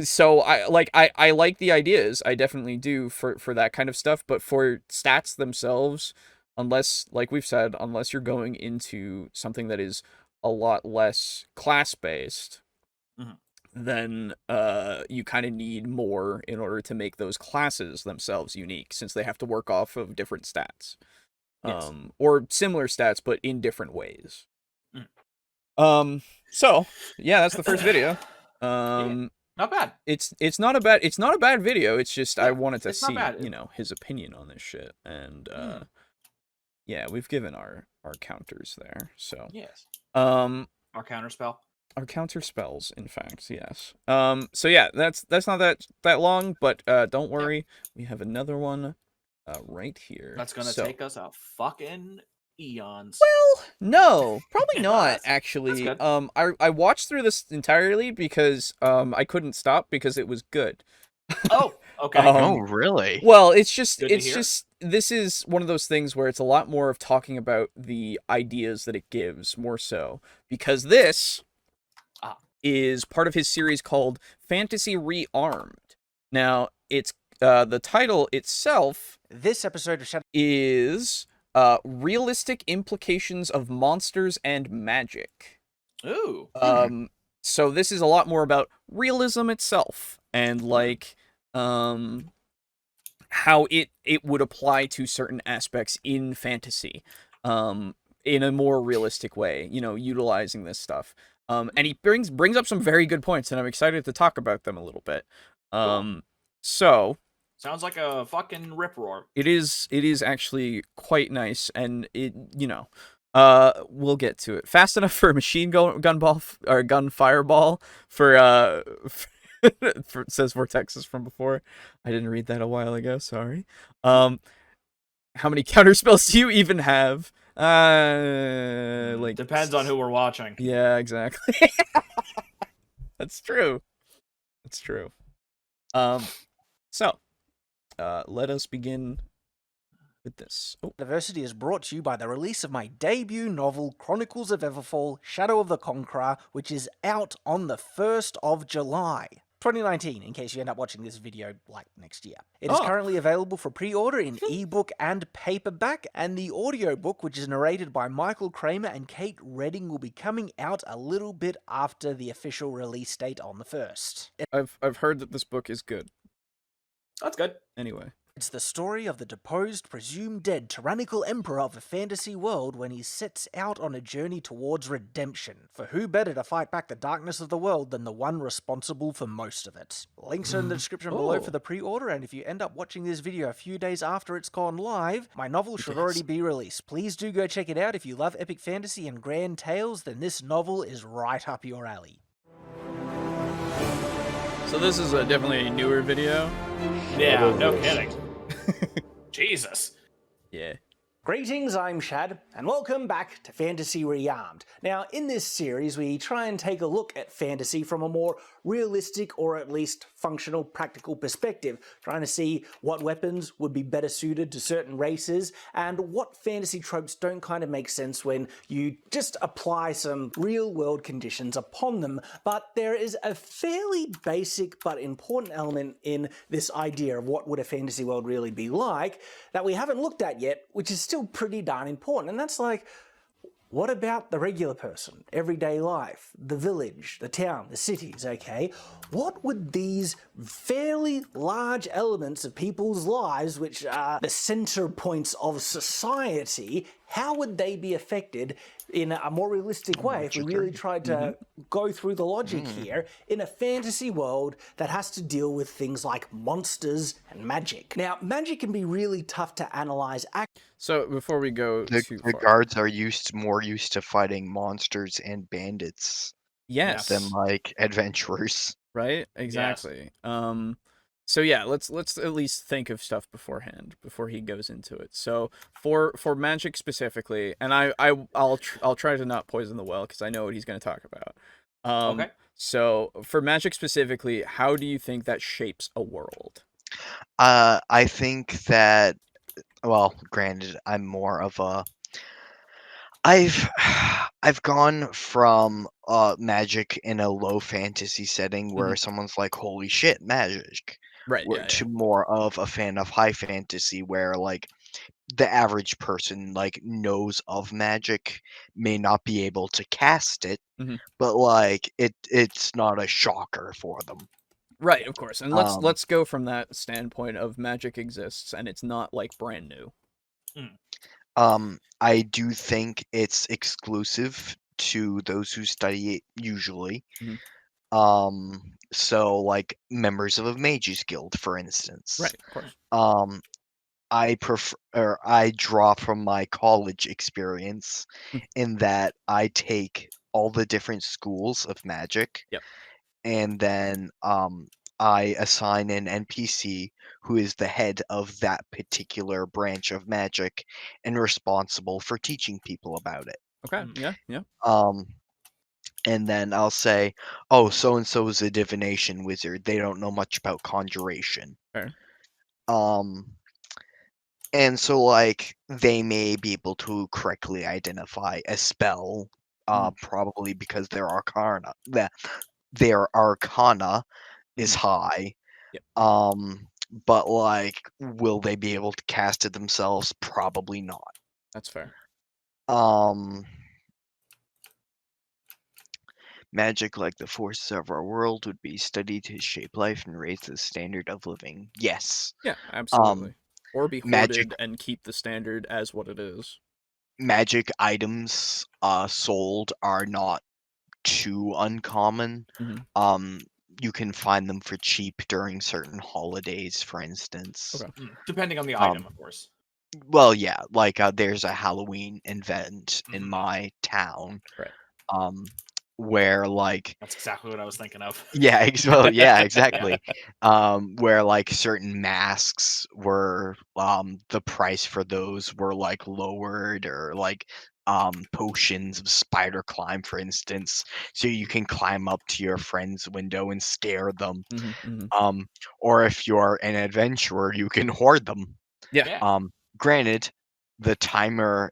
So I like the ideas. I definitely do for that kind of stuff. But for stats themselves, unless, like we've said, unless you're going into something that is a lot less class-based, Mhm. then you kind of need more in order to make those classes themselves unique, since they have to work off of different stats. Yes. Or similar stats, but in different ways. Mm. So yeah, that's the first video. Not bad. It's not a bad video. It's just I Yeah, wanted to it's not see, bad. his opinion on this shit, and Mm. yeah, we've given our counters there. So Yes. our Our counterspell. counter spells, in fact, yes. So yeah, that's not that long, but don't worry, we have another one right here. That's gonna So, take us a fucking eons. well, no, probably No, not, that's actually. good. I watched through this entirely because I couldn't stop because it was good. Oh, okay. Oh, really? Well, it's just Good to hear. this is one of those things where it's a lot more of talking about the ideas that it gives, more so, because this is part of his series called Fantasy Rearmed. Now, it's the title itself This episode of is Realistic Implications of Monsters and Magic. Ooh. So this is a lot more about realism itself, and like how it would apply to certain aspects in fantasy in a more realistic way, utilizing this stuff. And he brings up some very good points, and I'm excited to talk about them a little bit. Cool. So Sounds like a fucking rip roar. it is actually quite nice, and it we'll get to it. Fast enough for a machine gun ball or gun fireball for says Vortexes from before. I didn't read that a while ago, sorry. How many counter spells do you even have? Like, Depends on who we're watching. yeah, exactly. That's true. That's true. So let us begin with this. Oh. Shadiversity is brought to you by the release of my debut novel, Chronicles of Everfall, Shadow of the Conqueror, which is out on the 1st of July. 2019, in case you end up watching this video like next year. It is currently available for pre-order in ebook and paperback, and the audiobook, which is narrated by Michael Kramer and Kate Redding, will be coming out a little bit after the official release date on the 1st. I've heard that this book is good. That's good. Anyway. It's the story of the deposed, presumed dead, tyrannical emperor of a fantasy world when he sets out on a journey towards redemption. For who better to fight back the darkness of the world than the one responsible for most of it? Links are in the description below for the pre-order, and if you end up watching this video a few days after it's gone live, my novel should already be released. Please do go check it out. If you love epic fantasy and grand tales, then this novel is right up your alley. So this is definitely a newer video. Yeah, no kidding. Jesus. Yeah. Greetings, I'm Shad, and welcome back to Fantasy Rearmed. Now, in this series, we try and take a look at fantasy from a more realistic or at least functional, practical perspective, trying to see what weapons would be better suited to certain races and what fantasy tropes don't kind of make sense when you just apply some real-world conditions upon them. But there is a fairly basic but important element in this idea of what would a fantasy world really be like that we haven't looked at yet, which is still pretty darn important, and that's like, what about the regular person, everyday life, the village, the town, the cities, okay? What would these fairly large elements of people's lives, which are the center points of society, how would they be affected in a more realistic way if we really tried to go through the logic here in a fantasy world that has to deal with things like monsters and magic? Now, magic can be really tough to analyze. So before we go The too far, guards are more used to fighting monsters and bandits yes, than like adventurers. right, exactly. So yeah, let's at least think of stuff beforehand before he goes into it. So for magic specifically, and I'll try to not poison the well because I know what he's going to talk about. Okay. So for magic specifically, how do you think that shapes a world? I think that, well, granted, I'm more of a. I've gone from magic in a low fantasy setting where someone's like, "Holy shit, magic!" Right. to more of a fan of high fantasy where like the average person like knows of magic, may not be able to cast it, Mhm. but like it's not a shocker for them. Right, of course. And let's Um, let's go from that standpoint of magic exists and it's not like brand new. I do think it's exclusive to those who study it usually. Mhm. So like members of a mages guild, for instance. Right, of course. I prefer, or I draw from my college experience Hmm. in that I take all the different schools of magic. Yep. And then I assign an NPC who is the head of that particular branch of magic and responsible for teaching people about it. Okay. Yeah, yeah. And then I'll say, oh, so and so is a divination wizard. They don't know much about conjuration. Fair. And so like they may be able to correctly identify a spell, probably because their arcana is high. Yep. But like, will they be able to cast it themselves? Probably not. That's fair. Magic, like the forces of our world, would be studied to shape life and raise the standard of living. Yes. Yeah, absolutely. Or be magic- hoarded and keep the standard as what it is. Magic items sold are not too uncommon. Mhm. You can find them for cheap during certain holidays, for instance. Okay. Depending on the item, of course. Well, yeah, like there's a Halloween event in Mhm. my town, Right. where like That's exactly what I was thinking of. yeah, well, yeah, exactly. Where like certain masks were the price for those were like lowered, or like potions of spider climb, for instance, so you can climb up to your friend's window and scare them. Or if you're an adventurer, you can hoard them. Yeah. Granted, the timer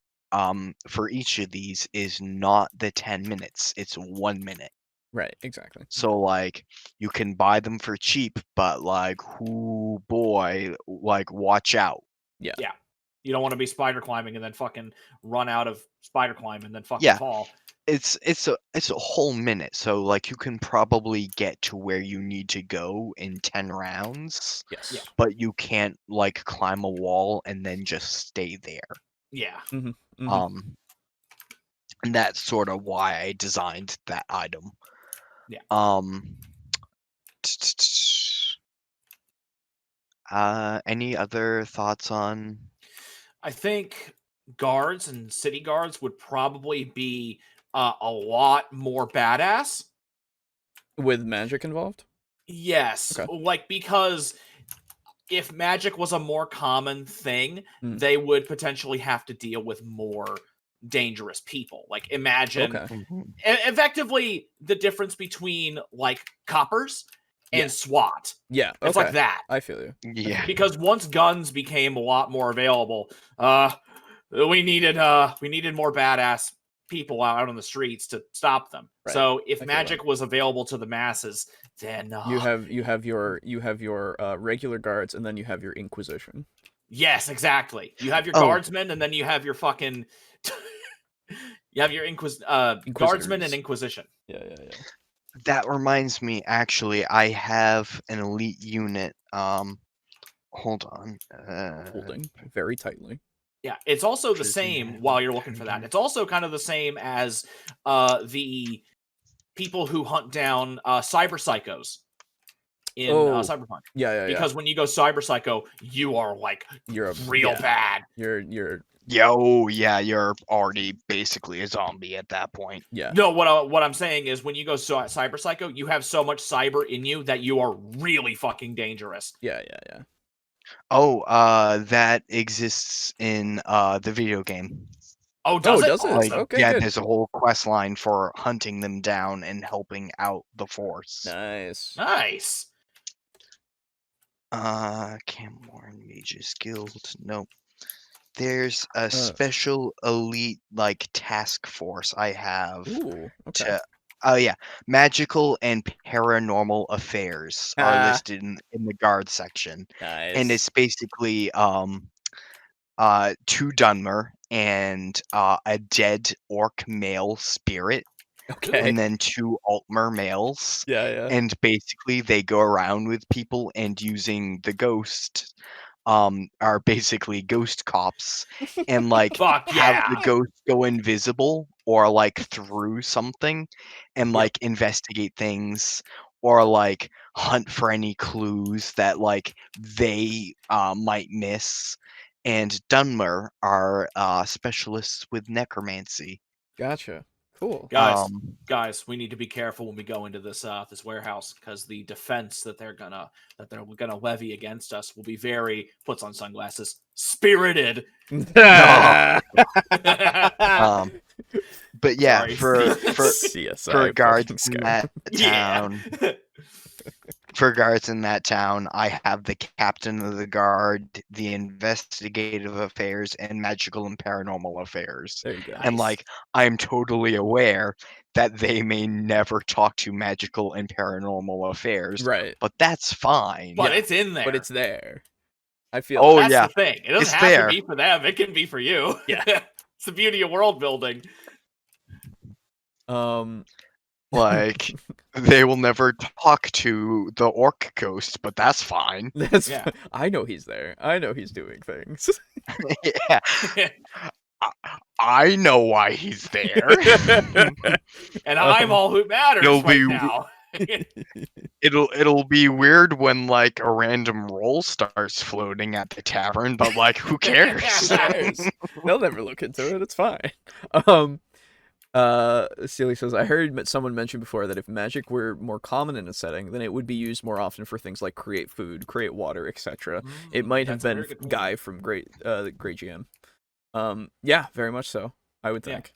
for each of these is not the 10 minutes, it's 1 minute. Right, exactly. So like you can buy them for cheap, but like, whoo boy, like watch out. Yeah. Yeah. You don't want to be spider climbing and then fucking run out of spider climb and then fucking Yeah. fall. It's a whole minute, so like you can probably get to where you need to go in 10 rounds. Yes. Yeah. But you can't like climb a wall and then just stay there. Yeah. And that's sort of why I designed that item. Yeah. Any other thoughts on? I think guards and city guards would probably be a lot more badass. With magic involved? Yes. Okay. Like, because if magic was a more common thing, Mm. they would potentially have to deal with more dangerous people. Like, imagine Okay. effectively the difference between like coppers and Yeah. SWAT. Yeah. It's okay. like that. I feel you. Yeah. Because once guns became a lot more available, we needed more badass people out on the streets to stop them. Right. So if I feel magic was available to the masses, then You have your regular guards and then you have your Inquisition. yes, exactly. You have your Oh. guardsmen and then you have your fucking you have your guardsmen and Inquisition. Yeah. That reminds me, actually, I have an elite unit. Hold on. Holding very tightly. Yeah, it's also the Prison same Handbook, while you're looking for that. Training. It's also kind of the same as the people who hunt down cyber psychos in Cyberpunk. Yeah. Because when you go cyber psycho, you are like You're a real bad. You're Yeah, you're already basically a zombie at that point. yeah. No, what I'm saying is when you go cyber psycho, you have so much cyber in you that you are really fucking dangerous. Yeah. Oh, that exists in the video game. Oh, does it? Does it? Awesome. Okay, yeah, good. there's a whole quest line for hunting them down and helping out the force. Nice. Nice. Camborne Mages Guild. Nope. There's a special elite like task force I have. Ooh, okay. Oh yeah, magical and paranormal affairs are listed in the guard section, Nice. and it's basically 2 Dunmer and a dead orc male spirit, Okay. and then 2 Altmer males. Yeah. And basically they go around with people and using the ghost are basically ghost cops and like Fuck have yeah. the ghost go invisible or like through something and Yep. like investigate things or like hunt for any clues that like they might miss. And Dunmer are specialists with necromancy. Gotcha. Cool. Guys, we need to be careful when we go into this this warehouse because the defense that they're gonna levy against us will be very, puts on sunglasses, spirited. But yeah, Sorry. for CSI guards fucking in Skyrim. that town, for guards in that town, I have the captain of the guard, the investigative affairs, and magical and paranormal affairs. There you go. And Nice. like, I'm totally aware that they may never talk to magical and paranormal affairs, Right. but that's fine. But Yeah, it's in there. But it's there. I feel Oh, like. That's yeah. the thing. It doesn't It's have there. to be for them. It can be for you. Yeah. It's the beauty of world building. Like, they will never talk to the orc ghost, but that's fine. That's Yeah. I know he's there. I know he's doing things. Yeah. I know why he's there. And I'm all who matters It'll right be- now. It'll be weird when like a random roll starts floating at the tavern, but like who cares? Who cares? They'll never look into it. It's fine. Steely says, I heard someone mention before that if magic were more common in a setting, then it would be used more often for things like create food, create water, etc. It might have That's a been very good point. Guy from Great GM. Yeah, very much so. I would Yeah. think.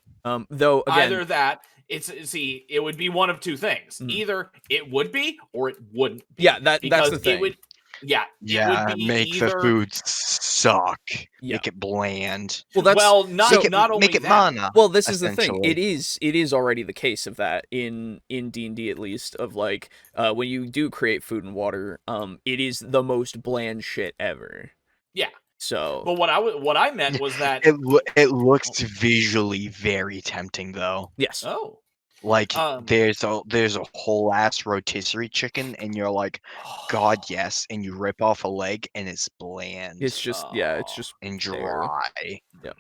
Though again, Either that, it would be one of two things. Mhm. Either it would be or it wouldn't be. Yeah, that's Because the thing. It would, Yeah, it would be make either, the food suck. Yeah. Make it bland. Well, that's not only make it that. mana. Well, this is the thing. essentially. It is already the case of that in D&D at least, of like when you do create food and water, it is the most bland shit ever. Yeah. So, But what I meant was that It looks visually very tempting though. yes. oh, Like there's a whole ass rotisserie chicken and you're like, God yes, and you rip off a leg and it's bland. It's just it's just and there. dry. Yeah.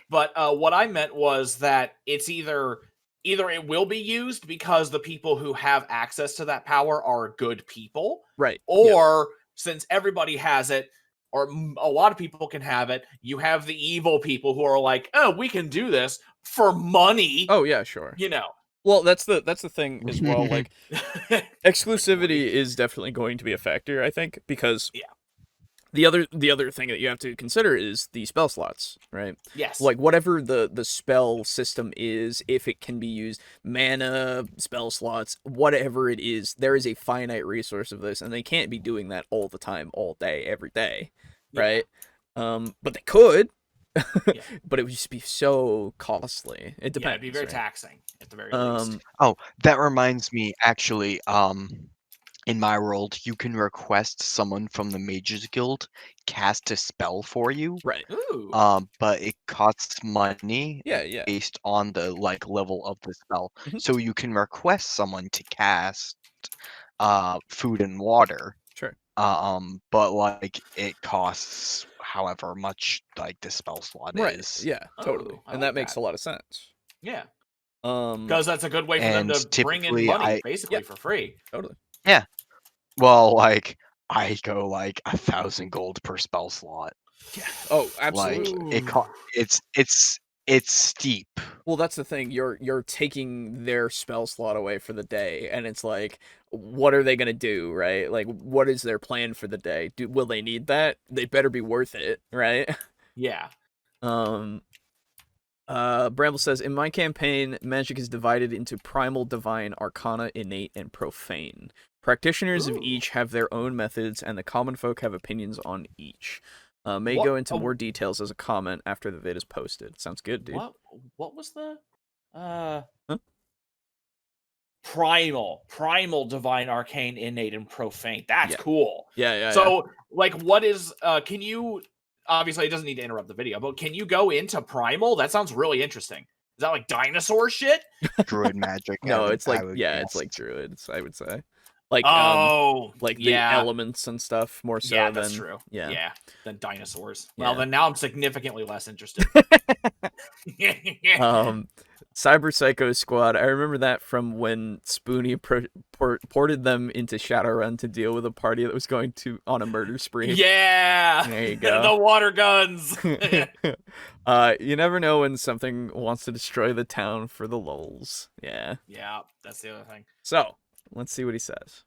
But what I meant was that it's either it will be used because the people who have access to that power are good people, Right. or since everybody has it, or a lot of people can have it, you have the evil people who are like, oh, we can do this for money. Oh yeah, sure. You know. Well, that's the thing as well. Like, exclusivity is definitely going to be a factor, I think, because the other thing that you have to consider is the spell slots, right? Yes. Like whatever the spell system is, if it can be used, mana, spell slots, whatever it is, there is a finite resource of this, and they can't be doing that all the time, all day, every day, right? But they could. But it would just be so costly. It depends. Yeah, it'd be very taxing at the very least. Oh, that reminds me, actually, in my world, you can request someone from the Mages Guild cast a spell for you. Right. Ooh. But it costs money. Yeah. Based on the like level of the spell. So you can request someone to cast food and water. Sure. But like it costs however much like the spell slot is. Yeah, totally. Oh, I and like that makes a lot of sense. Yeah. Um, Because that's a good way for them and to bring in typically money, I- basically, for free. totally. Yeah. Well, like I go like 1,000 gold per spell slot. Yeah. Oh, absolutely. Like it's steep. Well, that's the thing. You're taking their spell slot away for the day, and it's like, what are they gonna do, right? Like, what is their plan for the day? Will they need that? They better be worth it, right? Yeah. Bramble says, in my campaign, magic is divided into primal, divine, arcana, innate, and profane. Practitioners of each have their own methods, and the common folk have opinions on each. May go into more details as a comment after the vid is posted. Sounds good, dude. What was the primal, divine, arcane, innate, and profane? That's cool. Yeah. So like, what is can you obviously it doesn't need to interrupt the video, but can you go into primal? That sounds really interesting. Is that like dinosaur shit? Druid magic. No, it's like guess. it's like druids, I would say. Like Oh, like the yeah. elements and stuff more so Yeah, than that's true. Yeah. Yeah, than dinosaurs. Well, Yeah. then now I'm significantly less interested. Cyber Psycho Squad. I remember that from when Spoonie ported them into Shadowrun to deal with a party that was going on a murder spree. Yeah, There you go. The water guns. You never know when something wants to destroy the town for the lulz. Yeah. Yeah, that's the other thing. So let's see what he says.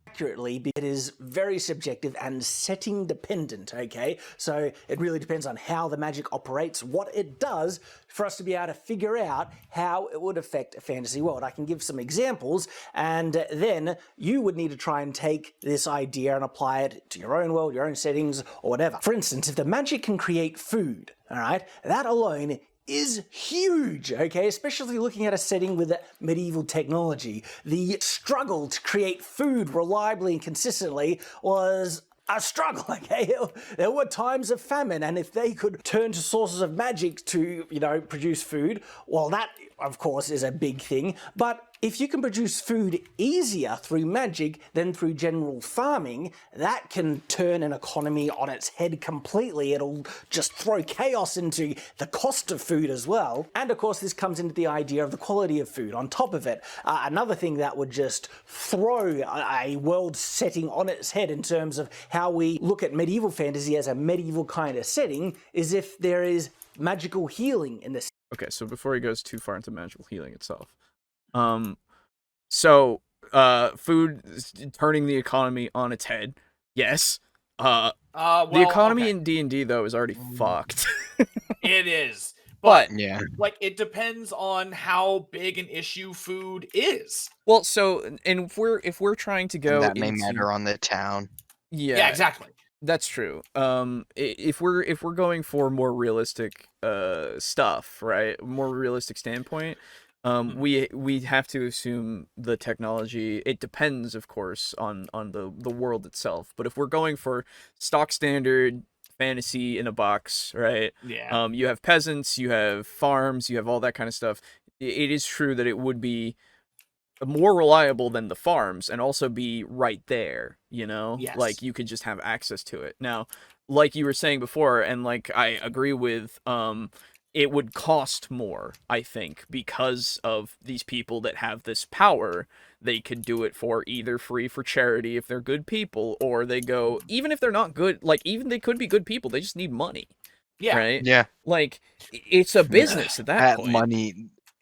Accurately, because it is very subjective and setting dependent, okay? So it really depends on how the magic operates, what it does, for us to be able to figure out how it would affect a fantasy world. I can give some examples, and then you would need to try and take this idea and apply it to your own world, your own settings, or whatever. For instance, if the magic can create food, all right, that alone is huge, okay? Especially looking at a setting with medieval technology. The struggle to create food reliably and consistently was a struggle, okay? There were times of famine, and if they could turn to sources of magic to, produce food, well, that, of course, is a big thing. But if you can produce food easier through magic than through general farming, that can turn an economy on its head completely. It'll just throw chaos into the cost of food as well. And of course, this comes into the idea of the quality of food on top of it. Another thing that would just throw a world setting on its head in terms of how we look at medieval fantasy as a medieval kind of setting is if there is magical healing in this. Okay, so before he goes too far into magical healing itself. Food turning the economy on its head. Yes. The economy in D&D though is already fucked. It is. But Yeah. Like, it depends on how big an issue food is. well, so and if we're trying to go That may into, matter on the town. Yeah, exactly. That's true. If we're going for more realistic stuff, right? More realistic standpoint, we have to assume the technology. It depends, of course, on the world itself. But if we're going for stock standard fantasy in a box, right? Yeah. You have peasants, you have farms, you have all that kind of stuff. It is true that it would be more reliable than the farms and also be right there, Yes. like you could just have access to it. Now, like you were saying before, and like I agree with, it would cost more, I think, because of these people that have this power. They could do it for either free for charity if they're good people, or they go, even if they're not good, like even they could be good people, they just need money. Yeah. Right? Yeah. Like it's a business at that That point. money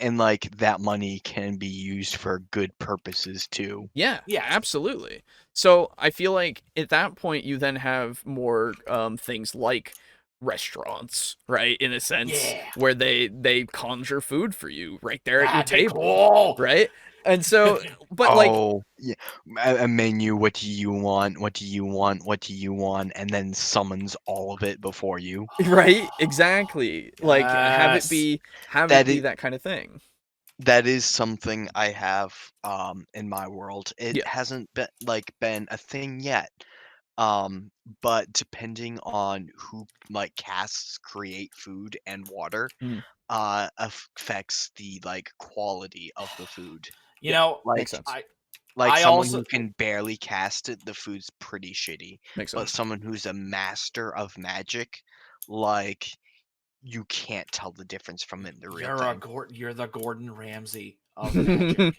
and like that money can be used for good purposes too. Yeah, Yeah. absolutely. So I feel like at that point you then have more things like restaurants, right? In a sense, Yeah. where they conjure food for you right there at your That'd be table, cool. right? And so, but like, yeah, a menu. What do you want? What do you want? What do you want? And then summons all of it before you. right? Exactly. Like have it Yes. be that kind of thing. That is something I have in my world. It Yeah. hasn't been a thing yet. But depending on who casts create food and water, affects the quality of the food. Makes sense. I someone also- who can barely cast it, the food's pretty shitty. Makes But sense. someone who's a master of magic, you can't tell the difference from it in the real time. You're the Gordon Ramsay of magic.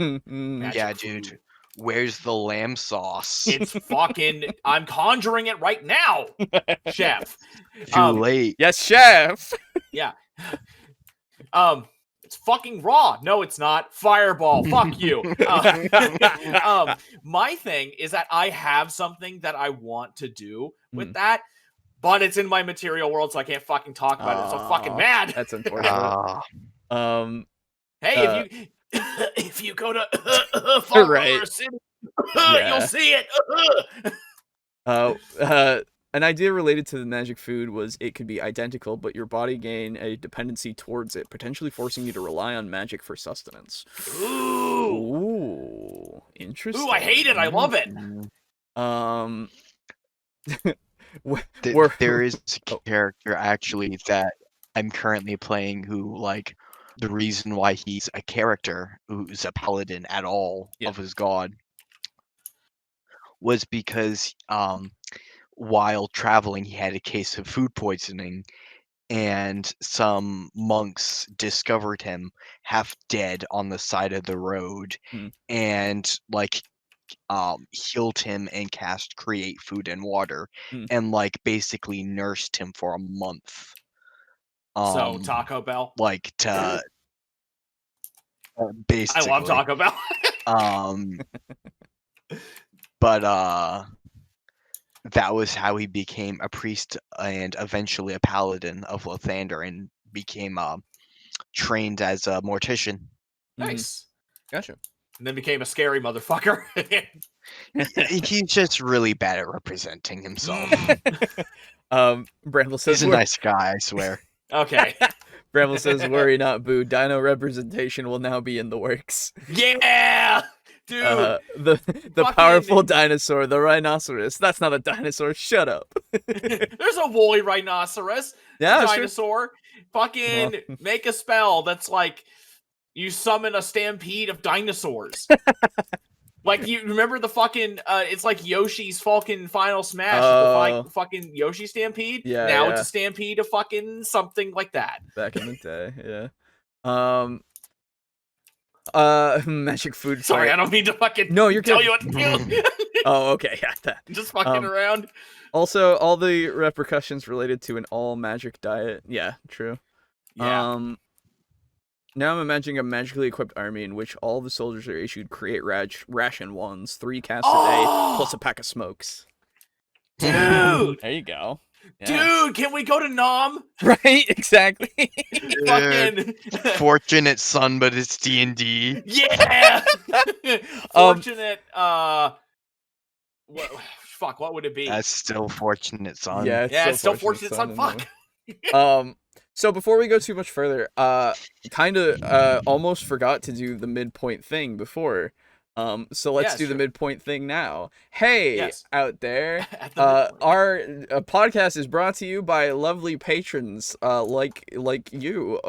Yeah, food. dude. Where's the lamb sauce? It's fucking. I'm conjuring it right now, chef. Too late. Yes, chef. Yeah. It's fucking raw. No, it's not. Fireball. Fuck you. My thing is that I have something that I want to do with that, but it's in my material world, so I can't fucking talk about it. So I'm fucking mad. That's unfortunate. Hey, if you go to Right. City, Yeah. you'll see it. An idea related to the magic food was it could be identical, but your body gain a dependency towards it, potentially forcing you to rely on magic for sustenance. Ooh, interesting. Ooh, I hate it. I love it. There is a Oh. character actually that I'm currently playing who, like, the reason why he's a character who's a paladin at all Yeah. of his god was because while traveling he had a case of food poisoning, and some monks discovered him half dead on the side of the road, Hmm. and like healed him and cast create food and water, Hmm. and like basically nursed him for a month. So Taco Bell. Like to I basically love Taco Bell. but that was how he became a priest and eventually a paladin of Lathander, and became trained as a mortician. Nice. Gotcha. And then became a scary motherfucker. He's just really bad at representing himself. Bramble says He's a nice guy, I swear. Okay. Bramble says, "Worry not, boo. Dino representation will now be in the works." Yeah, dude. The fucking- powerful dinosaur, the rhinoceros. That's not a dinosaur. Shut up. There's a woolly rhinoceros. Yeah, sure. Dinosaur. Fucking make a spell that's like you summon a stampede of dinosaurs. Like, you remember the fucking it's like Yoshi's fucking Final Smash, the fucking Yoshi Stampede. Yeah, now yeah. it's a stampede of fucking something like that. Back in the day, yeah. Magic food. Sorry, fight. I don't mean to fucking No, you're tell good. you what to do. Oh, okay, yeah, that. Just fucking around. Also, all the repercussions related to an all magic diet. Yeah, true. Yeah. Now I'm imagining a magically equipped army in which all the soldiers are issued create ration ones, 3 casts a day, plus a pack of smokes. Dude! There you go. Yeah. Dude, can we go to Nom? Right, exactly. Fucking Fortunate son, but it's D&D. yeah. Fortunate. Fuck. What would it be? That's still fortunate son. Yeah, it's still fortunate son. Fuck. So before we go too much further, almost forgot to do the midpoint thing before. So let's do the midpoint thing now. Hey, out there. Our podcast is brought to you by lovely patrons like you.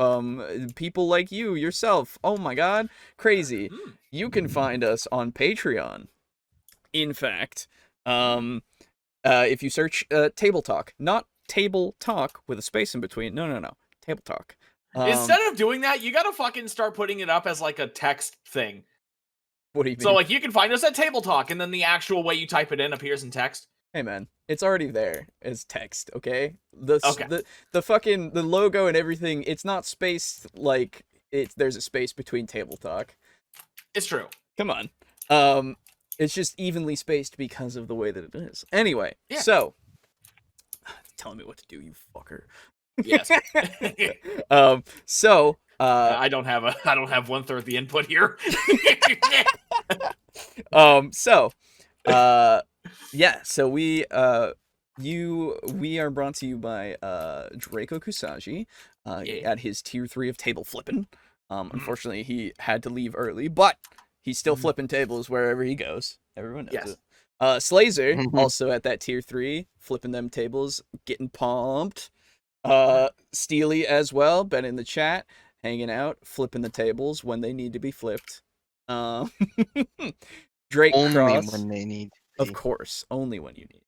People like you yourself. Oh my god, crazy. You can find us on Patreon. In fact, if you search TableTalk, not Table Talk with a space in between. No. TableTalk. Instead of doing that, you gotta fucking start putting it up as like a text thing. What do you mean? So like you can find us at TableTalk, and then the actual way you type it in appears in text. Hey man, it's already there as text, okay? The fucking the logo and everything, it's not spaced like there's a space between TableTalk. It's true. Come on. It's just evenly spaced because of the way that it is. Anyway, so telling me what to do, you fucker. Yes. I don't have 1/3 the input here. So we are brought to you by Draco Kusagi at his tier 3 of table flipping. Unfortunately he had to leave early, but he's still flipping tables wherever he goes. Everyone knows it. Slazer, also at that tier 3, flipping them tables, getting pumped. Steely as well, been in the chat, hanging out, flipping the tables when they need to be flipped. Drake only Cross, when they need. of course, only when you need.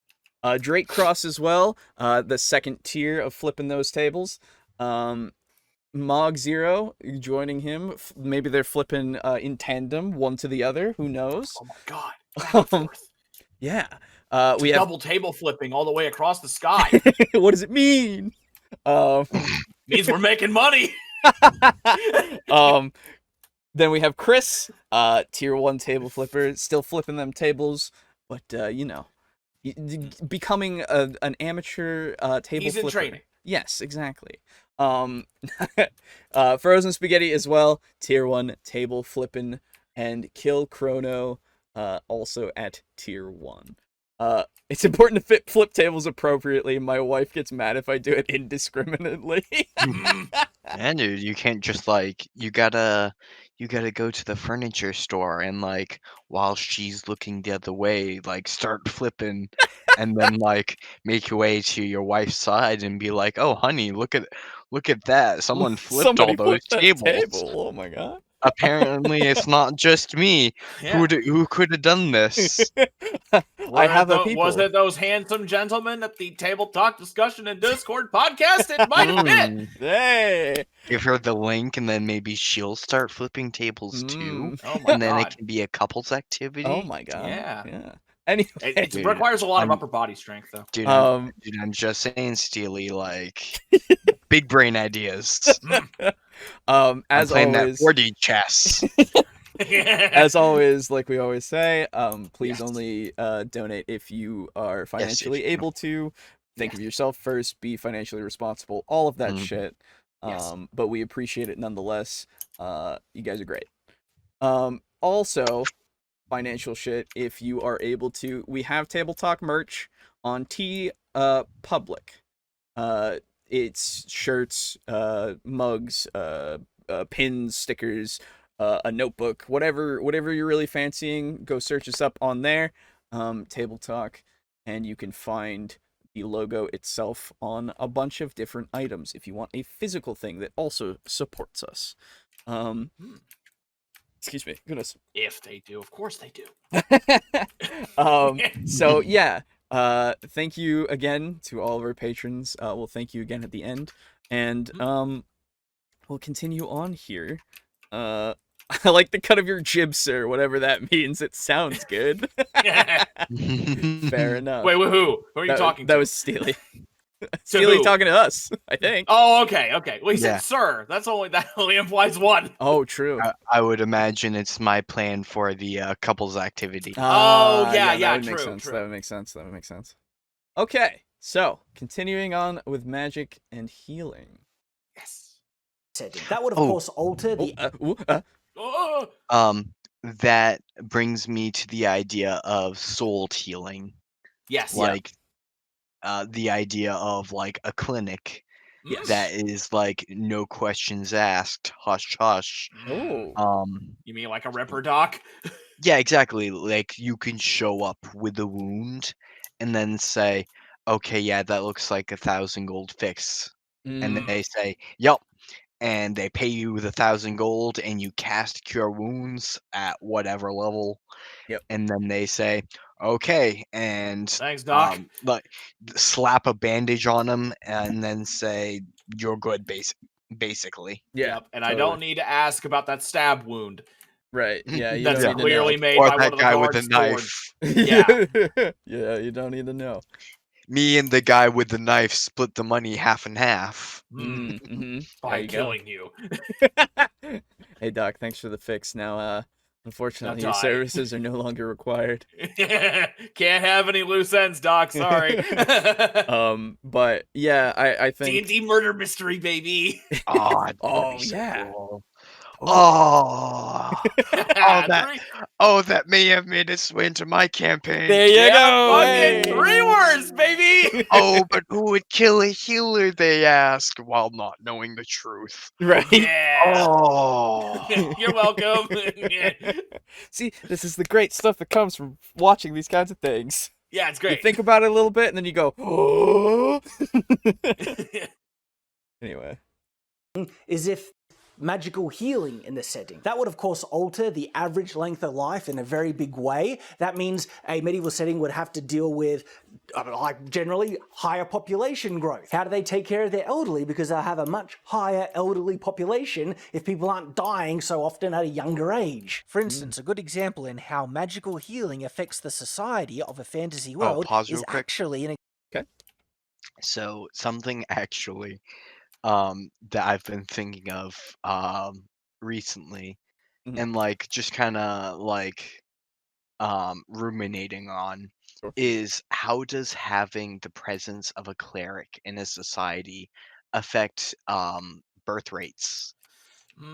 Drake Cross as well, the second tier of flipping those tables. Mog Zero joining him. Maybe they're flipping in tandem, one to the other. Who knows? Oh my god. Back and forth. Yeah. We have double table flipping all the way across the sky. What does it mean? Means we're making money. Then we have Chris, tier 1 table flipper, still flipping them tables, but becoming an amateur table He's flipper. in training. Yes, exactly. Frozen Spaghetti as well, tier 1 table flipping, and Kill Chrono, also at tier 1. It's important to flip tables appropriately. My wife gets mad if I do it indiscriminately. Yeah, dude, you can't just you you gotta go to the furniture store and like while she's looking the other way, like start flipping and then like make your way to your wife's side and be like, "Oh, honey, look at that. Someone flipped all Somebody those flipped that tables. table. Oh my god. Apparently, it's not just me. Yeah. Who could have done this?" I have a people. Was it those handsome gentlemen at the Table Talk discussion and Discord podcast? It might have been. Hey. Give her the link, and then maybe she'll start flipping tables too, Mm. Oh my and then it god. can be a couples activity. Oh my god. Yeah. Yeah. Anyway, It Dude, requires a lot of I'm- upper body strength, though. Dude, um, I'm just saying, Steely, like big brain ideas. I'm as playing always, that 4D chess. as always, like we always say, please Yes. only donate if you are financially you can. able to. Think Yes. of yourself first, be financially responsible, all of that Mhm. shit. Yes. But we appreciate it nonetheless. You guys are great. Also, financial shit, if you are able to, we have Table Talk merch on Public. It's shirts, mugs, pins, stickers, a notebook, whatever you're really fancying, go search us up on there, Table Talk, and you can find the logo itself on a bunch of different items if you want a physical thing that also supports us. Excuse me, goodness. If they do, of course they do. So yeah, thank you again to all of our patrons. We'll thank you again at the end, and we'll continue on here. I like the cut of your jib, sir, whatever that means. It sounds good. Fair enough. Wait, who? Who are you that, talking that to? was Steely. Steely who? talking to us, I think. Oh, okay. Well, he Yeah. said sir. That only implies one. Oh, true. I would imagine it's my plan for the couples activity. yeah, that would make true, sense. true. That would make sense. Okay, so continuing on with magic and healing. Yes. Setting. That would, of Oh. course, alter the Oh, That brings me to the idea of soul healing. yes. Like the idea of like a clinic Yes. that is like no questions asked, hush hush. Oh. You mean like a Ripper doc? Yeah, exactly. Like you can show up with a wound and then say, okay, yeah, that looks like 1,000 gold fix. And Mm, they say, yup. And they pay you the 1,000 gold and you cast cure wounds at whatever level. Yep. And then they say, okay, and Thanks, doc. like slap a bandage on them and then say you're good basically. yeah. Yep. And I don't need to ask about that stab wound. Right. Yeah. You That's don't need clearly to made Or by one that of the guy with guards. the knife. Yeah. Yeah. You don't need to know. Me and the guy with the knife split the money half and half. Mm-hmm. By killing you. Hey, Doc. Thanks for the fix. Now, unfortunately, Now your die. services are no longer required. Can't have any loose ends, doc. Sorry. But yeah, I think. D&D murder mystery, baby. Oh, Oh, yeah. Cool. Oh. That may have made its way into my campaign. There you go. Fucking 3 words, baby. Oh, but who would kill a healer, they ask, while not knowing the truth. Right. Yeah. Oh. You're welcome. See, this is the great stuff that comes from watching these kinds of things. Yeah, it's You great. think about it a little bit, and then you go, oh. Anyway. is if magical healing in the setting. That would, of course, alter the average length of life in a very big way. That means a medieval setting would have to deal with, like, generally higher population growth. How do they take care of their elderly? Because they'll have a much higher elderly population if people aren't dying so often at a younger age. Hmm. For instance, a good example in how magical healing affects the society of a fantasy world pause is real quick. actually an So something actually that I've been thinking of recently Mhm. and like just kind of like ruminating on Sure. is how does having the presence of a cleric in a society affect birth rates?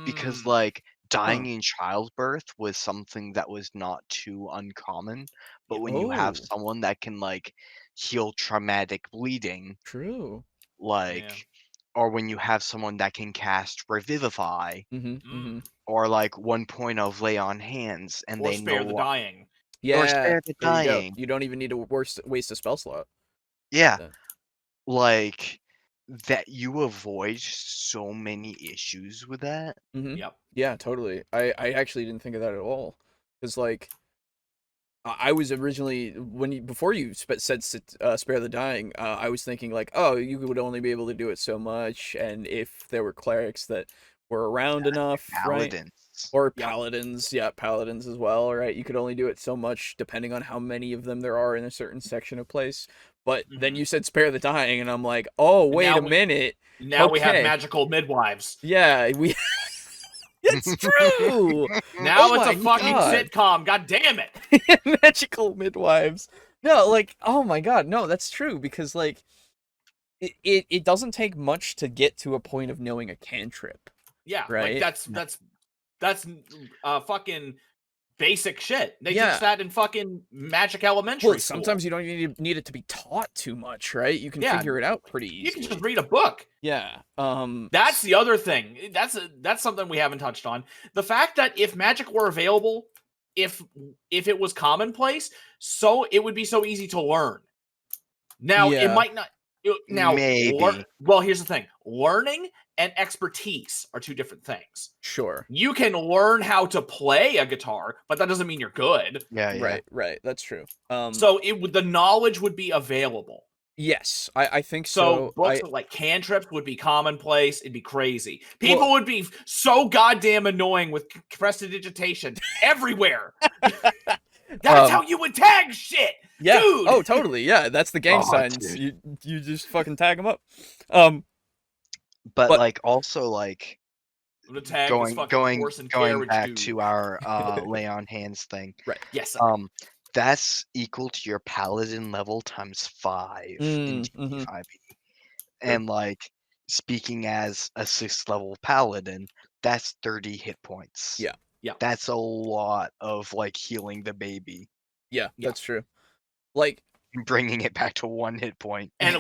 Because like dying in childbirth was something that was not too uncommon, but when you have Oh. someone that can like heal traumatic bleeding, True. like or when you have someone that can cast Revivify, or like 1 point of Lay on Hands, and Or they Spare know the Dying. Yeah, Spare the there you go. Dying. You don't even need to waste a spell slot. Yeah, Yeah. like that you avoid so many issues with that. Yep. Yeah, totally. I actually didn't think of that at all, because like I was originally before you said spare the dying, I was thinking like, oh, you would only be able to do it so much, and if there were clerics that were around enough, right? Paladins. Or Yep. paladins, yeah, paladins as well, right? You could only do it so much depending on how many of them there are in a certain section of place. But then you said spare the dying, and I'm like, oh, wait a minute. Now we have Okay. magical midwives. Yeah, we. It's true. Now Oh it's a my fucking God. sitcom. God damn it. Magical midwives. No, like, oh my God, no, that's true, because like it doesn't take much to get to a point of knowing a cantrip. Yeah, Right? like that's fucking basic shit. They Yeah. teach that in fucking Magic Elementary Well, school. sometimes you don't even need it to be taught too much, right? You can figure it out pretty easily. You can just read a book. Yeah. That's the other thing. That's something we haven't touched on. The fact that if magic were available, if it was commonplace, so it would be so easy to learn. Now it Yeah. might not. Now, Maybe. well, here's the thing: learning and expertise are two different things. Sure. You can learn how to play a guitar, but that doesn't mean you're good. Yeah. Right. That's true. So the knowledge would be available. Yes, I think So so. books like cantrips would be commonplace. It'd be crazy. People would be so goddamn annoying with prestidigitation everywhere. That's how you would tag shit. Yeah. Dude. Oh, totally. Yeah, that's the gang Oh, signs. dude. You just fucking tag them up. But But- like also like The tag going horse and going carriage back dude. to our Lay on Hands thing. Right. Yes. That's equal to your paladin level times 5 in D5e. And like speaking as a 6th level paladin, that's 30 hit points. Yeah. Yeah. That's a lot of like healing the baby, Yeah, that's true. Like, bringing it back to 1 hit point. And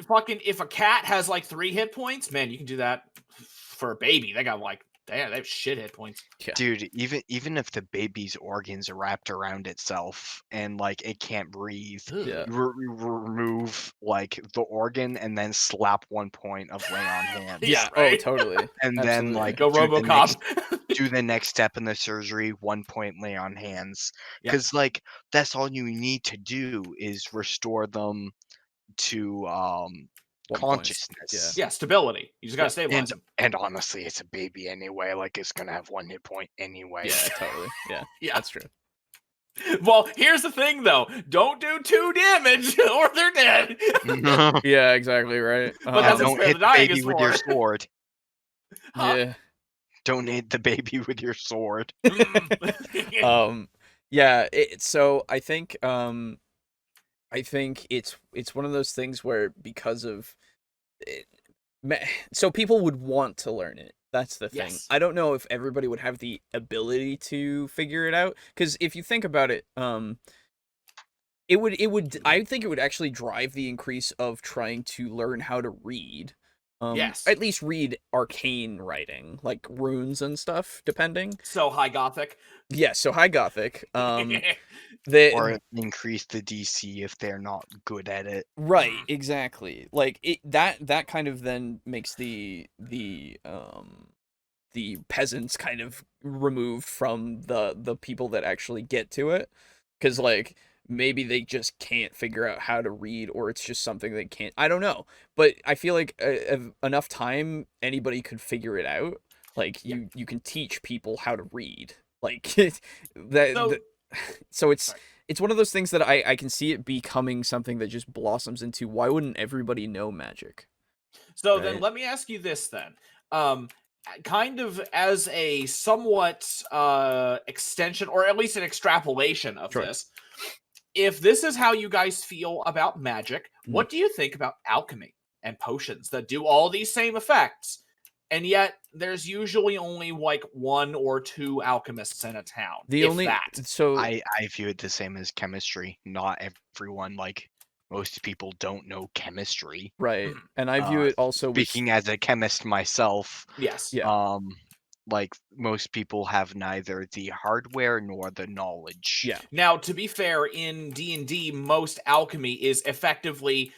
fucking if a cat has like 3 hit points, man, you can do that for a baby. They got like, damn, they have shit hit points. yeah. Dude, even if the baby's organs are wrapped around itself and like it can't breathe, Yeah. you remove like the organ and then slap 1 point of Lay on Hands. Yeah, Oh, right? totally. And then Absolutely. like Go do the RoboCop. do the next step in the surgery, 1 point Lay on Hands. Yeah. Because like that's all you need to do is restore them to 1 point. consciousness. Yeah, stability. You just gotta stabilize them. And honestly, it's a baby anyway. Like it's gonna have 1 hit point anyway. Yeah, totally. Yeah, Yeah. that's true. Well, here's the thing though. Don't do 2 damage or they're dead. Yeah, exactly right. But that's what don't Spare hit the the Dying baby is with your for. sword. Huh? Yeah. Don't hit the baby with your sword. Yeah, so I think it's one of those things where because of it, so people would want to learn it. That's the thing. Yes. I don't know if everybody would have the ability to figure it out, because if you think about it, I think it would actually drive the increase of trying to learn how to read. Yes. At least read arcane writing, like runes and stuff, depending. So high gothic. Yeah, so high gothic. Or increase the DC if they're not good at it. Right, exactly. Like that kind of then makes the peasants kind of removed from the people that actually get to it, because like maybe they just can't figure out how to read, or it's just something they can't. I don't know, but I feel like enough time anybody could figure it out. Like you can teach people how to read. Like so it's one of those things that I can see it becoming something that just blossoms into, why wouldn't everybody know magic? So then let me ask you this then. Kind of as a somewhat extension, or at least an extrapolation of this. If this is how you guys feel about magic, what do you think about alchemy and potions that do all these same effects? And yet there's usually only like 1 or 2 alchemists in a town. I I view it the same as chemistry. Not everyone like most people don't know chemistry. Right. And I view it also with Speaking as a chemist myself, Yes. Yeah. like most people have neither the hardware nor the knowledge. Yeah. Now, to be fair, in D&D, most alchemy is effectively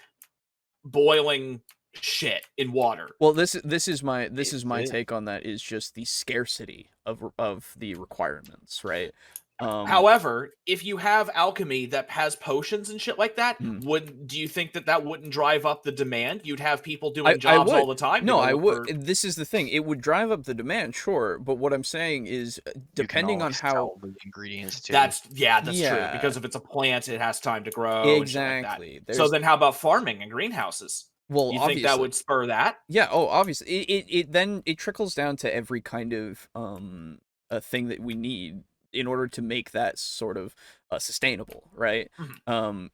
boiling shit in water. Well, this is my Is it? take on that, is just the scarcity of the requirements, right? However, if you have alchemy that has potions and shit like that, Mm. do you think that wouldn't drive up the demand? You'd have people doing I jobs would. all the time. No, to go I look would. for- This is the thing. It would drive up the demand, sure, but what I'm saying is, depending you on can how sell the ingredients too. That's true. Yeah. Because if it's a plant, it has time to grow. Exactly. And shit like that. So then, how about farming and greenhouses? Well, You obviously think that would spur that? Yeah. Oh, obviously. It then it trickles down to every kind of a thing that we need in order to make that sort of sustainable, right?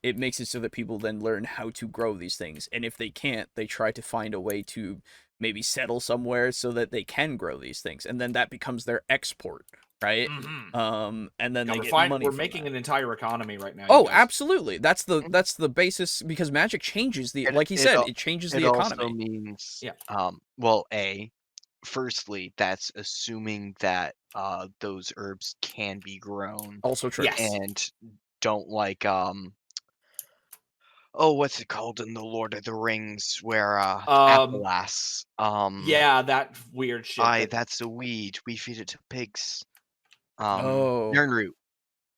It makes it so that people then learn how to grow these things, and if they can't, they try to find a way to maybe settle somewhere so that they can grow these things, and then that becomes their export, right? And then they get money. We're from making that. an entire economy right now. Oh, you guys. absolutely. That's the basis, because magic changes the, like he said, it changes the economy. Also means, Yeah. well, firstly, that's assuming that those herbs can be grown. Also true. Yes. And don't like what's it called in the Lord of the Rings where Appelas. Yeah, that weird shit. That's a weed. We feed it to pigs. Oh. Nernroot.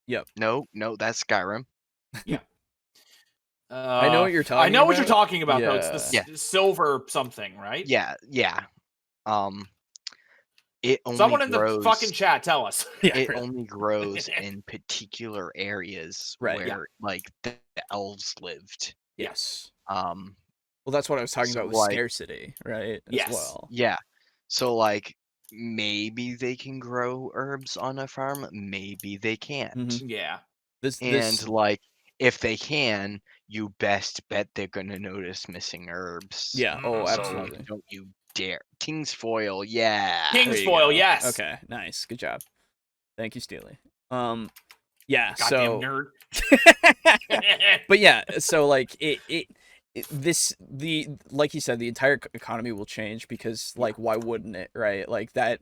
Yep. No, that's Skyrim. Yeah. I know what you're talking about. I know what you're talking about, though. Yeah. It's the silver something, right? Yeah. It only Someone in grows, the fucking chat, tell us. Yeah, it really. only grows in particular areas Right. where like the elves lived. Yes. Well, Well, that's what I was talking So, about with like- scarcity, right? Yes. As well. Yeah. So like maybe they can grow herbs on a farm, maybe they can't. Mhm. Yeah. And like if they can, you best bet they're gonna notice missing herbs. Yeah. Oh, So, absolutely. So don't you dare. King's foil, yeah. King's There you foil, go. yes. Okay. Nice. Good job. Thank you, Steely. Yeah. Goddamn So. nerd. But yeah. So like like you said, the entire economy will change, because like why wouldn't it, right? Like that.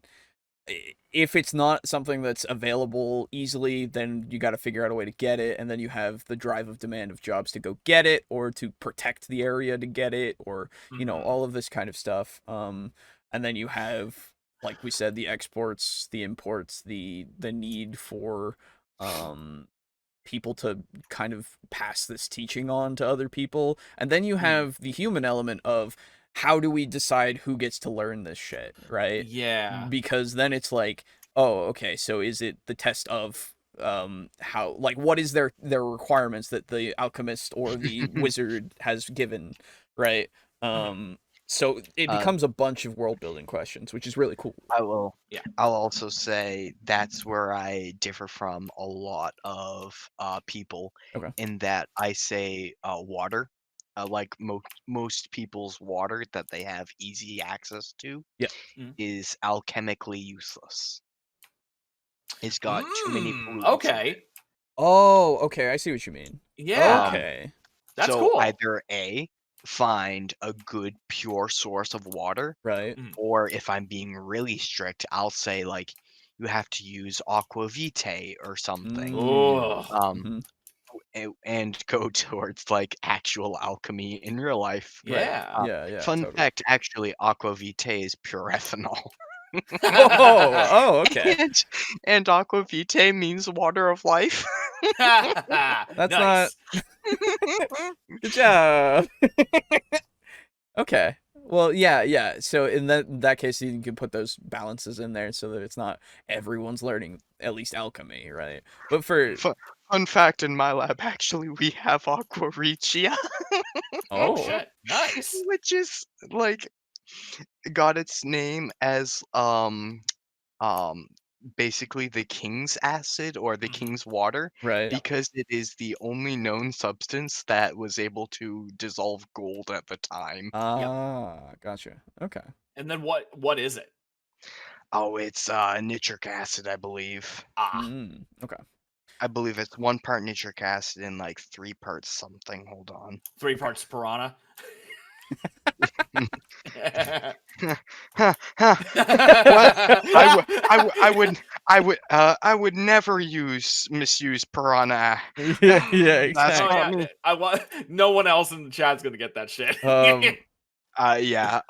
If it's not something that's available easily, then you got to figure out a way to get it, and then you have the drive of demand of jobs to go get it, or to protect the area to get it, or all of this kind of stuff. And then you have, like we said, the exports, the imports, the need for people to kind of pass this teaching on to other people, and then you have the human element of, how do we decide who gets to learn this shit, right? Yeah. Because then it's like, oh, okay, so is it the test of how, like, what is their requirements that the alchemist or the wizard has given, right? So it becomes a bunch of world building questions, which is really cool. I'll also say that's where I differ from a lot of people, Okay. in that I say water. Like most people's water that they have easy access to is alchemically useless. It's got too many pollutants in Okay. it. Oh, okay, I see what you mean. Yeah. Okay. That's so cool. either A, find a good pure source of water, Right. or if I'm being really strict, I'll say like you have to use aqua vitae or something. Ugh. And go towards like actual alchemy in real life. Yeah. Yeah. Fun Totally. fact, actually, aqua vitae is pure ethanol. Oh, okay. And aqua vitae means water of life. That's nice. Good job. Okay. Well, yeah. So in that case, you can put those balances in there so that it's not everyone's learning at least alchemy, right? But for Fun fact, in my lab, actually, we have aqua regia. Oh shit. Nice. Which is like got its name as basically the king's acid or the king's water, right. because it is the only known substance that was able to dissolve gold at the time. Gotcha. Okay. And then what is it? Oh, it's nitric acid, I believe. Okay. I believe it's 1 part nitric acid and like 3 parts something. Hold on. 3 parts piranha. Huh, huh. I would never misuse piranha. Yeah, yeah, That's Oh exactly. not yeah, me. I want no one else in the chat's gonna get that shit. Yeah.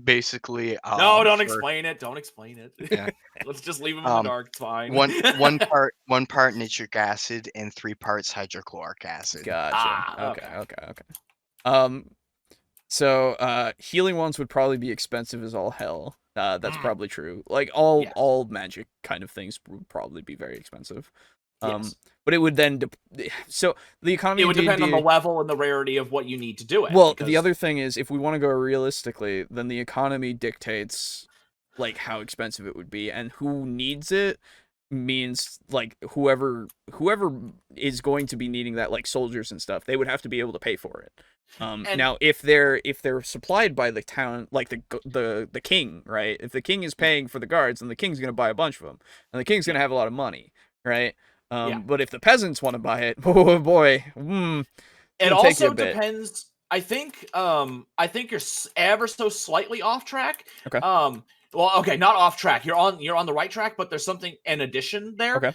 Basically. No, don't for- explain it. Don't explain it. Yeah. Let's just leave him in the dark. It's fine. one part nitric acid and 3 parts hydrochloric acid. Gotcha. Okay. Okay. So healing ones would probably be expensive as all hell. That's probably true. Like Yes. all magic kind of things would probably be very expensive. Yes. But it would then so the economy It would of depend on D&D the level and the rarity of what you need to do it. Well, because- the other thing is, if we want to go realistically, then the economy dictates like how expensive it would be, and who needs it means like whoever is going to be needing that, like soldiers and stuff, they would have to be able to pay for it. And- Now, if they're supplied by the town, like the king, right? If the king is paying for the guards, then the king's gonna buy a bunch of them, and the king's gonna have a lot of money, right? Yeah. But if the peasants want to buy it, oh boy, It it'll take you also a bit. depends. I think you're ever so slightly off track. Okay. Well, okay, not off track. You're on the right track, but there's something in addition there. Okay.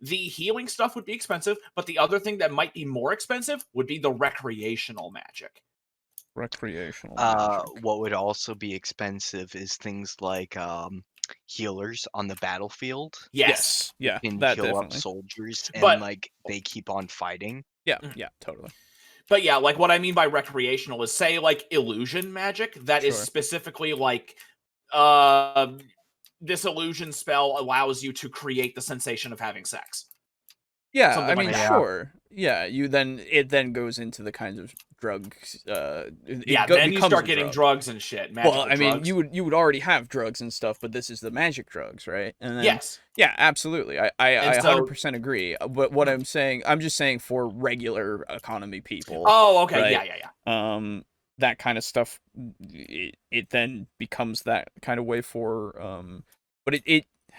The healing stuff would be expensive, but the other thing that might be more expensive would be the recreational magic. Recreational magic. What would also be expensive is things like healers on the battlefield. Yes. Yeah, Can that heal up definitely. soldiers and But- like they keep on fighting. Yeah, Mhm. yeah, totally. But yeah, like what I mean by recreational is say like illusion magic that is Sure. specifically like this illusion spell allows you to create the sensation of having sex. Yeah, Something I like mean, that. sure. Yeah, it then goes into the kinds of drugs. Then you start getting drugs and shit. Well, I mean, drugs. you would already have drugs and stuff, but this is the magic drugs, right? And then, Yes. yeah, absolutely. I And so- 100% agree. But what I'm just saying for regular economy people. Oh, okay. Right. Yeah. That kind of stuff, it then becomes that kind of way for but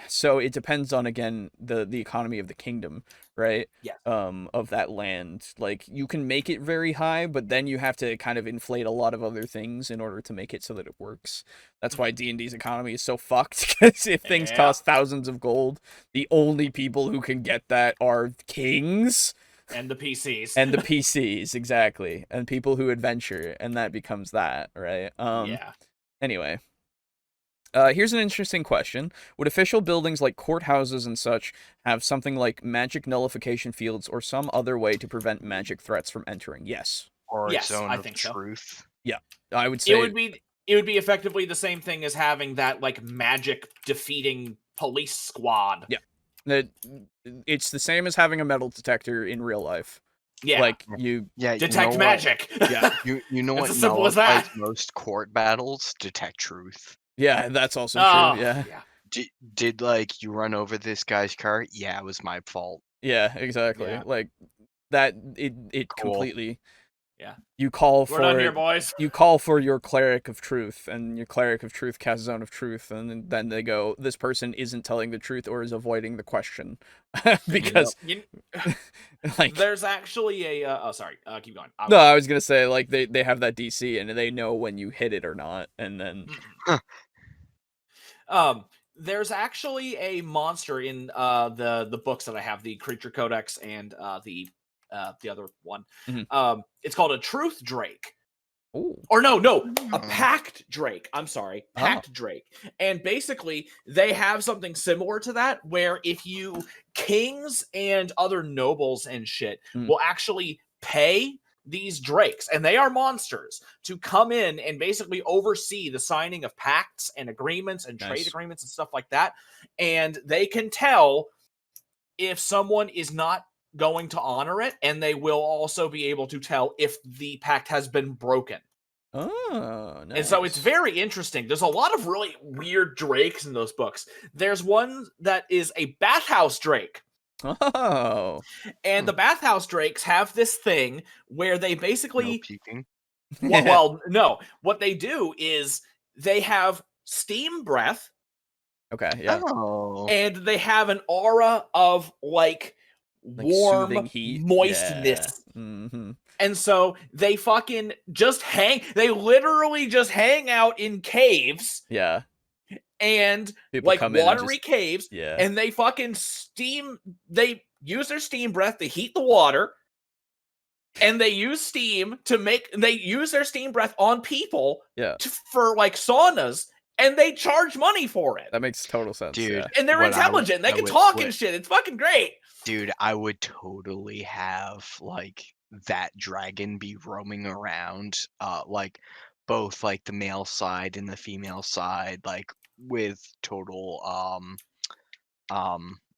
so it depends on, again, the economy of the kingdom, right? Yes. Of that land. Like, you can make it very high, but then you have to kind of inflate a lot of other things in order to make it so that it works. That's why D&D's economy is so fucked, because if things Yeah. cost thousands of gold, the only people who can get that are kings And the PCs. and the PCs, exactly, and people who adventure, and that becomes that, right? yeah. Anyway, here's an interesting question: would official buildings like courthouses and such have something like magic nullification fields or some other way to prevent magic threats from entering? Yes, Or Yes, zone I of think so. truth. I would say. It would be effectively the same thing as having that like magic defeating police squad. Yeah. that it's the same as having a metal detector in real life. Yeah. Like you, Yeah, detect you know magic. Yeah. You know It's what as simple as that. nullifies most court battles? Detect truth. yeah, that's also Oh, true. Yeah, Did like you run over this guy's car? Yeah, it was my fault. yeah, exactly. Yeah. Like that. It Cool. completely. Yeah. You call We're done here, for boys. you call for your cleric of truth, and your cleric of truth casts zone of truth, and then they go, this person isn't telling the truth or is avoiding the question, because like There's actually a oh sorry, keep going. no, I was gonna say like they have that DC and they know when you hit it or not, and then There's actually a monster in the books that I have, the Creature Codex and the other one. Mhm. It's called a Truth Drake. ooh, Or no, a Mm. Pact Drake. I'm sorry, Oh. Pact Drake. And basically, they have something similar to that, where if you kings and other nobles and shit Mm. will actually pay these drakes, and they are monsters, to come in and basically oversee the signing of pacts and agreements and trade Nice. agreements and stuff like that. And they can tell if someone is not going to honor it, and they will also be able to tell if the pact has been broken. oh, nice. And so it's very interesting. There's a lot of really weird drakes in those books. There's one that is a bathhouse drake. oh, And the bathhouse drakes have this thing where they No basically peeking. well, no. What they do is they have steam breath, okay, yeah, Oh. and they have an aura of like Like warm soothing heat. moistness. Yeah. Mm-hmm. And so they fucking just they literally just hang out in caves Yeah. and People like come in and watery just, caves, yeah. and they fucking they use their steam breath to heat the water, and they use they use their steam breath on people Yeah. for like saunas, and they charge money for it. That makes total sense. Dude, Yeah. And they're what I would- intelligent. They I can would- talk what- and shit. It's fucking great. Dude, I would totally have like that dragon be roaming around, like both like the male side and the female side, like with total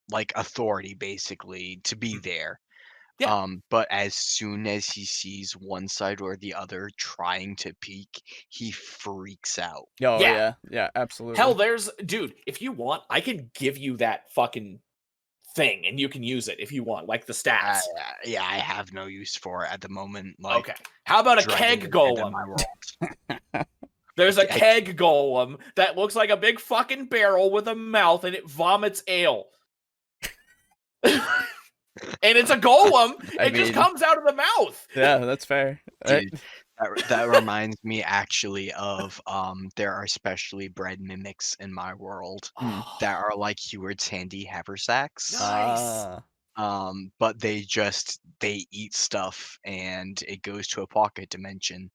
like authority basically to be there. Yeah. But as soon as he sees one side or the other trying to peek, he freaks out. Oh Yeah. yeah. Yeah. Absolutely. Hell, dude, if you want, I can give you that fucking thing and you can use it if you want, like the stats. Yeah, I have no use for it at the moment. Like, Okay. How about a dragon keg is dead in golem? my world. There's a Yeah. keg golem that looks like a big fucking barrel with a mouth and it vomits ale. And it's a golem. It just comes out of the mouth. Yeah, that's fair. Dude, that reminds me actually of there are specially bred mimics in my world that are like Heward's handy haversacks. Nice. But they eat stuff and it goes to a pocket dimension,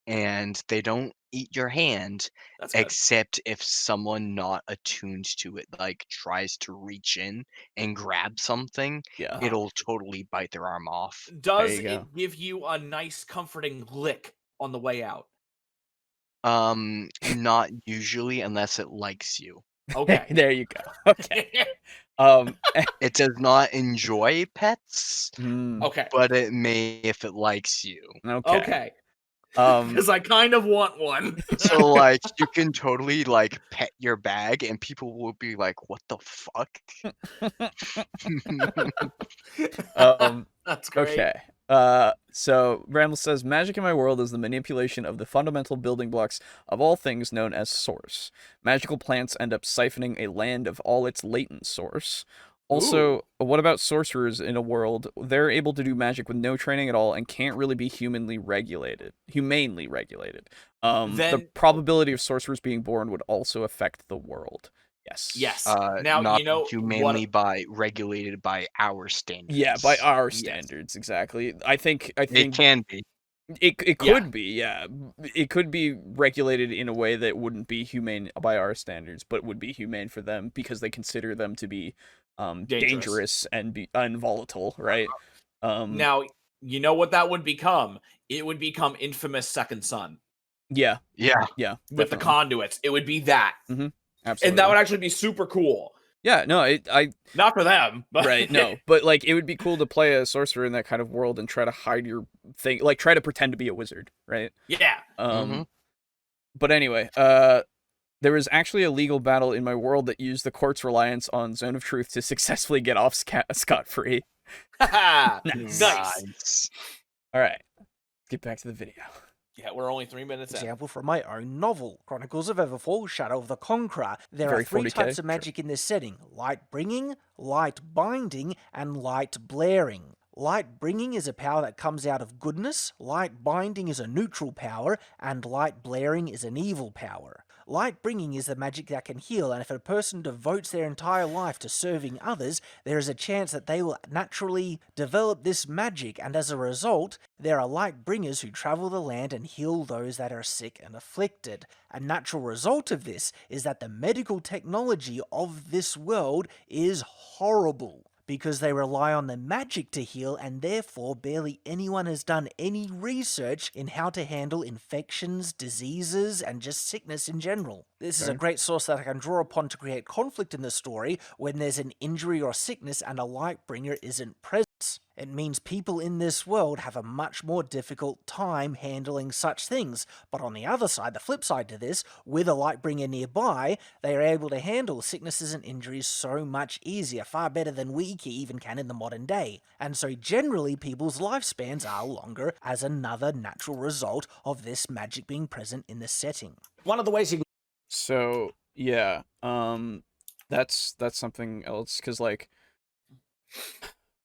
and they don't eat your hand That's good. except if someone not attuned to it like tries to reach in and grab something, Yeah. it'll totally bite their arm off. Does you it go. give you a nice comforting lick on the way out? Not usually unless it likes you. Okay. There you go. Okay. It does not enjoy pets, Okay. but it may if it likes you. Okay. Okay. Um, Because I kind of want one. So like you can totally like pet your bag and people will be like, "What the fuck?" That's great. Okay. So Bramble says, magic in my world is the manipulation of the fundamental building blocks of all things known as source. Magical plants end up siphoning a land of all its latent source. Also, what about sorcerers in a world? They're able to do magic with no training at all and can't really be humanely regulated. The Then- probability of sorcerers being born would also affect the world. Yes. Yes. Now, not you know humanly what? regulated by our standards. Yeah, by our Yes. standards, exactly. I think It can be. it Yeah. could be, yeah. It could be regulated in a way that wouldn't be humane by our standards, but would be humane for them because they consider them to be dangerous and volatile, right? Now, you know what that would become? It would become infamous Second Son Yeah, Yeah. with the conduits. It would be that. absolutely. And that would actually be super cool. Yeah, no, I Not for them, but right, no, but like it would be cool to play a sorcerer in that kind of world and try to hide your thing, like try to pretend to be a wizard, right? Yeah. But anyway, there was actually a legal battle in my world that used the court's reliance on Zone of Truth to successfully get off scot-free. Nice. All right, get back to the video. Yeah, we're only 3 minutes in. Example from my own novel, Chronicles of Everfall, Shadow of the Conqueror. There Very are three 40K, types of sure. magic in this setting: light bringing, light binding, and light blaring. Light bringing is a power that comes out of goodness, light binding is a neutral power, and light blaring is an evil power. Light bringing is the magic that can heal, and if a person devotes their entire life to serving others, there is a chance that they will naturally develop this magic, and as a result, there are light bringers who travel the land and heal those that are sick and afflicted. A natural result of this is that the medical technology of this world is horrible, because they rely on the magic to heal, and therefore barely anyone has done any research in how to handle infections, diseases, and just sickness in general. This is a great source that I can draw upon to create conflict in the story when there's an injury or sickness and a Lightbringer isn't present. It means people in this world have a much more difficult time handling such things, but on the other side, the flip side to this, with a Lightbringer nearby, they are able to handle sicknesses and injuries so much easier, far better than we even can in the modern day. And so generally people's lifespans are longer as another natural result of this magic being present in the setting. One of the ways you can So yeah, that's something else, because like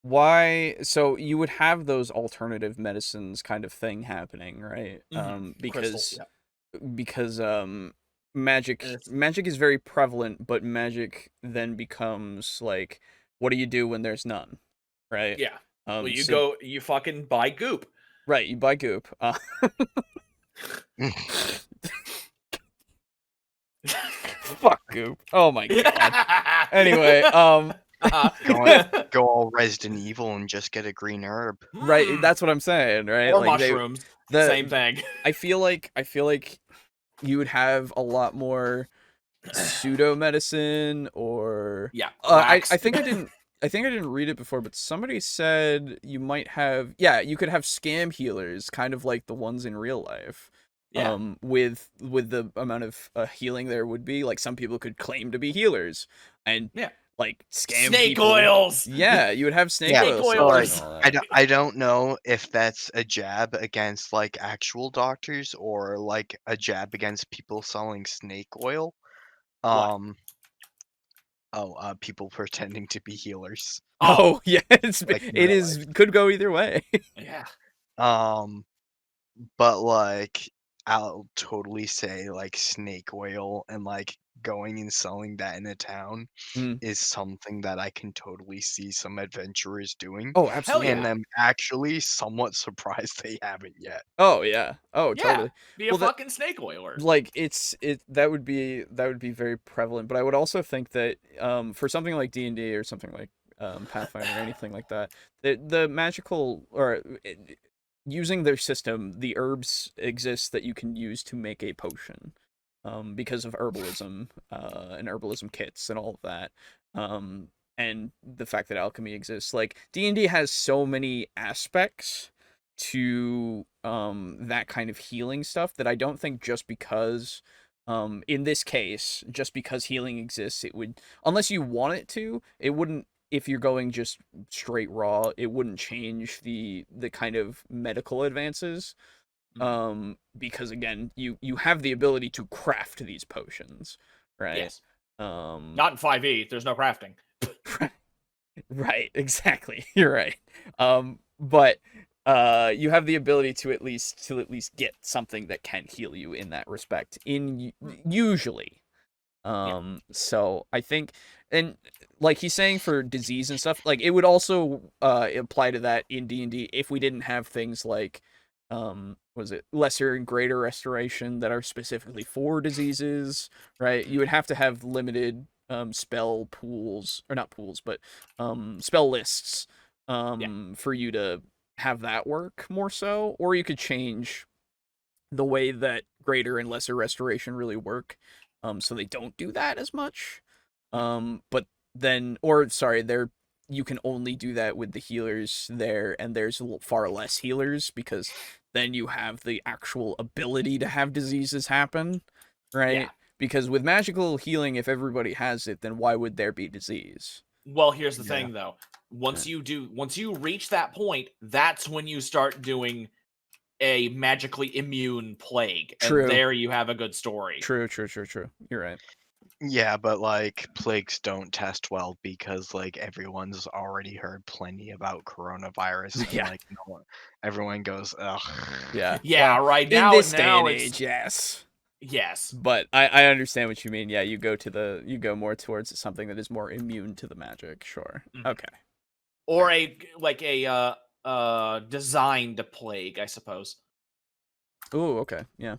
why? So you would have those alternative medicines kind of thing happening, right? Crystals, Because magic It's- magic is very prevalent, but magic then becomes like, what do you do when there's none, right? yeah. Well, So you fucking buy goop. right, you buy goop. Fuck goop. Oh my god. Anyway, Go all Resident Evil and just get a green herb. right, that's what I'm saying, right? Or Like mushrooms. the Same thing. I feel like you would have a lot more pseudo medicine, or Yeah. I wax. think I didn't read it before, but somebody said you might have, yeah, you could have scam healers, kind of like the ones in real life. Yeah. With the amount of healing there would be, like some people could claim to be healers and Yeah. like scam Snake people. oils. Yeah, you would have snake Yeah, oil Snake sellers oils. and all that. I don't know if that's a jab against like actual doctors or like a jab against people selling snake oil. People pretending to be healers. Oh yeah, Like in it real is could go either way. Yeah. But like I'll totally say like snake oil and like going and selling that in a town Mm. is something that I can totally see some adventurers doing. Oh, absolutely. yeah. And I'm actually somewhat surprised they haven't yet. Oh yeah. Oh, Yeah. totally. Be a Well, that- fucking snake oiler. Like that would be very prevalent, but I would also think that for something like D&D or something like Pathfinder or anything like that, the magical or using their system, the herbs exist that you can use to make a potion, because of herbalism and herbalism kits and all of that, and the fact that alchemy exists. Like D&D has so many aspects to that kind of healing stuff that I don't think just because in this case, just because healing exists, it would, unless you want it to, it wouldn't. If you're going just straight raw, it wouldn't change the kind of medical advances, because again, you have the ability to craft these potions, right? Yes. Not in 5e. There's no crafting. Right, exactly. You're right. But you have the ability to at least get something that can heal you in that respect. Usually. So I think, and like he's saying for disease and stuff, like it would also apply to that in D&D if we didn't have things like was it lesser and greater restoration that are specifically for diseases, right? You would have to have limited spell pools, or not pools, but spell lists for you to have that work more so, or you could change the way that greater and lesser restoration really work, so they don't do that as much. But then, or sorry, you can only do that with the healers there, and there's far less healers because then you have the actual ability to have diseases happen, right? Yeah. Because with magical healing, if everybody has it, then why would there be disease? Well, here's the Yeah. thing though. Once you reach that point, that's when you start doing a magically immune plague. True. And there you have a good story. True. You're right. Yeah, but like plagues don't test well because like everyone's already heard plenty about coronavirus. And, Yeah. like everyone goes, ugh. Yeah. Yeah, Well, right in now. this day now and it's- age, yes. Yes. But I understand what you mean. Yeah, you go more towards something that is more immune to the magic. Sure. Mhm. Okay. Or a designed plague, I suppose. Oh, okay. Yeah.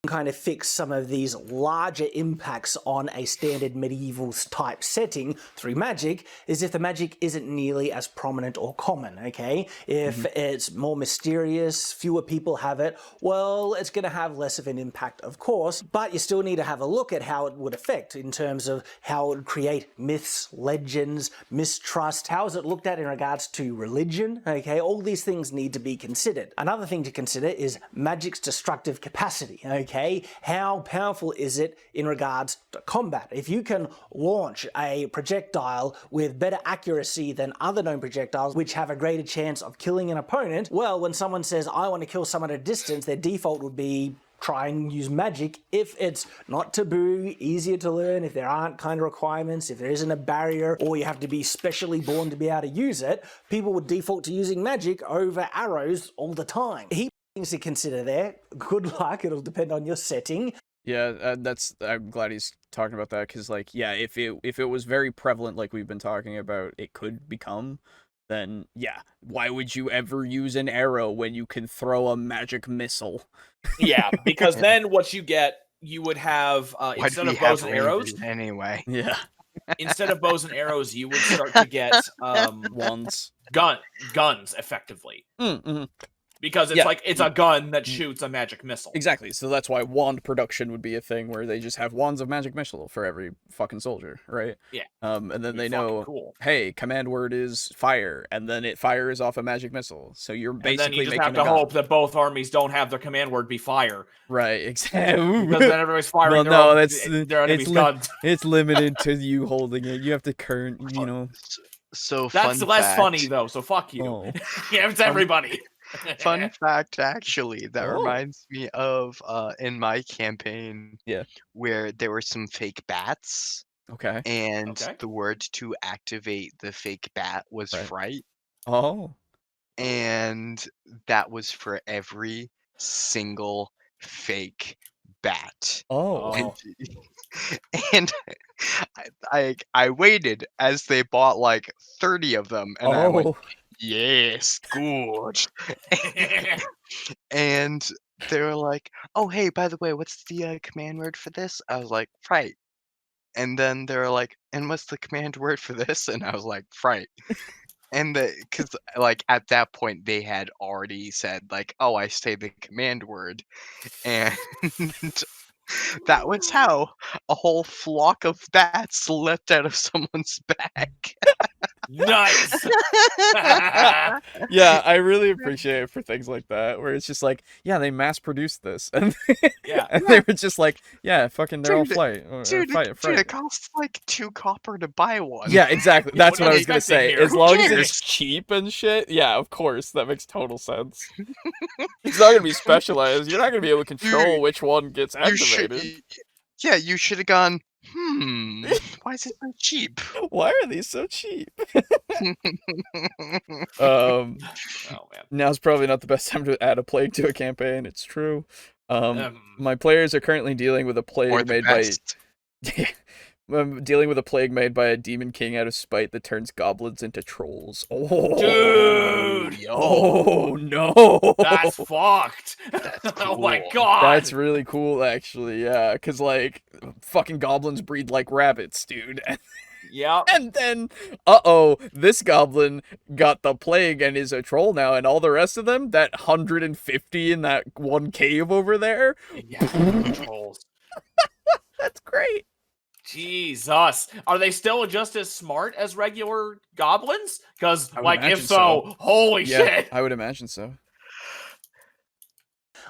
Kind of fix some of these larger impacts on a standard medieval type setting through magic is if the magic isn't nearly as prominent or common, okay? If it's more mysterious, fewer people have it, well, it's going to have less of an impact, of course, but you still need to have a look at how it would affect in terms of how it would create myths, legends, mistrust. How is it looked at in regards to religion, okay? All these things need to be considered. Another thing to consider is magic's destructive capacity, okay? How powerful is it in regards to combat? If you can launch a projectile with better accuracy than other known projectiles, which have a greater chance of killing an opponent, well, when someone says, I want to kill someone at a distance, their default would be try and use magic if it's not taboo, easier to learn, if there aren't kind of requirements, if there isn't a barrier, or you have to be specially born to be able to use it. People would default to using magic over arrows all the time. Heap things to consider there. Good luck. It'll depend on your setting. Yeah, I'm glad he's talking about that, because, like, yeah, if it was very prevalent, like we've been talking about, it could become, then, yeah, why would you ever use an arrow when you can throw a magic missile? Yeah, because then what you get, you would have, Why'd instead we of bows have and arrows, rangers anyway? Yeah. instead of bows and arrows, you would start to get Wands. guns, effectively. Mm-hmm. Because it's Yeah. like, it's a gun that shoots a magic missile. Exactly, so that's why wand production would be a thing where they just have wands of magic missile for every fucking soldier, right? Yeah. And then Be they fucking know, cool. hey, command word is fire, and then it fires off a magic missile. So you're And then basically you just making have a to gun. hope that both armies don't have their command word be fire. Right, exactly. Because then everybody's firing Well, their, no, their enemy's guns. It's limited to you holding it. You have to you know. So That's fun less fact, funny, though, so fuck you. Oh. Yeah, it's everybody. Fun fact, actually, that Oh. reminds me of in my campaign, Yeah. where there were some fake bats, Okay. and Okay. the word to activate the fake bat was Right. fright, Oh. and that was for every single fake bat. Oh. Oh. And I waited as they bought like 30 of them, and I went, yes, good. And they were like, oh, hey, by the way, what's the command word for this? I was like, fright. And then they were like, and what's the command word for this? And I was like, fright. And because like at that point they had already said like, oh, I say the command word, and that was how a whole flock of bats leapt out of someone's back. Nice. Yeah, I really appreciate it for things like that, where it's just like, yeah, they mass produced this, and Yeah. and they were just like, yeah, fucking, they're all Dude, flight, Dude, fight. it costs like 2 copper to buy one. Yeah, exactly. Yeah, That's what what are I you was gonna expecting say. here? As Who long as cares? it's cheap and shit, yeah, of course, that makes total sense. It's not gonna be specialized. You're not gonna be able to control which one gets You should, activated. yeah, you should have gone, why is it so cheap? Why are these so cheap? Oh man. Now's probably not the best time to add a plague to a campaign. It's true. My players are currently dealing with a Or plague the made best. I'm dealing with a plague made by a demon king out of spite that turns goblins into trolls. Oh, Dude! Oh no! That's fucked. That's Oh my cool. god. That's really cool, actually. Yeah, because like fucking goblins breed like rabbits, dude. Yep. And then, this goblin got the plague and is a troll now, and all the rest of them, that 150 in that one cave over there, Yeah. Trolls. that's great. Jesus. Are they still just as smart as regular goblins? Because, I would like, if imagine so, holy Yeah, shit. I would imagine so.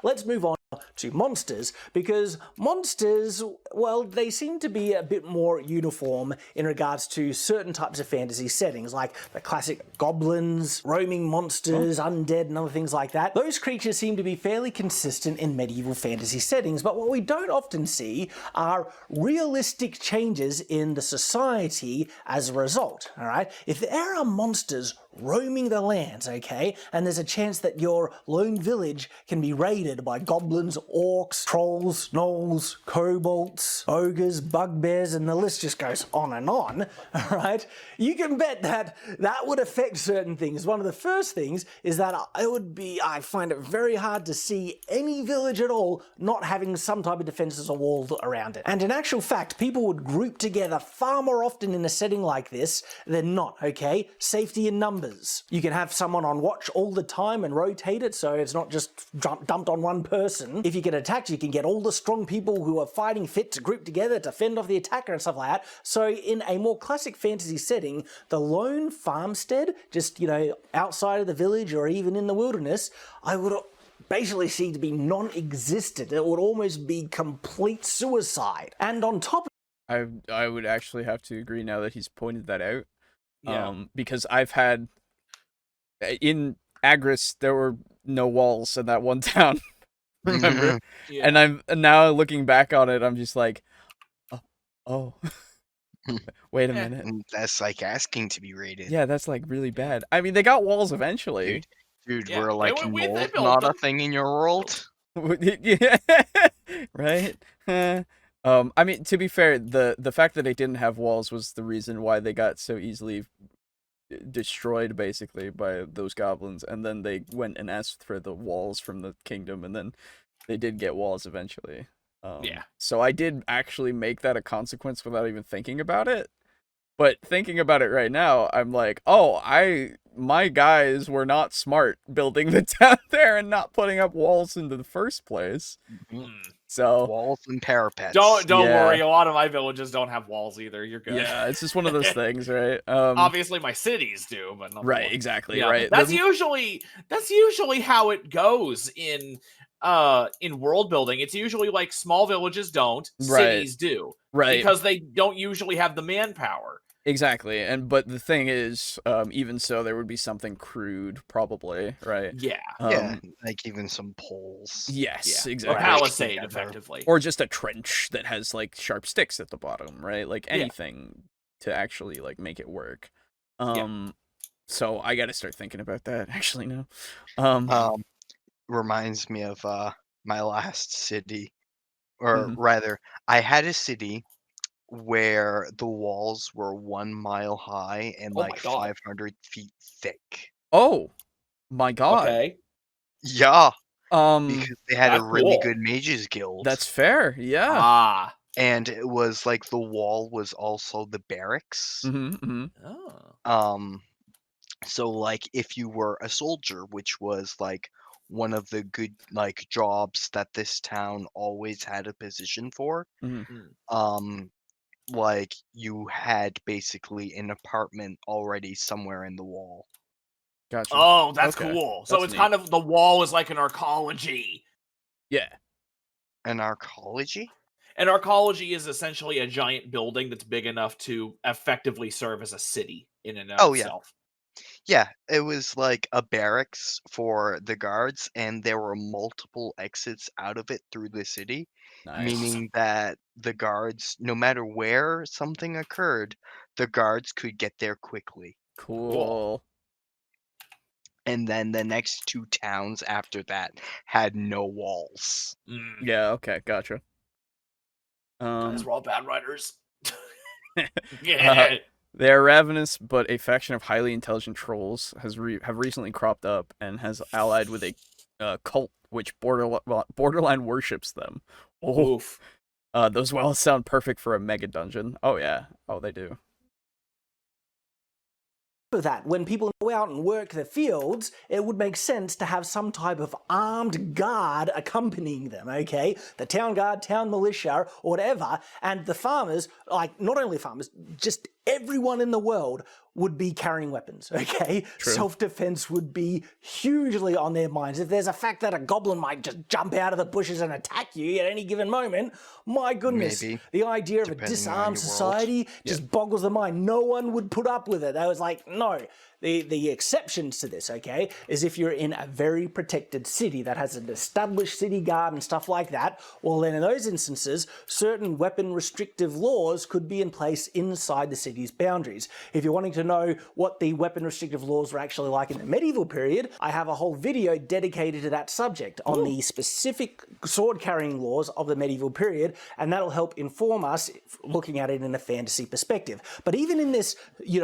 Let's move on to monsters, because monsters, well, they seem to be a bit more uniform in regards to certain types of fantasy settings, like the classic goblins, roaming monsters, undead, and other things like that. Those creatures seem to be fairly consistent in medieval fantasy settings, but what we don't often see are realistic changes in the society as a result, all right? If there are monsters roaming the lands, okay, and there's a chance that your lone village can be raided by goblins, orcs, trolls, gnolls, kobolds, ogres, bugbears, and the list just goes on, all right, you can bet that that would affect certain things. One of the first things is that I find it very hard to see any village at all not having some type of defenses or walls around it. And in actual fact, people would group together far more often in a setting like this than not, okay? Safety in numbers. You can have someone on watch all the time and rotate it so it's not just dumped on one person. If you get attacked, you can get all the strong people who are fighting fit to group together to fend off the attacker and stuff like that. So in a more classic fantasy setting, the lone farmstead, just, you know, outside of the village or even in the wilderness, I would basically see to be non-existent. It would almost be complete suicide. And on top of I would actually have to agree now that he's pointed that out. Yeah. Because I've had in Agris there were no walls in that one town Remember? Yeah. And I'm now looking back on it, I'm just like, oh, wait a Eh. minute. That's like asking to be rated. Yeah, that's like really bad. I mean, they got walls eventually. Dude, Yeah, were like they mold built not a them. thing in your world? Yeah, right? I mean, to be fair, the fact that they didn't have walls was the reason why they got so easily destroyed, basically, by those goblins. And then they went and asked for the walls from the kingdom, and then they did get walls eventually. Yeah. So I did actually make that a consequence without even thinking about it. But thinking about it right now, I'm like, oh, my guys were not smart building the town there and not putting up walls into the first place. Mm. So Walls and parapets. Don't Yeah. worry. A lot of my villages don't have walls either. You're good. yeah, it's just one of those things, right? Obviously, my cities do, but not the Right, ones- exactly, Yeah. right. That's usually how it goes in world building. It's usually like small villages don't, Right. cities do, Right. because they don't usually have the manpower. Exactly, but the thing is, even so, there would be something crude, probably, right? Yeah. Yeah, like even some poles. Yes, Yeah. exactly. Or palisade, Together. effectively. Or just a trench that has like sharp sticks at the bottom, right? Like anything to actually like make it work. So I got to start thinking about that actually now. Reminds me of my last city, or Mhm. rather, I had a city where the walls were 1 mile high and Oh my like God. 500 feet thick. Oh my god. Okay. Yeah, Um because they had a That's really cool. good mages guild. that's fair. Yeah. Ah. And it was like the wall was also the barracks. Mhm. Oh. So like if you were a soldier, which was like one of the good like jobs that this town always had a position for, Mhm. like you had basically an apartment already somewhere in the wall. Gotcha. Oh, that's Okay, cool. So that's it's neat. kind of the wall is like an arcology. Yeah. An arcology? An arcology is essentially a giant building that's big enough to effectively serve as a city in and of Oh, yeah. itself. Yeah, it was like a barracks for the guards, and there were multiple exits out of it through the city, Nice. meaning that the guards, no matter where something occurred, the guards could get there quickly. Cool. And then the next 2 towns after that had no walls. Yeah, okay, gotcha. Guys, we're all bad writers. They are ravenous, but a faction of highly intelligent trolls have recently cropped up and has allied with a cult which borderline worships them. Oh, Oof. those wells sound perfect for a mega dungeon. Oh yeah, oh they do. That when people go out and work the fields, it would make sense to have some type of armed guard accompanying them, okay? The town guard, town militia, or whatever, and the farmers, like not only farmers, just everyone in the world would be carrying weapons, okay? True. Self-defense would be hugely on their minds. If there's a fact that a goblin might just jump out of the bushes and attack you at any given moment, my goodness, Maybe, the idea of a depending on disarmed your world. society just boggles the mind. No one would put up with it. They was like, no. The exceptions to this, okay, is if you're in a very protected city that has an established city guard and stuff like that, well then in those instances, certain weapon restrictive laws could be in place inside the city's boundaries. If you're wanting to know what the weapon restrictive laws were actually like in the medieval period, I have a whole video dedicated to that subject on the specific sword carrying laws of the medieval period, and that'll help inform us looking at it in a fantasy perspective. But even in this,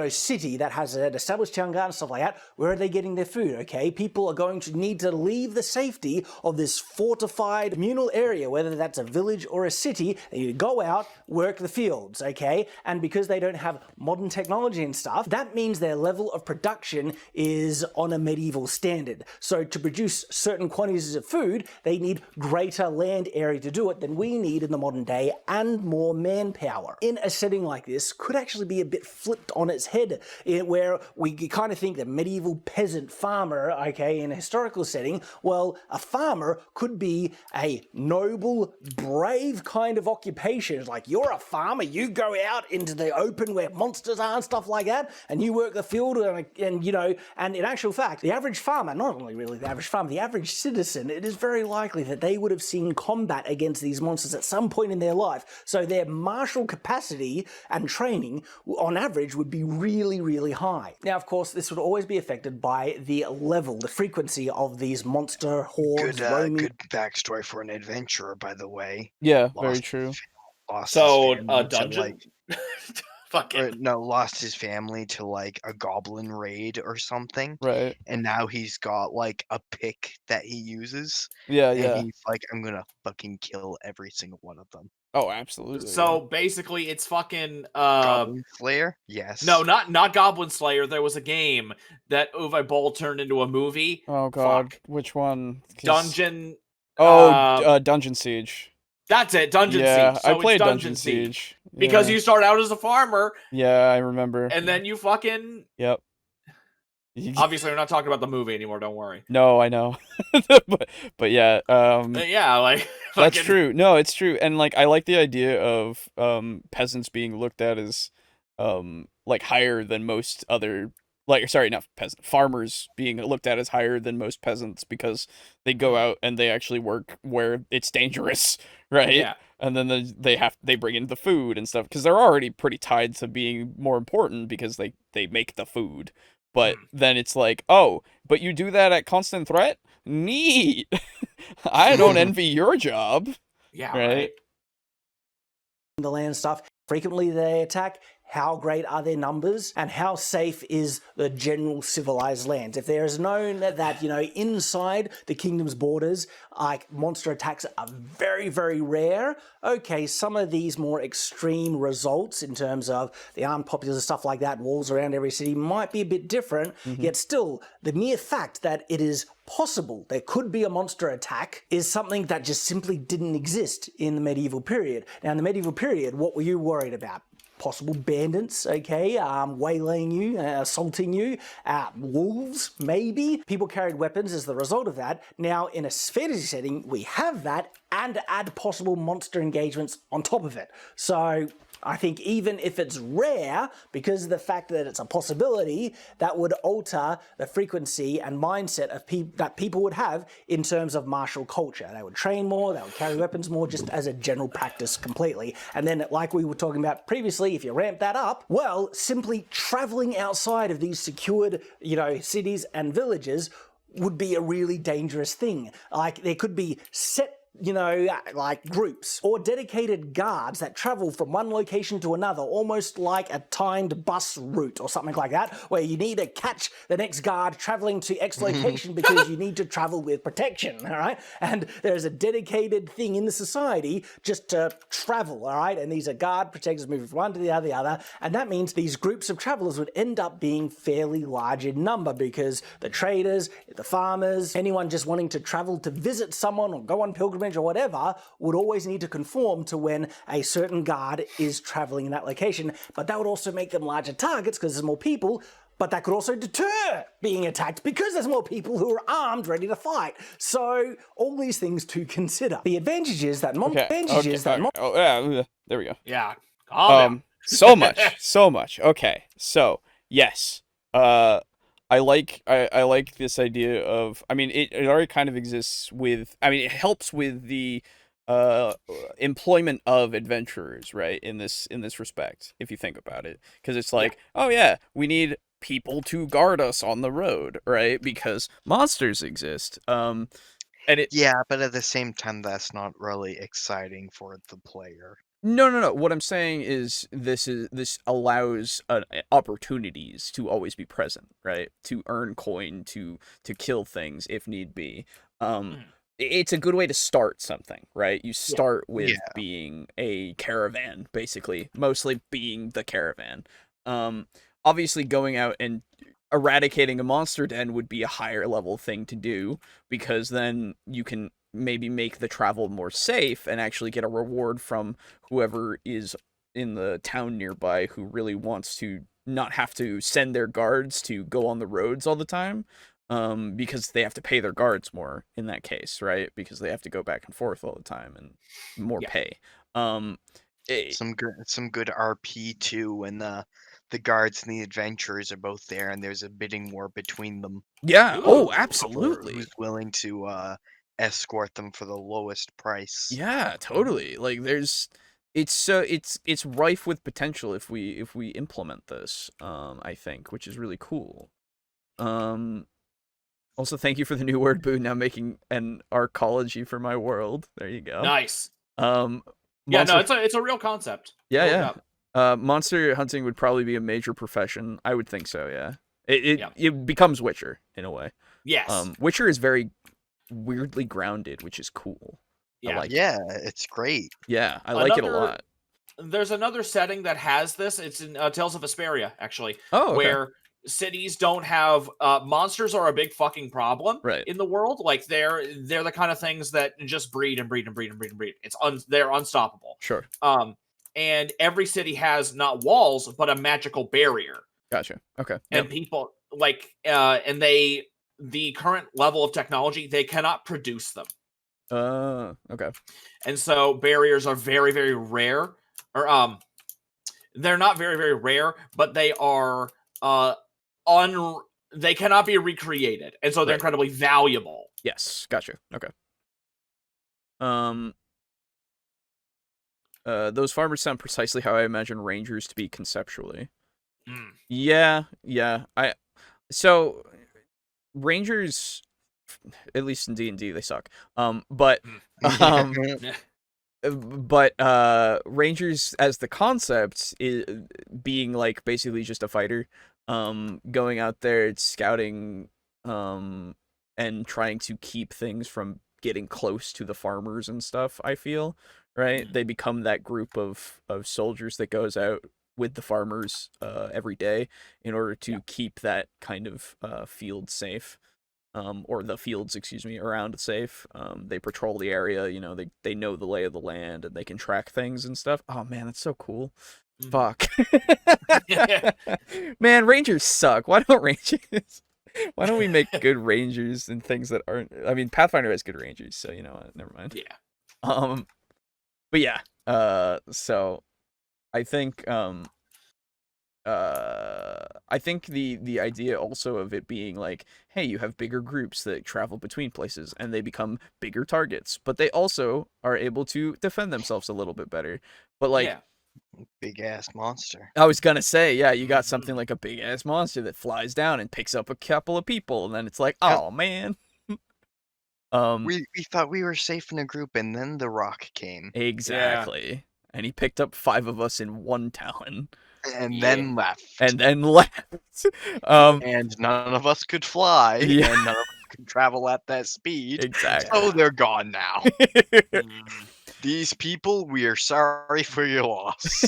city that has an established town guard and stuff like that, where are they getting their food, okay? People are going to need to leave the safety of this fortified communal area, whether that's a village or a city. They need to go out, work the fields, okay? And because they don't have modern technology and stuff, that means their level of production is on a medieval standard. So to produce certain quantities of food, they need greater land area to do it than we need in the modern day, and more manpower. In a setting like this, could actually be a bit flipped on its head, where we kind of think that medieval peasant farmer, okay, in a historical setting, well, a farmer could be a noble, brave kind of occupation. It's like, you're a farmer, you go out into the open where monsters are and stuff like that, and you work the field, and in actual fact, the average farmer, not only really the average farmer, the average citizen, it is very likely that they would have seen combat against these monsters at some point in their life. So their martial capacity and training, on average, would be really, really high. Now, of course, this would always be affected by the level, the frequency of these monster hordes roaming. Good backstory for an adventurer, by the way. Yeah, very true. Lost So his a family dungeon. lost his family to like a goblin raid or something. Right. And now he's got like a pick that he uses. Yeah, And yeah. he's like, I'm gonna fucking kill every single one of them. Oh, absolutely. So basically, it's fucking Goblin Slayer? Yes. No, not Goblin Slayer. There was a game that Uwe Boll turned into a movie. Oh god, Fuck. which one? 'Cause- Dungeon. Dungeon Siege. That's it, Dungeon Yeah, Siege. So I played it's Dungeon Siege. Because Yeah. you start out as a farmer, Yeah, I remember. and then you fucking. Yep. Obviously, we're not talking about the movie anymore. Don't worry. No, I know. but yeah, Yeah, like that's fucking- true. No, it's true. And like I like the idea of peasants being looked at as like higher than most other, like, sorry, not peasant, farmers being looked at as higher than most peasants because they go out and they actually work where it's dangerous, right? Yeah. And then they bring in the food and stuff because they're already pretty tied to being more important because they make the food. But then it's like, oh, but you do that at constant threat? Neat. I don't envy your job. Yeah. Right. The land stuff. Frequently they attack. How great are their numbers, and how safe is the general civilized lands? If there is known that, inside the kingdom's borders, like, monster attacks are very, very rare, okay, some of these more extreme results in terms of the armed populace and stuff like that, walls around every city, might be a bit different, yet still, the mere fact that it is possible there could be a monster attack is something that just simply didn't exist in the medieval period. Now, in the medieval period, what were you worried about? Possible bandits, okay, waylaying you, assaulting you, wolves, maybe. People carried weapons as the result of that. Now, in a fantasy setting, we have that and add possible monster engagements on top of it. So I think even if it's rare, because of the fact that it's a possibility, that would alter the frequency and mindset of that people would have in terms of martial culture. They would train more, they would carry weapons more, just as a general practice completely. And then, like we were talking about previously, if you ramp that up, well, simply traveling outside of these secured, cities and villages would be a really dangerous thing. Like, there could be set like groups or dedicated guards that travel from one location to another, almost like a timed bus route or something like that, where you need to catch the next guard traveling to X location because you need to travel with protection, all right? And there's a dedicated thing in the society just to travel, all right? And these are guard protectors moving from one to the other, and that means these groups of travelers would end up being fairly large in number because the traders, the farmers, anyone just wanting to travel to visit someone or go on pilgrimage or whatever would always need to conform to when a certain guard is traveling in that location. But that would also make them larger targets because there's more people, but that could also deter being attacked because there's more people who are armed, ready to fight. So all these things to consider. The advantage is that there we go. Yeah. Calm down. so much. Okay, so yes, I like this idea of, I mean, it already kind of exists with, I mean, it helps with the employment of adventurers, right, in this respect, if you think about it, because it's like, oh yeah, we need people to guard us on the road, right, because monsters exist, and it, yeah, but at the same time, that's not really exciting for the player. No. What I'm saying is this allows opportunities to always be present, right? To earn coin, to kill things if need be. It's a good way to start something, right? You start with being a caravan, basically, mostly being the caravan. Obviously, going out and eradicating a monster den would be a higher level thing to do because then you can maybe make the travel more safe and actually get a reward from whoever is in the town nearby who really wants to not have to send their guards to go on the roads all the time, because they have to pay their guards more in that case, right? Because they have to go back and forth all the time and more pay. Some good RP too when the the guards and the adventurers are both there, and there's a bidding war between them. Yeah. Ooh. Oh, For for absolutely. who's willing to escort them for the lowest price. Yeah, totally. Like it's rife with potential if we implement this. I think, which is really cool. Also, thank you for the new word, Boo. Now making an arcology for my world. There you go. Nice. Um, Yeah, no, monster- it's a real concept. yeah, Look it yeah. up. Monster hunting would probably be a major profession. I would think so. Yeah. It Yeah. it becomes Witcher in a way. Yes. Witcher is very weirdly grounded, which is cool. I Yeah. like it. Yeah, it's great. Yeah, I like it a Another- lot. There's another setting that has this. It's in Tales of Vesperia, actually, Oh, okay. where cities don't have monsters are a big fucking problem Right. in the world. Like they're the kind of things that just breed and breed and breed and breed and breed. They're unstoppable. Sure. And every city has not walls but a magical barrier. Gotcha. Okay. And people like and the current level of technology, they cannot produce them. Okay. And so barriers are very, very rare. Or they're not very, very rare, but they are they cannot be recreated. And so they're Right. incredibly valuable. Yes. Gotcha. Okay. Those farmers sound precisely how I imagine rangers to be conceptually. Mm. Yeah. So rangers, at least in D&D, they suck. But rangers as the concept is being like basically just a fighter, going out there scouting, and trying to keep things from getting close to the farmers and stuff. I feel right. They become that group of soldiers that goes out with the farmers every day in order to keep that kind of field safe. Or the fields, excuse me, around safe. They patrol the area, they know the lay of the land and they can track things and stuff. Oh man, that's so cool. Fuck. Man, rangers suck. Why don't why don't we make good rangers and things that aren't, I mean, Pathfinder has good rangers, so you know what, never mind. Yeah. But yeah, so I think I think the idea also of it being like, hey, you have bigger groups that travel between places and they become bigger targets, but they also are able to defend themselves a little bit better. But like, big ass monster. I was gonna say, yeah, you got something like a big ass monster that flies down and picks up a couple of people, and then it's like, oh man. We thought we were safe in a group, and then the rock came. Exactly. And he picked up 5 of us in one talon. And then left. And none of us could fly. Yeah. And none of us could travel at that speed. Exactly. So they're gone now. These people, we are sorry for your loss.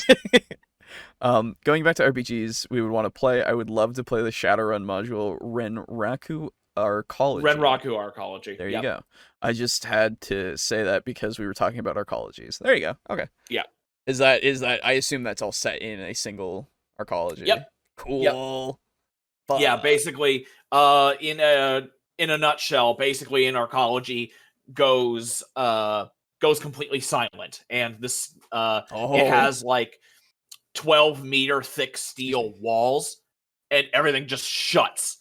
Going back to RPGs, we would want to play. I would love to play the Shadowrun module Renraku Arcology. Renraku Arcology. There you go. I just had to say that because we were talking about arcologies. There you go. Okay. Yeah. Is that I assume that's all set in a single arcology. Yep. Cool. Yep. Yeah, basically, in a nutshell, basically an arcology goes completely silent, and this it has like 12-meter thick steel walls, and everything just shuts.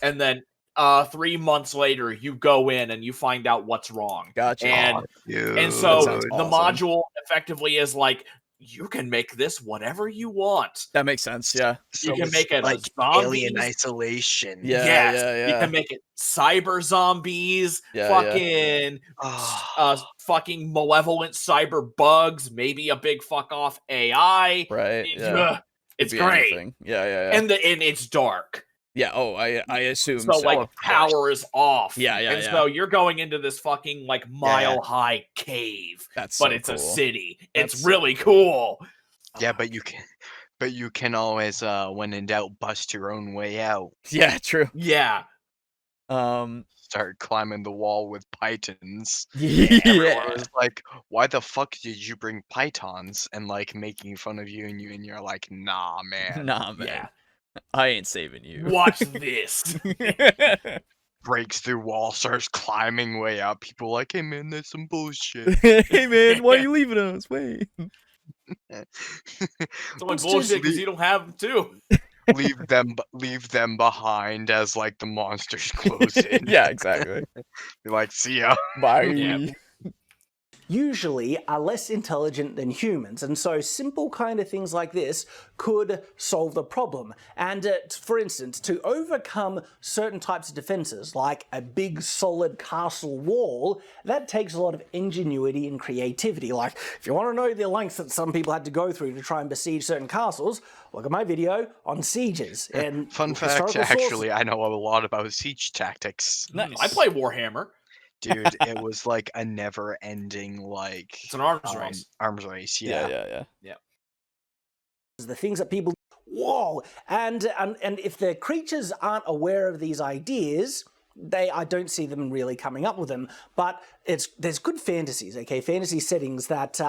And then 3 months later, you go in and you find out what's wrong. Gotcha. And so sounds the awesome. module effectively is like, you can make this whatever you want. That makes sense. Yeah. So You can make it like zombies. alien isolation. Yeah. Yes, Yeah. you can make it cyber zombies, fucking fucking malevolent cyber bugs, maybe a big fuck off AI. Right. It's Could be great. anything. Yeah. And it's dark. Yeah. Oh, I assume So like power is off. Yeah. And so you're going into this fucking like mile high cave. That's but so it's cool. a city. That's It's so really cool. Yeah, but you can always when in doubt bust your own way out. Yeah, true. Yeah. Start climbing the wall with pythons. Yeah. Everyone was like, why the fuck did you bring pythons? And like making fun of you, and you're like, nah man. Nah, man. Yeah. I ain't saving you. Watch this. Breaks through wall, starts climbing way up. People like, hey man, that's some bullshit. Hey man, why are you leaving us? Wait. It's only Let's just bullshit because you don't have them too. leave them behind as like the monsters close in. Yeah, exactly. Be like, see ya. Bye. Yeah. usually are less intelligent than humans, and so simple kind of things like this could solve the problem. And for instance, to overcome certain types of defenses, like a big solid castle wall, that takes a lot of ingenuity and creativity. Like, if you want to know the lengths that some people had to go through to try and besiege certain castles, look at my video on sieges. And Fun fact, historical actually, I know a lot about siege tactics. Nice. I play Warhammer. Dude, it was like a never-ending, like... It's an arms race. Arms race, Yeah. the things that people whoa, and if the creatures aren't aware of these ideas, I don't see them really coming up with them. But there's good fantasies, okay, fantasy settings that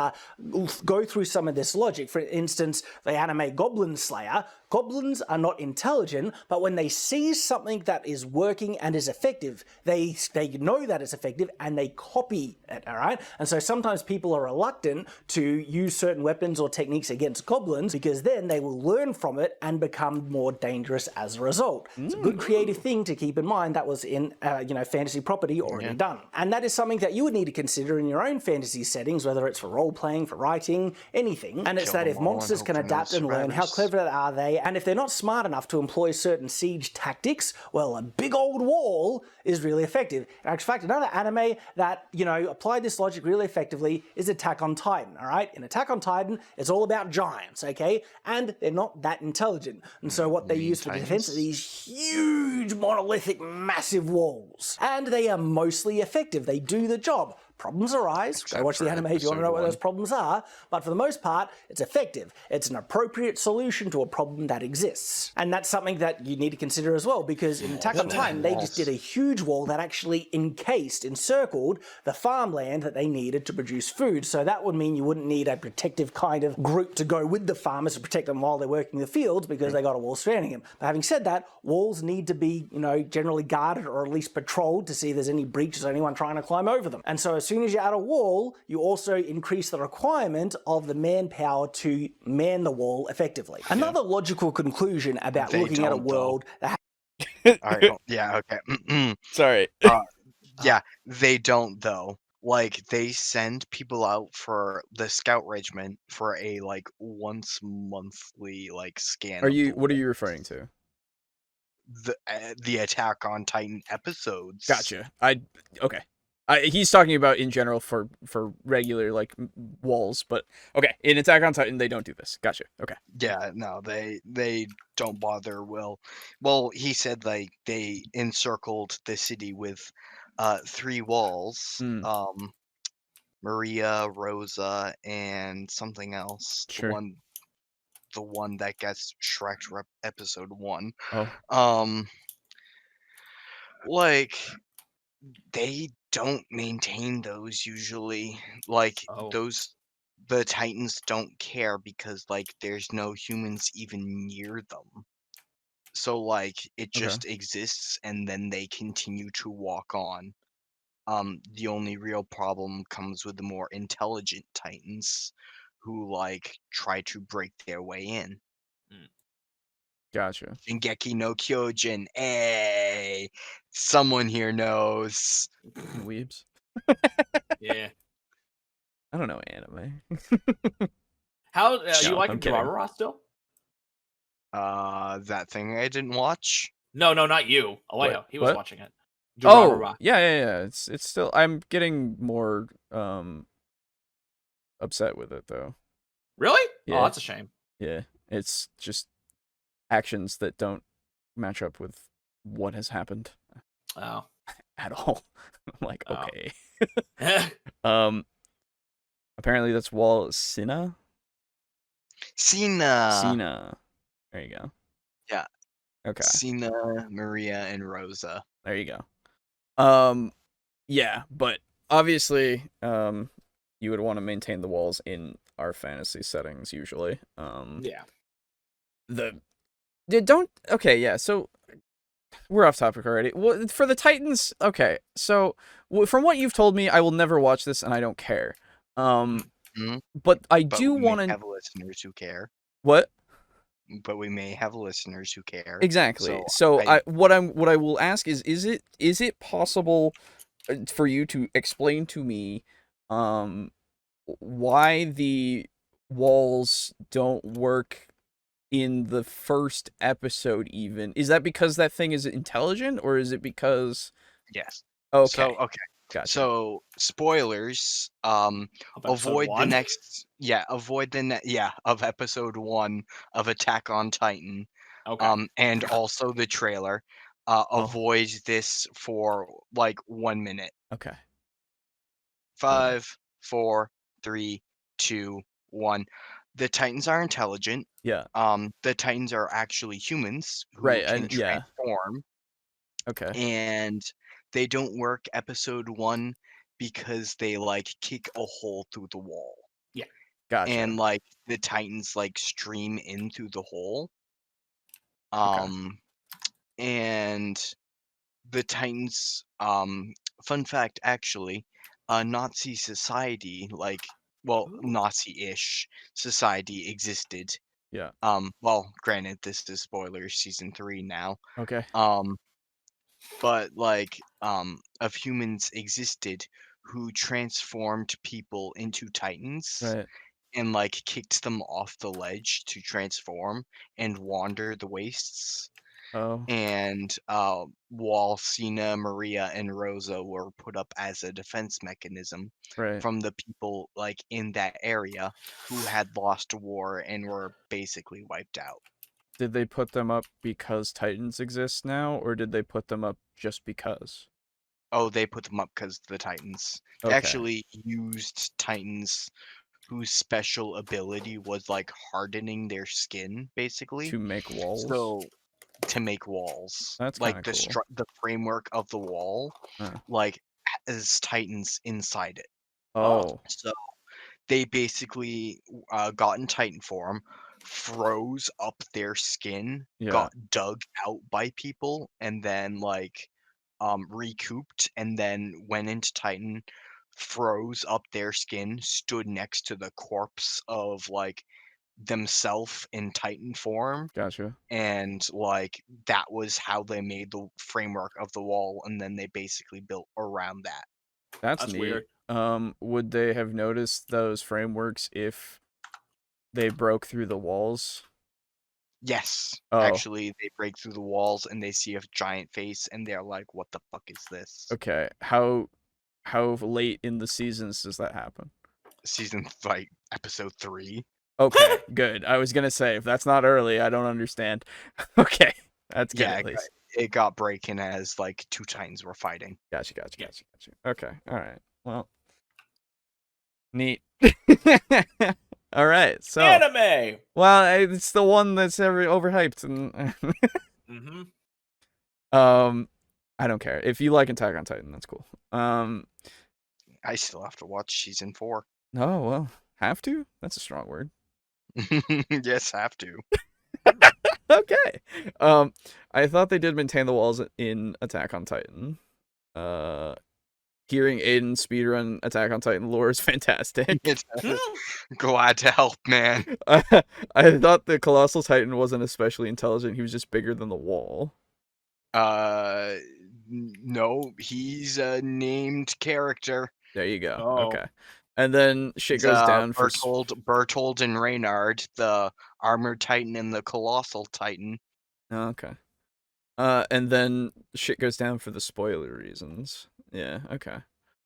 go through some of this logic. For instance, the anime Goblin Slayer. Goblins are not intelligent, but when they see something that is working and is effective, they know that it's effective and they copy it, all right? And so sometimes people are reluctant to use certain weapons or techniques against goblins because then they will learn from it and become more dangerous as a result. It's a good creative thing to keep in mind that was in, fantasy property already done. And that is something that you would need to consider in your own fantasy settings, whether it's for role-playing, for writing, anything. And it's Kill that if them all and monsters hope can for no adapt and learn, how survivors. clever are they? And if they're not smart enough to employ certain siege tactics, well, a big old wall is really effective. In fact, another anime that, applied this logic really effectively is Attack on Titan, all right? In Attack on Titan, it's all about giants, okay? And they're not that intelligent. And so what they use for defense are these huge, monolithic, massive walls. And they are mostly effective. They do the job. Problems arise. Go watch the anime if you want to know what those problems are. But for the most part, it's effective. It's an appropriate solution to a problem that exists. And that's something that you need to consider as well, because in Attack on Titan, they just did a huge wall that actually encircled the farmland that they needed to produce food. So that would mean you wouldn't need a protective kind of group to go with the farmers to protect them while they're working the fields because they got a wall surrounding them. But having said that, walls need to be, generally guarded or at least patrolled to see if there's any breaches or anyone trying to climb over them. And so as soon as you add a wall, you also increase the requirement of the manpower to man the wall effectively. Another logical conclusion about They looking at a don't, though. world that Alright, well, yeah, okay. Sorry. Yeah, they don't, though. Like, they send people out for the scout regiment for a, once monthly, scan. What are you referring to? The Attack on Titan episodes. Gotcha. Okay. He's talking about in general for regular walls, but okay. In Attack on Titan, they don't do this. Gotcha. Okay. Yeah, no, they don't bother. Well, he said they encircled the city with 3 walls. Maria, Rosa, and something else. Sure. The one that gets Shrek episode 1. Oh. They don't maintain those usually. Oh. The Titans don't care because there's no humans even near them. So it just exists and then they continue to walk on. The only real problem comes with the more intelligent Titans who try to break their way in. Gotcha. Shingeki no Kyojin. Hey, someone here knows. Weebs. Yeah. I don't know anime. How No, you like I'm kidding. Durarara still? That thing I didn't watch. No, not you. Alejo. He was What? watching it. Oh, Durarara. yeah. It's still. I'm getting more upset with it though. Really? Yeah. Oh, that's a shame. Yeah, it's just actions that don't match up with what has happened Oh. at all. I'm like, Oh. okay. Apparently that's Wall Sina. Cena. There you go. Yeah. Okay. Cena, Maria, and Rosa. There you go. Yeah, but obviously, you would want to maintain the walls in our fantasy settings usually. Yeah. Okay, yeah. So we're off topic already. Well, for the Titans, okay. So from what you've told me, I will never watch this, and I don't care. but I But do we want may to. have listeners who care. What? But we may have listeners who care. Exactly. So I what I will ask is it possible for you to explain to me why the walls don't work in the first episode even? Is that because that thing is intelligent, or is it because yes. okay. So okay. Gotcha. So spoilers. Of episode Avoid the 1? next. Yeah. Avoid the of episode 1 of Attack on Titan. Okay. And also the trailer. Avoid this for like 1 minute. Okay. 5, 4, 3, 2, 1. The Titans are intelligent. Yeah. The Titans are actually humans who Right, can yeah. transform, Okay. and they don't work episode 1 because they like kick a hole through the wall. Gotcha. And like the Titans like stream in through the hole. Okay. And the Titans, fun fact actually, Nazi society, like, well, Ooh. Nazi-ish society existed. Yeah. Well, granted, this is spoilers, season 3 now. Okay. But like, of humans existed who transformed people into Titans Right. and like kicked them off the ledge to transform and wander the wastes. Oh. And Walsina, Maria, and Rosa were put up as a defense mechanism Right. from the people like in that area who had lost a war and were basically wiped out. Did they put them up because Titans exist now, or did they put them up just because? Oh, they put them up because the Titans. They Okay. actually used Titans whose special ability was like hardening their skin, basically. To make walls? So to make walls. That's like kinda cool. the framework of the wall, like has Titans inside it. Oh. So they basically got in Titan form, froze up their skin, Yeah. got dug out by people, and then like recouped, and then went into Titan, froze up their skin, stood next to the corpse of like themselves in Titan form, Gotcha. and like that was how they made the framework of the wall, and then they basically built around that. That's neat. Weird. Would they have noticed those frameworks if they broke through the walls? Yes. Oh. Actually, they break through the walls and they see a giant face and they're like, what the fuck is this? Okay. How late in the seasons does that happen? Season like episode 3. Okay, good. I was gonna say, if that's not early, I don't understand. Okay. That's good at least. It got breaking as like 2 Titans were fighting. Gotcha. Okay. Alright. Well. Neat. Alright, so Anime. well, it's the one that's overhyped and Mm-hmm. I don't care. If you like Attack on Titan, that's cool. I still have to watch season 4. Oh well, have to? That's a strong word. Yes, have to. Okay. I thought they did maintain the walls in Attack on Titan. Hearing Aiden speedrun Attack on Titan lore is fantastic. Glad to help, man. I thought the Colossal Titan wasn't especially intelligent. He was just bigger than the wall. No, he's a named character. There you go. Oh. Okay. And then shit goes down for Bertold and Reynard, the Armored Titan and the Colossal Titan. Okay. And then shit goes down for the spoiler reasons. Yeah, okay.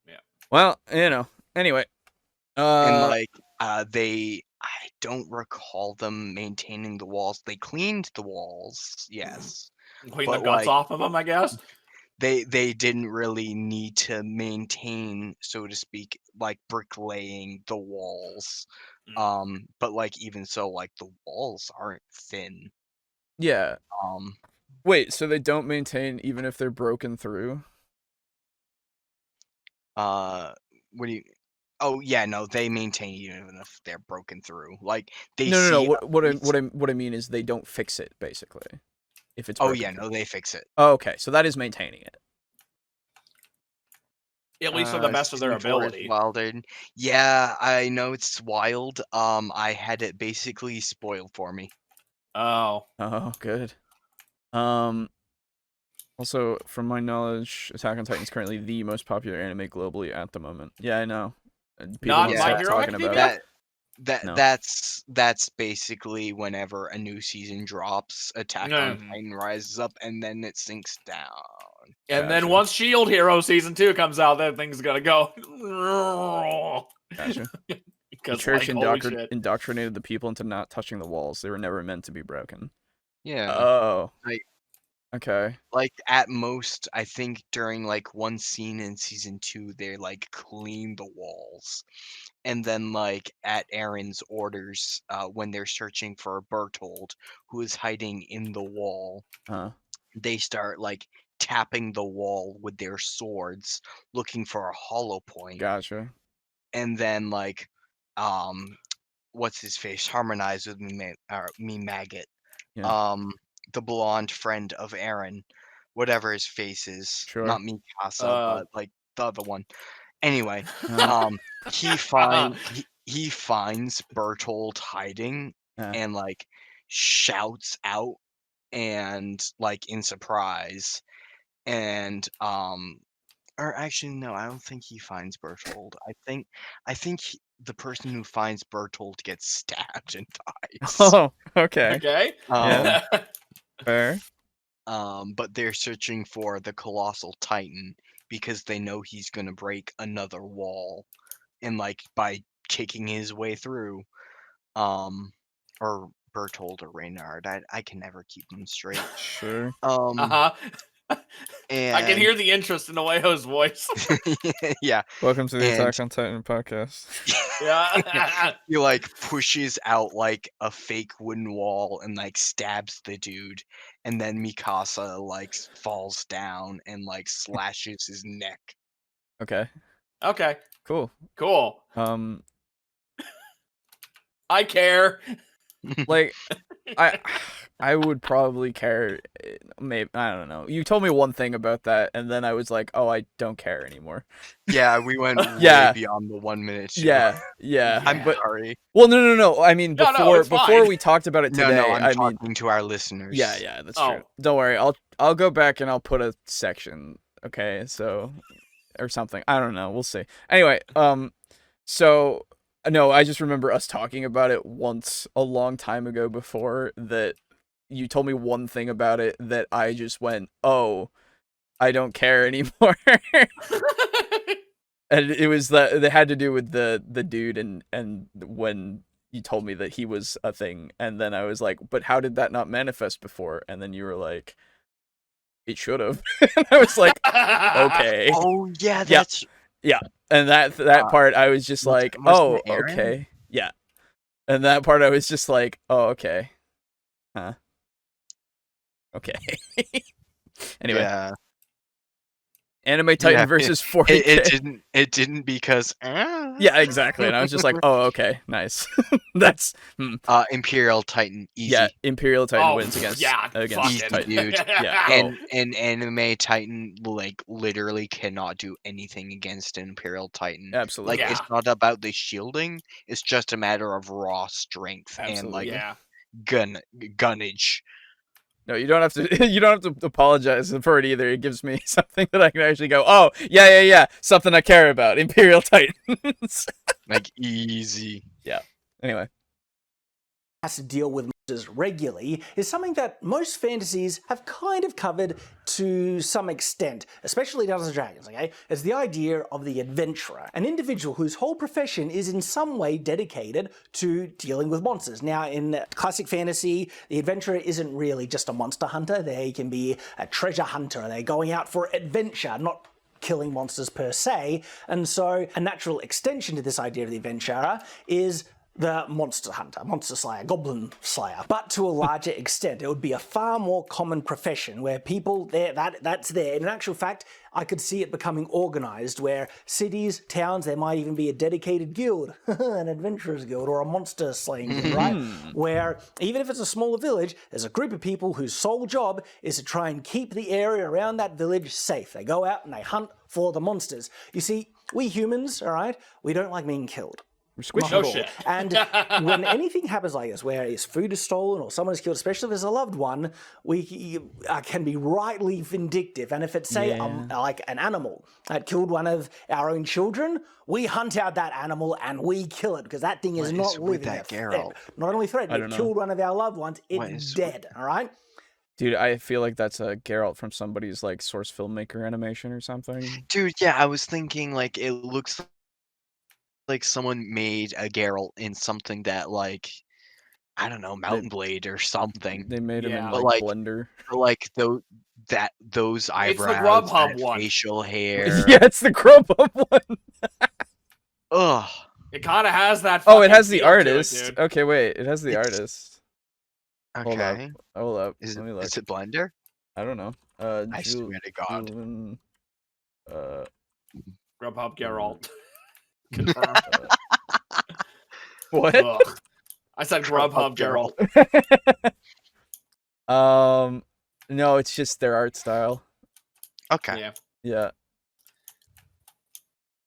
Yeah. Well, anyway. And like I don't recall them maintaining the walls. They cleaned the walls, yes. Clean the But, guts like, off of them, I guess. They didn't really need to maintain, so to speak, like bricklaying the walls. But like even so, like the walls aren't thin. Yeah. Wait, so they don't maintain even if they're broken through? What do you? Oh yeah, no, they maintain even if they're broken through. Like they No. see. What I mean is they don't fix it basically. If it's Oh broken yeah, through. no, they fix it. Oh, okay, so that is maintaining it. At least to the best of their Season 4 is ability. Wilder. Yeah, I know it's wild. I had it basically spoiled for me. Oh. Oh, good. Also, from my knowledge, Attack on Titan is currently the most popular anime globally at the moment. Yeah, I know. People Not don't My stop Hero talking about Academia? it. No. That's basically whenever a new season drops, Attack on Mhm. Titan rises up and then it sinks down. And then Gotcha. once Shield Hero Season 2 comes out, that thing's gonna go. Gotcha. The Because, church like, holy shit. indoctrinated the people into not touching the walls. They were never meant to be broken. Yeah. Oh. Like- Okay. Like at most, I think during like one scene in season 2, they like clean the walls. And then like at Aaron's orders, when they're searching for Bertold, who is hiding in the wall, they start like tapping the wall with their swords, looking for a hollow point. Gotcha. And then like what's his face harmonized with me Maggot. Yeah. The blonde friend of Aaron, whatever his face is, Sure. not Mikasa, but like the other one. Anyway, he finds Bertold hiding and like shouts out and like in surprise, and or actually no, I don't think he finds Bertold. I think the person who finds Bertold gets stabbed and dies. Oh, okay. Okay. Yeah. Fair. But they're searching for the Colossal Titan because they know he's gonna break another wall, and like by kicking his way through, or Bertold or Reynard, I can never keep them straight. Sure. And I can hear the interest in Alejo's voice. yeah. Welcome to the And- Attack on Titan podcast. Yeah. He like pushes out like a fake wooden wall and like stabs the dude, and then Mikasa like falls down and like slashes his neck. Okay. Okay. Cool. Cool. I care. Like, I would probably care. Maybe, I don't know. You told me one thing about that, and then I was like, oh, I don't care anymore. Yeah, we went Yeah. way beyond the 1 minute. Yeah. I'm But sorry. well, no. I mean, No, it's before fine. we talked about it today, No, I'm I mean, talking to our listeners. yeah, that's Oh. true. Don't worry. I'll go back and I'll put a section. Okay, so or something. I don't know. We'll see. Anyway, so no, I just remember us talking about it once a long time ago before that. You told me one thing about it that I just went, oh, I don't care anymore. And it was that it had to do with the dude and when you told me that he was a thing, and then I was like, but how did that not manifest before? And then you were like, it should have. And I was like, okay. Oh yeah, that's And that part I was just like, wasn't oh, Aaron? okay. Yeah. And that part I was just like, oh, okay. Huh. Okay. Anyway, yeah. Anime Titan Yeah, versus 40K. It didn't because Yeah, exactly. And I was just like, oh, okay, nice. That's Imperial Titan easy. yeah. Imperial Titan Oh, wins against yeah, against fuck it. Titan. Dude. Yeah. And Anime Titan like literally cannot do anything against an Imperial Titan. Absolutely. Like it's not about the shielding, it's just a matter of raw strength and like Yeah. gunnage. No, you don't have to. You don't have to apologize for it either. It gives me something that I can actually go, oh, yeah. Something I care about. Imperial Titans. Like easy. Anyway. Has to deal with monsters regularly is something that most fantasies have kind of covered to some extent, especially Dungeons and Dragons, okay? It's the idea of the adventurer, an individual whose whole profession is in some way dedicated to dealing with monsters. Now, in classic fantasy, the adventurer isn't really just a monster hunter. They can be a treasure hunter. They're going out for adventure, not killing monsters per se. And so a natural extension to this idea of the adventurer is the monster hunter, monster slayer, goblin slayer. But to a larger extent, it would be a far more common profession where people that's there. In actual fact, I could see it becoming organized where cities, towns, there might even be a dedicated guild, an adventurers guild or a monster slaying guild, right? Where even if it's a smaller village, there's a group of people whose sole job is to try and keep the area around that village safe. They go out and they hunt for the monsters. You see, we humans, all right, we don't like being killed. Squishy. No shit. And when anything happens like this, where his food is stolen or someone is killed, especially if it's a loved one, we can be rightly vindictive. And if it's, say, like an animal that killed one of our own children, we hunt out that animal and we kill it because that thing is not living. Not only threatened, it killed one of our loved ones. It's dead, all right? Dude, I feel like that's a Geralt from somebody's like source filmmaker animation or something. Dude, yeah, I was thinking like it looks like someone made a Geralt in something that like I don't know, Mountain Blade or something. They made him in Yeah. like Blender. But, like those eyebrows, It's the Grubhub that one. facial hair. Yeah, it's the Grubhub one. Ugh. It kind of has that. Oh, it fucking has the feel to it, artist. dude. Okay, wait, it has the artist. Okay. Hold up. Is Let me look. it Blender? I don't know. I swear to God. Julian, Grubhub Geralt. Confirmed. what? Ugh. I said Grubhub Geralt. No, it's just their art style. Okay. Yeah. Yeah.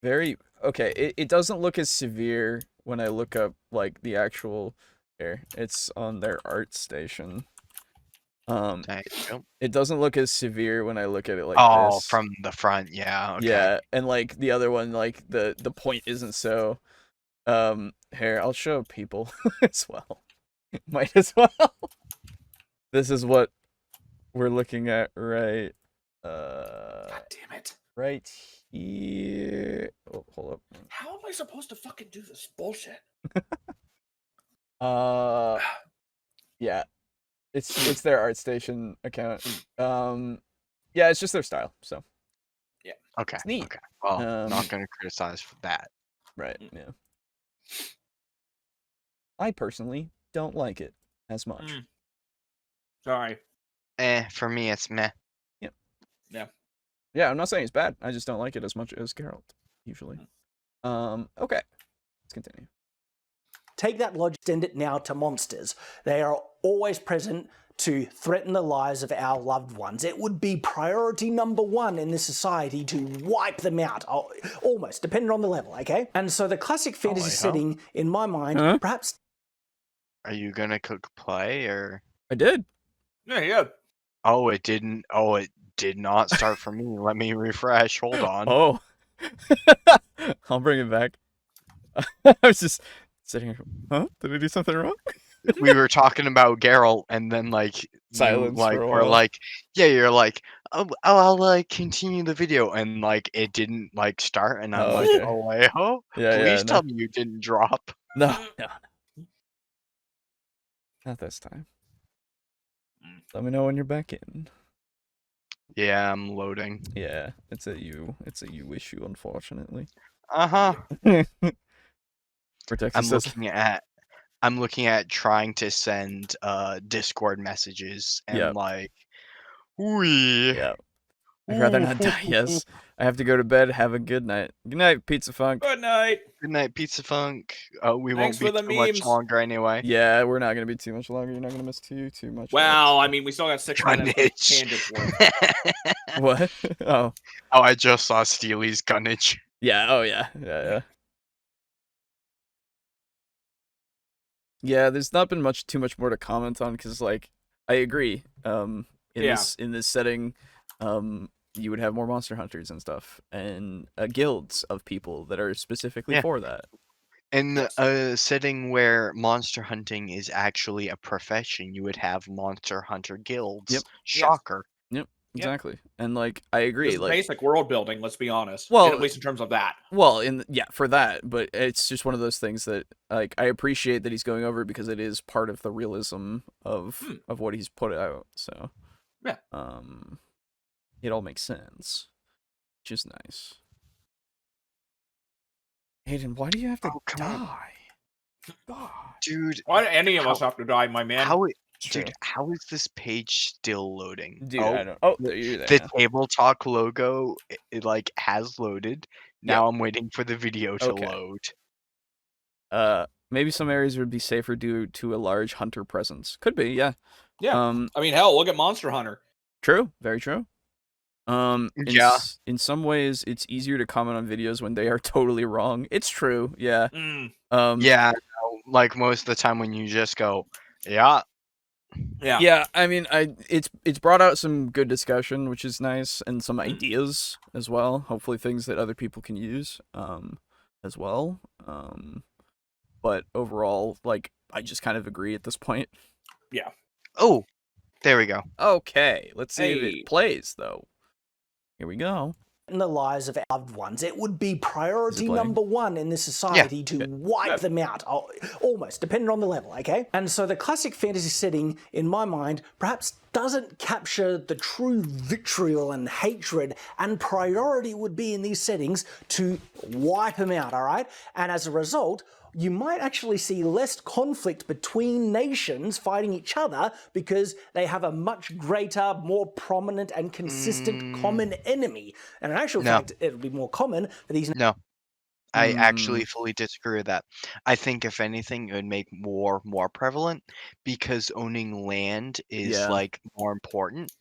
Very okay. It doesn't look as severe when I look up like the actual here. It's on their art station. There you go. It doesn't look as severe when I look at it like Oh, this. from the front, yeah. Okay. Yeah, and like the other one, like the point isn't so. Here I'll show people as well. Might as well. This is what we're looking at right. God damn it! Right here. Oh, hold up. How am I supposed to fucking do this bullshit? Yeah. It's their ArtStation account. Yeah, it's just their style. So Okay. it's neat. Okay. Well, Um, not gonna criticize for that. right. Yeah. I personally don't like it as much. Sorry. For me it's meh. Yeah, I'm not saying it's bad. I just don't like it as much as Geralt usually. Okay. Let's continue. Take that logic, extend it now to monsters. They are always present to threaten the lives of our loved ones. It would be priority number one in this society to wipe them out, almost, depending on the level, okay? And so the classic fantasy setting, in my mind, perhaps... Are you gonna play or? I did. Yeah. Oh, it didn't. Oh, it did not start for me. Let me refresh. Hold on. Oh. I'll bring it back. I was just sitting here. Huh? Did I do something wrong? We were talking about Geralt, and then like Silence you, like for a we're while. like, yeah, you're like, oh, I'll like continue the video, and like it didn't like start, and I'm Oh, like, okay. oh, Alejo, Yeah, please no. tell me you didn't drop. No. Not this time. Let me know when you're back in. Yeah, I'm loading. Yeah, it's a you issue, unfortunately. Uh-huh. For Texas I'm looking at trying to send Discord messages and like wee. Yeah. I'd rather not die, yes. I have to go to bed. Have a good night. Good night, Pizza Funk. Good night. Good night, Pizza Funk. We Thanks won't for be the too much memes. longer anyway. Yeah, we're not gonna be too much longer. You're not gonna miss too much. Well, I mean, we still got 6 minutes of Gunnage. tangents worth. What? Oh. Oh, I just saw Steely's Gunnage. Yeah, oh yeah. Yeah. Yeah, there's not been too much more to comment on because like I agree. In this setting, you would have more monster hunters and stuff, and guilds of people that are specifically for that. In a setting where monster hunting is actually a profession, you would have monster hunter guilds. Yep. Shocker. Yep. Exactly. And like I agree. This is like basic world building. Let's be honest. Well, at least in terms of that. Well, for that, but it's just one of those things that like I appreciate that he's going over because it is part of the realism of what he's put out. So yeah. It all makes sense, which is nice. Aiden, why do you have to die? Dude, Why do any of us have to die, my man? dude, how is this page still loading? Dude, I don't. Oh, you're there. The now. TableTalk logo, it like has loaded. Now I'm waiting for the video to Okay. load. Maybe some areas would be safer due to a large hunter presence. Could be, yeah. Yeah. I mean, hell, look at Monster Hunter. True. Very true. Yeah. In some ways, it's easier to comment on videos when they are totally wrong. It's true. Yeah. Yeah. No, like most of the time when you just go, yeah. Yeah. I mean, it's brought out some good discussion, which is nice, and some ideas as well. Hopefully, things that other people can use, as well. But overall, like, I just kind of agree at this point. Yeah. Oh, there we go. Okay, let's see if Hey. it plays though. Here we go. In the lives of our loved ones, it would be priority playing? number one in this society to wipe them out, almost, depending on the level, okay? And so the classic fantasy setting, in my mind, perhaps doesn't capture the true vitriol and hatred, and priority would be in these settings to wipe them out, all right? And as a result, you might actually see less conflict between nations fighting each other because they have a much greater, more prominent and consistent common enemy. And in actual fact, it'll be more common for these... No. I actually fully disagree with that. I think if anything, it would make war more prevalent because owning land is like more important,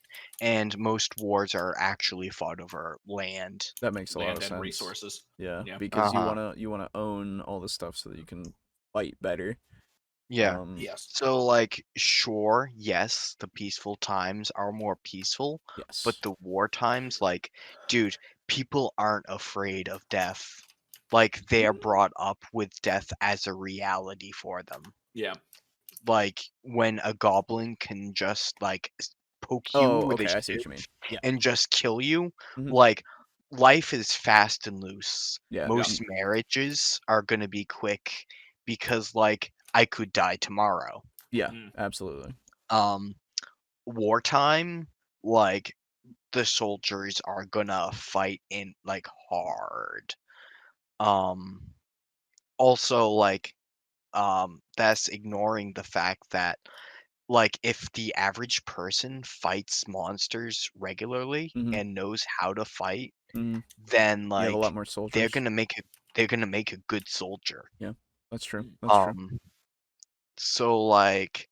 and most wars are actually fought over land. That makes a lot of Land sense. and resources. Yeah, Yeah. because you wanna own all the stuff so that you can fight better. Yeah. Yes. So like, sure, yes, the peaceful times are more peaceful, Yes. but the war times, like, dude, people aren't afraid of death. Like, they are brought up with death as a reality for them. Yeah. Like, when a goblin can just, like, poke you with okay, a I see what you shiv mean. Yeah. and just kill you, Mhm. like, life is fast and loose. Yeah. Most marriages are gonna be quick because, like, I could die tomorrow. Yeah, absolutely. Wartime, like, the soldiers are gonna fight in, like, hard. Also, like, that's ignoring the fact that, like, if the average person fights monsters regularly and knows how to fight, then, You have a lot like, more soldiers. they're gonna make a good soldier. Yeah, that's true. That's true. So, like,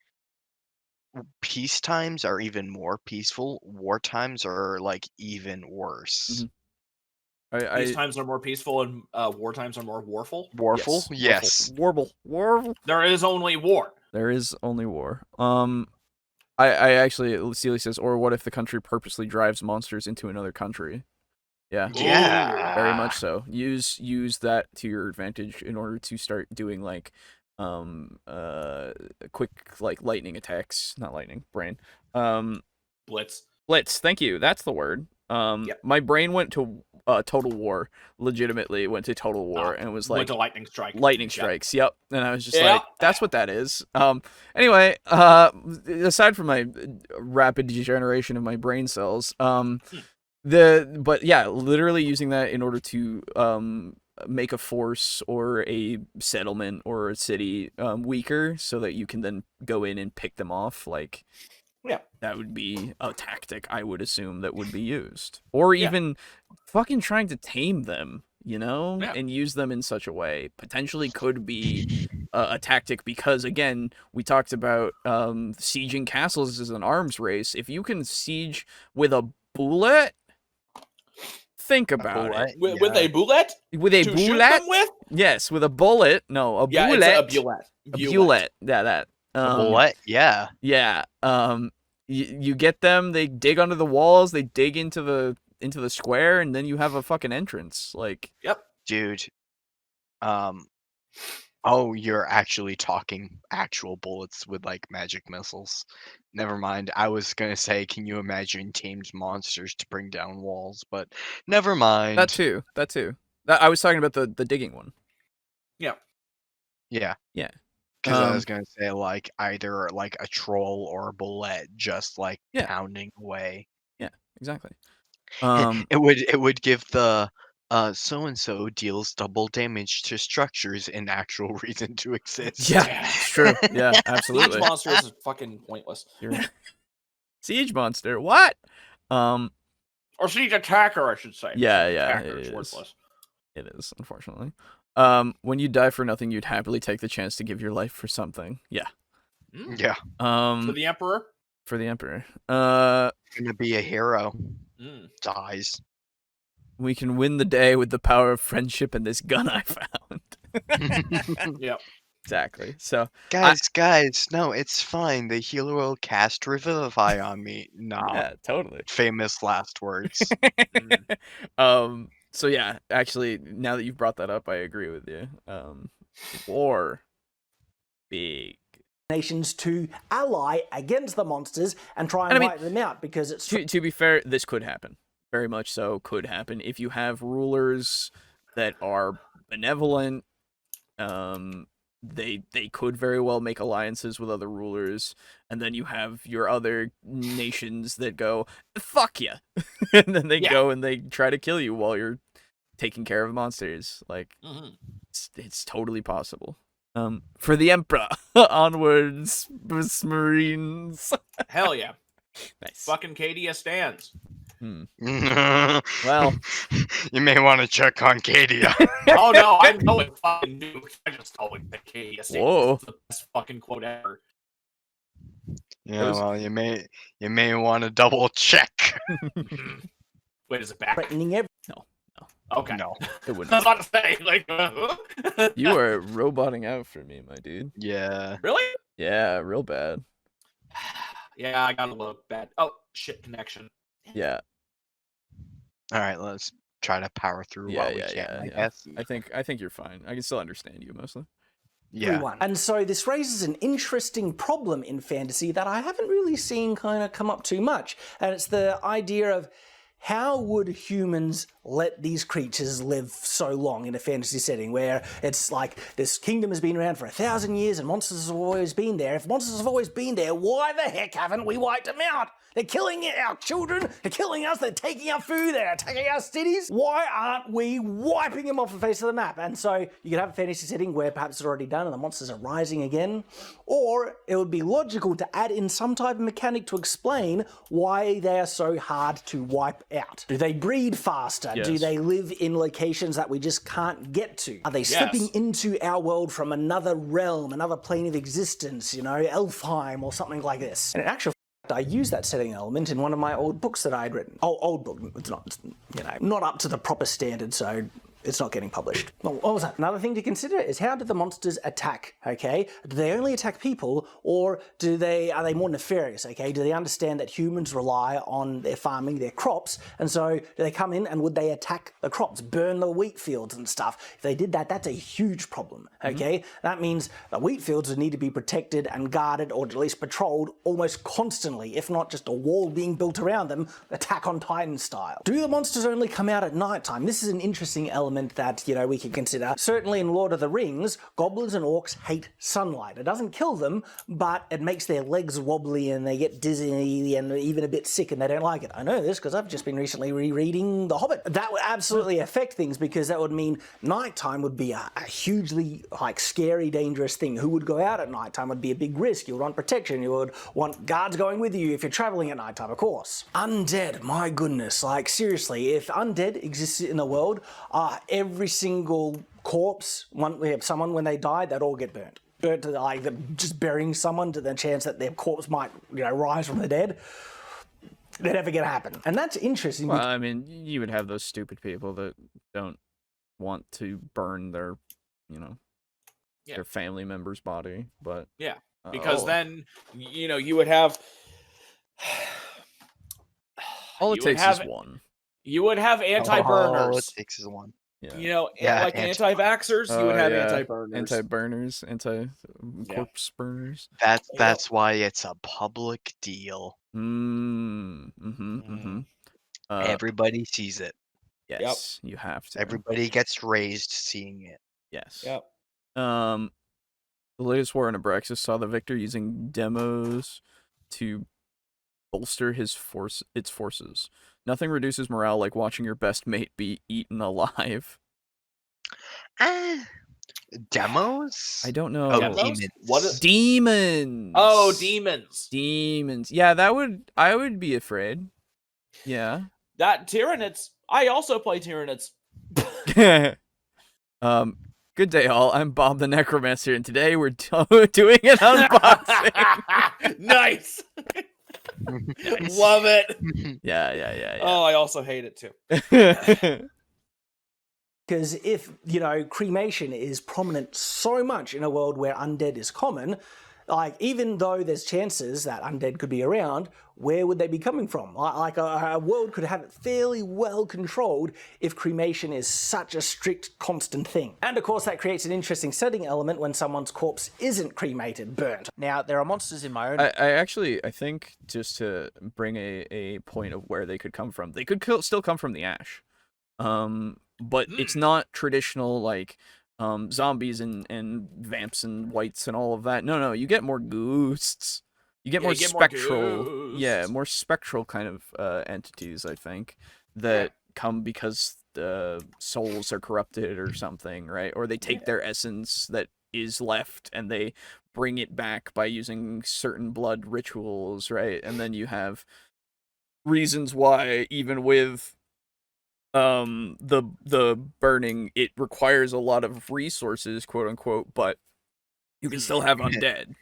peace times are even more peaceful. War times are, like, even worse. Peace times are more peaceful and war times are more warful. Warful? Yes. Warble. There is only war. There is only war. I actually, Celia says, or what if the country purposely drives monsters into another country? Yeah. Yeah. Very much so. Use that to your advantage in order to start doing like quick like lightning attacks, not lightning, brain. Blitz. Thank you. That's the word. My brain went to Total War. Legitimately went to Total War and was like went to lightning strike. Lightning strikes. Yep. And I was just like, that's what that is. Anyway, aside from my rapid degeneration of my brain cells, but yeah, literally using that in order to make a force or a settlement or a city weaker so that you can then go in and pick them off, like, that would be a tactic I would assume that would be used. Or even fucking trying to tame them, you know, and use them in such a way potentially could be a tactic because, again, we talked about sieging castles as an arms race. If you can siege with a bullet, think about it. With a bullet? With a to bullet? shoot them with? Yes, with a bullet. No, a bullet. It's a bullet. A bullet. Yeah, that. A bullet? Yeah. Yeah. You get them, they dig under the walls, they dig into the square, and then you have a fucking entrance. Like, dude. Oh, you're actually talking actual bullets with like magic missiles. Never mind. I was gonna say, can you imagine tamed monsters to bring down walls? But never mind. That too. I was talking about the digging one. Yeah. Yeah. Because I was gonna say, like, either like a troll or a bullet just like pounding away. Yeah, exactly. It would give the So and so deals double damage to structures in actual reason to exist. Yeah, it's true. Yeah, Siege absolutely. monsters is fucking pointless. Siege monster. What? Or siege attacker, I should say. Yeah, Siege yeah, attacker it is is. worthless. It is, unfortunately. When you die for nothing, you'd happily take the chance to give your life for something. Yeah. Yeah. For the Emperor? For the Emperor. Gonna be a hero. Dies. We can win the day with the power of friendship and this gun I found. Yep. Exactly. So Guys, no, it's fine. The healer will cast Revivify on me. Nah. yeah, totally. Famous last words. So yeah, actually, now that you've brought that up, I agree with you. War. Big. Nations to ally against the monsters and try and wipe them out because it's to be fair, this could happen. Very much so could happen if you have rulers that are benevolent. They could very well make alliances with other rulers, and then you have your other nations that go fuck you, and then they go and they try to kill you while you're taking care of monsters. Like it's totally possible. For the Emperor, onwards, Marines. Hell yeah. Nice. Fucking Cadia stands. Well, you may want to check on Cadia. Oh no, I know it fucking nukes. I just always think Cadia stands. Whoa. It's the best fucking quote ever. Yeah, well, you may want to double check. Wait, is it back? threatening every No. Okay. No, it I was wouldn't. about to say, like, You are roboting out for me, my dude. Yeah. really? Yeah, real bad. Yeah, I got a little bad. Oh shit, connection. Yeah. All right, let's try to power through while we can. I guess. I think you're fine. I can still understand you mostly. Yeah. everyone. And so this raises an interesting problem in fantasy that I haven't really seen kind of come up too much. And it's the idea of how would humans let these creatures live so long in a fantasy setting where it's like this kingdom has been around for 1,000 years and monsters have always been there? If monsters have always been there, why the heck haven't we wiped them out? They're killing our children, they're killing us, they're taking our food, they're attacking our cities. Why aren't we wiping them off the face of the map? And so you could have a fantasy setting where perhaps it's already done and the monsters are rising again. Or it would be logical to add in some type of mechanic to explain why they are so hard to wipe out. Do they breed faster? Yes. Do they live in locations that we just can't get to? Are they slipping into our world from another realm, another plane of existence, you know, Elfheim or something like this? And in actual I used that setting element in one of my old books that I'd written. Oh, old book. It's not, you know, not up to the proper standard, so it's not getting published. Well, what was that? Another thing to consider is how do the monsters attack, okay? Do they only attack people, or are they more nefarious, okay? Do they understand that humans rely on their farming, their crops, and so do they come in and would they attack the crops, burn the wheat fields and stuff? If they did that, that's a huge problem, okay? That means the wheat fields would need to be protected and guarded, or at least patrolled almost constantly, if not just a wall being built around them, Attack on Titan style. Do the monsters only come out at night time? This is an interesting element that, you know, we can consider. Certainly in Lord of the Rings, goblins and orcs hate sunlight. It doesn't kill them, but it makes their legs wobbly and they get dizzy and even a bit sick and they don't like it. I know this because I've just been recently rereading The Hobbit. That would absolutely affect things because that would mean nighttime would be a hugely, like, scary, dangerous thing. Who would go out at nighttime would be a big risk. You would want protection. You would want guards going with you if you're traveling at nighttime, of course. Undead, my goodness. Like, seriously, if undead exists in the world, every single corpse, we have someone when they die, they'd all get burnt. Burnt to like just burying someone to the chance that their corpse might, you know, rise from the dead. They're never going to happen. And that's interesting. Well, I mean, you would have those stupid people that don't want to burn their, you know, their family member's body, but because then, you know, you would have all it takes is one. You would have anti-burners. All it takes is one. Yeah. You know, like anti-vaxxers, you would have anti-burners. Anti-burners, anti-corpse burners. That's why it's a public deal. Everybody sees it. Yes, you have to. Everybody gets raised seeing it. Yes. Yep. The latest war in Abraxas saw the victor using demos to bolster its forces. Nothing reduces morale like watching your best mate be eaten alive. Demos? I don't know. Oh, Demos? demons. What? Demons. Oh, demons. Demons. Yeah, I would be afraid. Yeah. That Tyranids. I also play Tyranids. Good day, all. I'm Bob the Necromancer, and today we're doing an unboxing. Nice. Love it. Yeah. Oh, I also hate it too. Because if, cremation is prominent so much in a world where undead is common, like, even though there's chances that undead could be around, where would they be coming from? Like, a world could have it fairly well controlled if cremation is such a strict, constant thing. And of course, that creates an interesting setting element when someone's corpse isn't cremated, burnt. Now, there are monsters in my own... I think, just to bring a point of where they could come from, they could still come from the ash. But it's not traditional, like, zombies and vamps and wights and all of that. No, you get more ghosts. You get more spectral. More spectral kind of entities, I think, that come because the souls are corrupted or something, right? Or they take their essence that is left and they bring it back by using certain blood rituals, right? And then you have reasons why, even with the burning, it requires a lot of resources, quote unquote, but you can still have undead.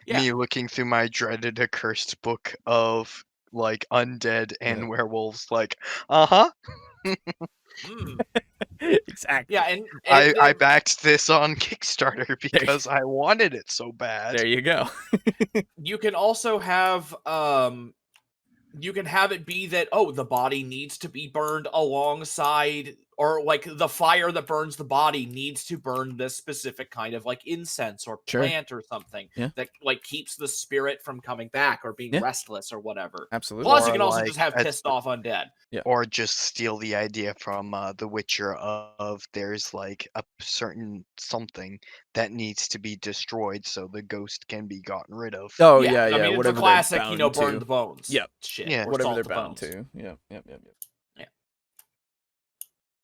Me looking through my dreaded accursed book of like undead and werewolves, like, Exactly. Yeah, and I backed this on Kickstarter because I wanted it so bad. There you go. you can also have you can have it be that, the body needs to be burned alongside, or like the fire that burns the body needs to burn this specific kind of like incense or plant or something that like keeps the spirit from coming back or being restless or whatever. Absolutely. Plus, you can Or also like just have pissed off undead. Or just steal the idea from The Witcher of there's like a certain something that needs to be destroyed so the ghost can be gotten rid of. Oh, I yeah. mean, Whatever it's a classic, they're bound burn to. the bones. Yep. Shit. Yeah. Or Whatever salt they're the bound bones. to. Yep.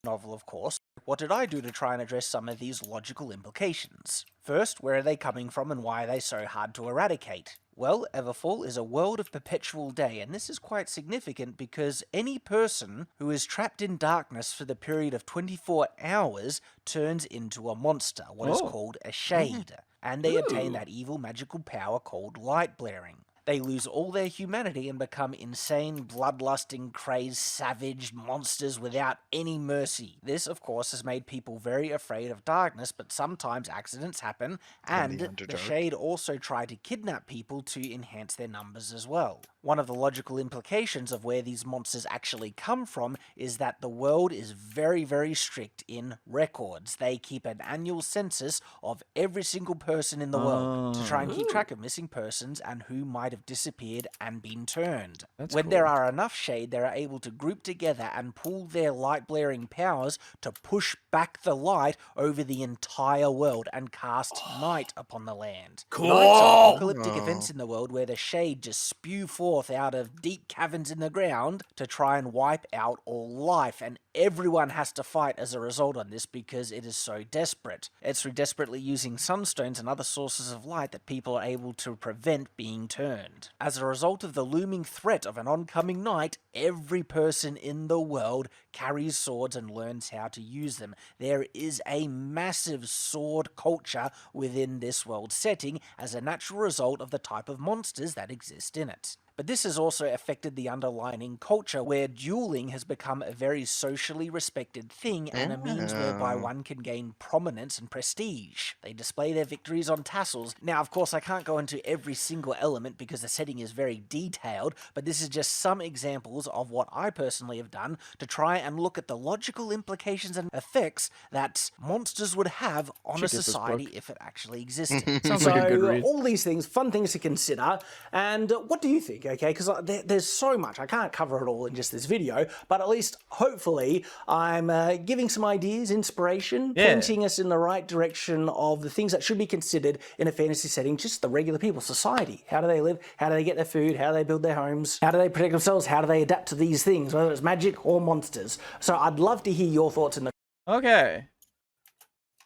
novel, of course. What did I do to try and address some of these logical implications? First, where are they coming from and why are they so hard to eradicate? Well, Everfall is a world of perpetual day, and this is quite significant because any person who is trapped in darkness for the period of 24 hours turns into a monster, what is called a shade, and they obtain that evil magical power called light blaring. They lose all their humanity and become insane, bloodlusting, crazed, savage monsters without any mercy. This, of course, has made people very afraid of darkness, but sometimes accidents happen, and the Shade also try to kidnap people to enhance their numbers as well. One of the logical implications of where these monsters actually come from is that the world is very, very strict in records. They keep an annual census of every single person in the world to try and keep track of missing persons and who might have disappeared and been turned. When there are enough Shade, they are able to group together and pool their light blaring powers to push back the light over the entire world and cast night upon the land. Cool! Nights are apocalyptic events in the world where the Shade just spew forth out of deep caverns in the ground to try and wipe out all life, and everyone has to fight as a result on this because it is so desperate. It's through desperately using sunstones and other sources of light that people are able to prevent being turned. As a result of the looming threat of an oncoming night, every person in the world carries swords and learns how to use them. There is a massive sword culture within this world setting as a natural result of the type of monsters that exist in it. But this has also affected the underlying culture where dueling has become a very socially respected thing and a means whereby one can gain prominence and prestige. They display their victories on tassels. Now, of course, I can't go into every single element because the setting is very detailed, but this is just some examples of what I personally have done to try and look at the logical implications and effects that monsters would have on a society if it actually existed. Sounds like a good read. All these things, fun things to consider. And what do you think? okay? Because there's so much. I can't cover it all in just this video, but at least, hopefully, I'm giving some ideas, inspiration, pointing us in the right direction of the things that should be considered in a fantasy setting, just the regular people, society. How do they live? How do they get their food? How do they build their homes? How do they protect themselves? How do they adapt to these things, whether it's magic or monsters? So I'd love to hear your thoughts in the... Okay.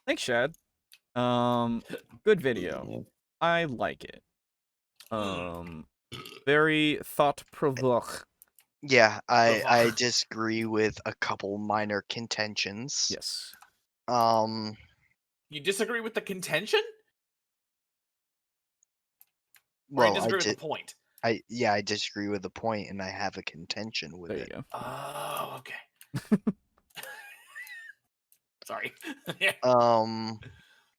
Thanks, Shad. Good video. I like it. Very thought-provoking. Yeah, I disagree with a couple minor contentions. Yes. You disagree with the contention? Or Well, you disagree with the point? I disagree with the point, and I have a contention with There you it. go. Oh, okay. Sorry.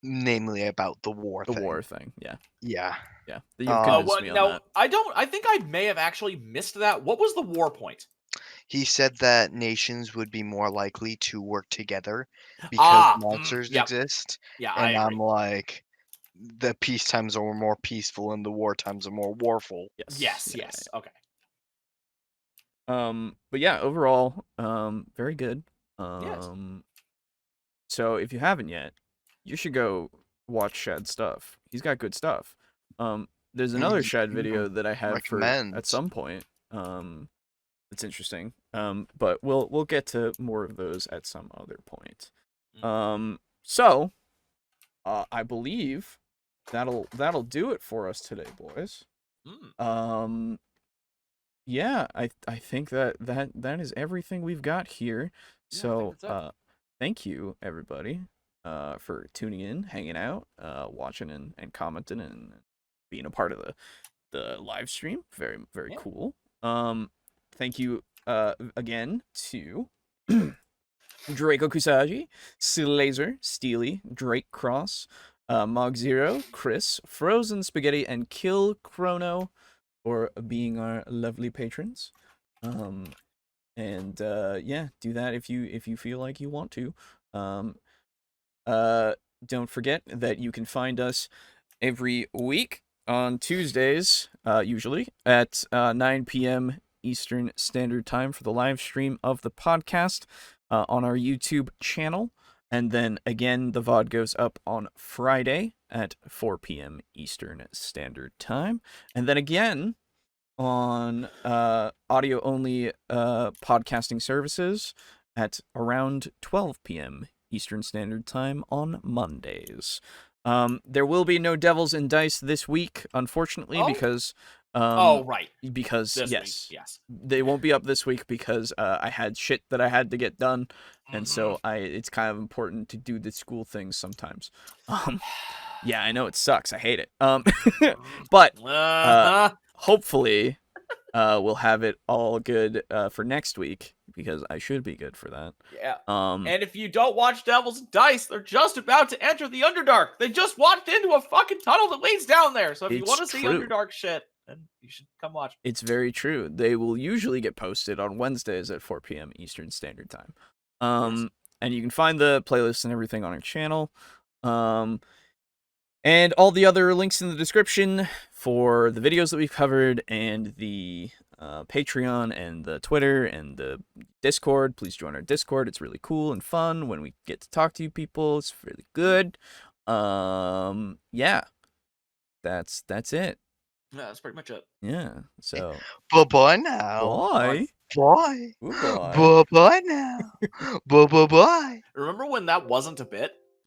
Namely about the war The thing. war thing. Yeah. Yeah. Yeah. You've convinced me on no, that. I think I may have actually missed that. What was the war point? He said that nations would be more likely to work together because monsters yep. exist. Yeah, And I I'm agree. like, the peace times are more peaceful and the war times are more warful. Yes. Yeah. Okay. But yeah, overall, very good. Yes. So if you haven't yet, you should go watch Shad's stuff. He's got good stuff. There's another Shad video that I have for at some point. It's interesting. But we'll get to more of those at some other point. So I believe that'll do it for us today, boys. Yeah, I think that is everything we've got here. So thank you everybody for tuning in, hanging out, watching and commenting and being a part of the live stream. Very, very cool. Thank you again to Draco Kusagi, Slazer, Steely, Drake Cross, Mog Zero, Chris, Frozen Spaghetti, and Kill Chrono for being our lovely patrons. And yeah, do that if you feel like you want to. Don't forget that you can find us every week on Tuesdays, usually at 9 p.m. Eastern Standard Time for the live stream of the podcast on our YouTube channel. And then again, the VOD goes up on Friday at 4 p.m. Eastern Standard Time. And then again on audio-only podcasting services at around 12 p.m. Eastern Standard Time on Mondays. There will be no Devils and Dice this week, unfortunately, because... right. Because, this yes. week, yes. They won't be up this week because I had shit that I had to get done, and so it's kind of important to do the school things sometimes. Yeah, I know it sucks. I hate it. But hopefully we'll have it all good for next week because I should be good for that. Yeah. And if you don't watch Devils and Dice, they're just about to enter the Underdark. They just walked into a fucking tunnel that leads down there. So if you want to see Underdark shit, then you should come watch. It's very true. They will usually get posted on Wednesdays at 4 p.m. Eastern Standard Time. And you can find the playlist and everything on our channel. And all the other links in the description for the videos that we've covered and the Patreon and the Twitter and the Discord. Please join our Discord. It's really cool and fun when we get to talk to you people. It's really good. Yeah. That's it. Yeah, that's pretty much it. Yeah. So Bye-bye now. Bye. Bye. Goodbye. Bye-bye now. Bye-bye-bye. Remember when that wasn't a bit?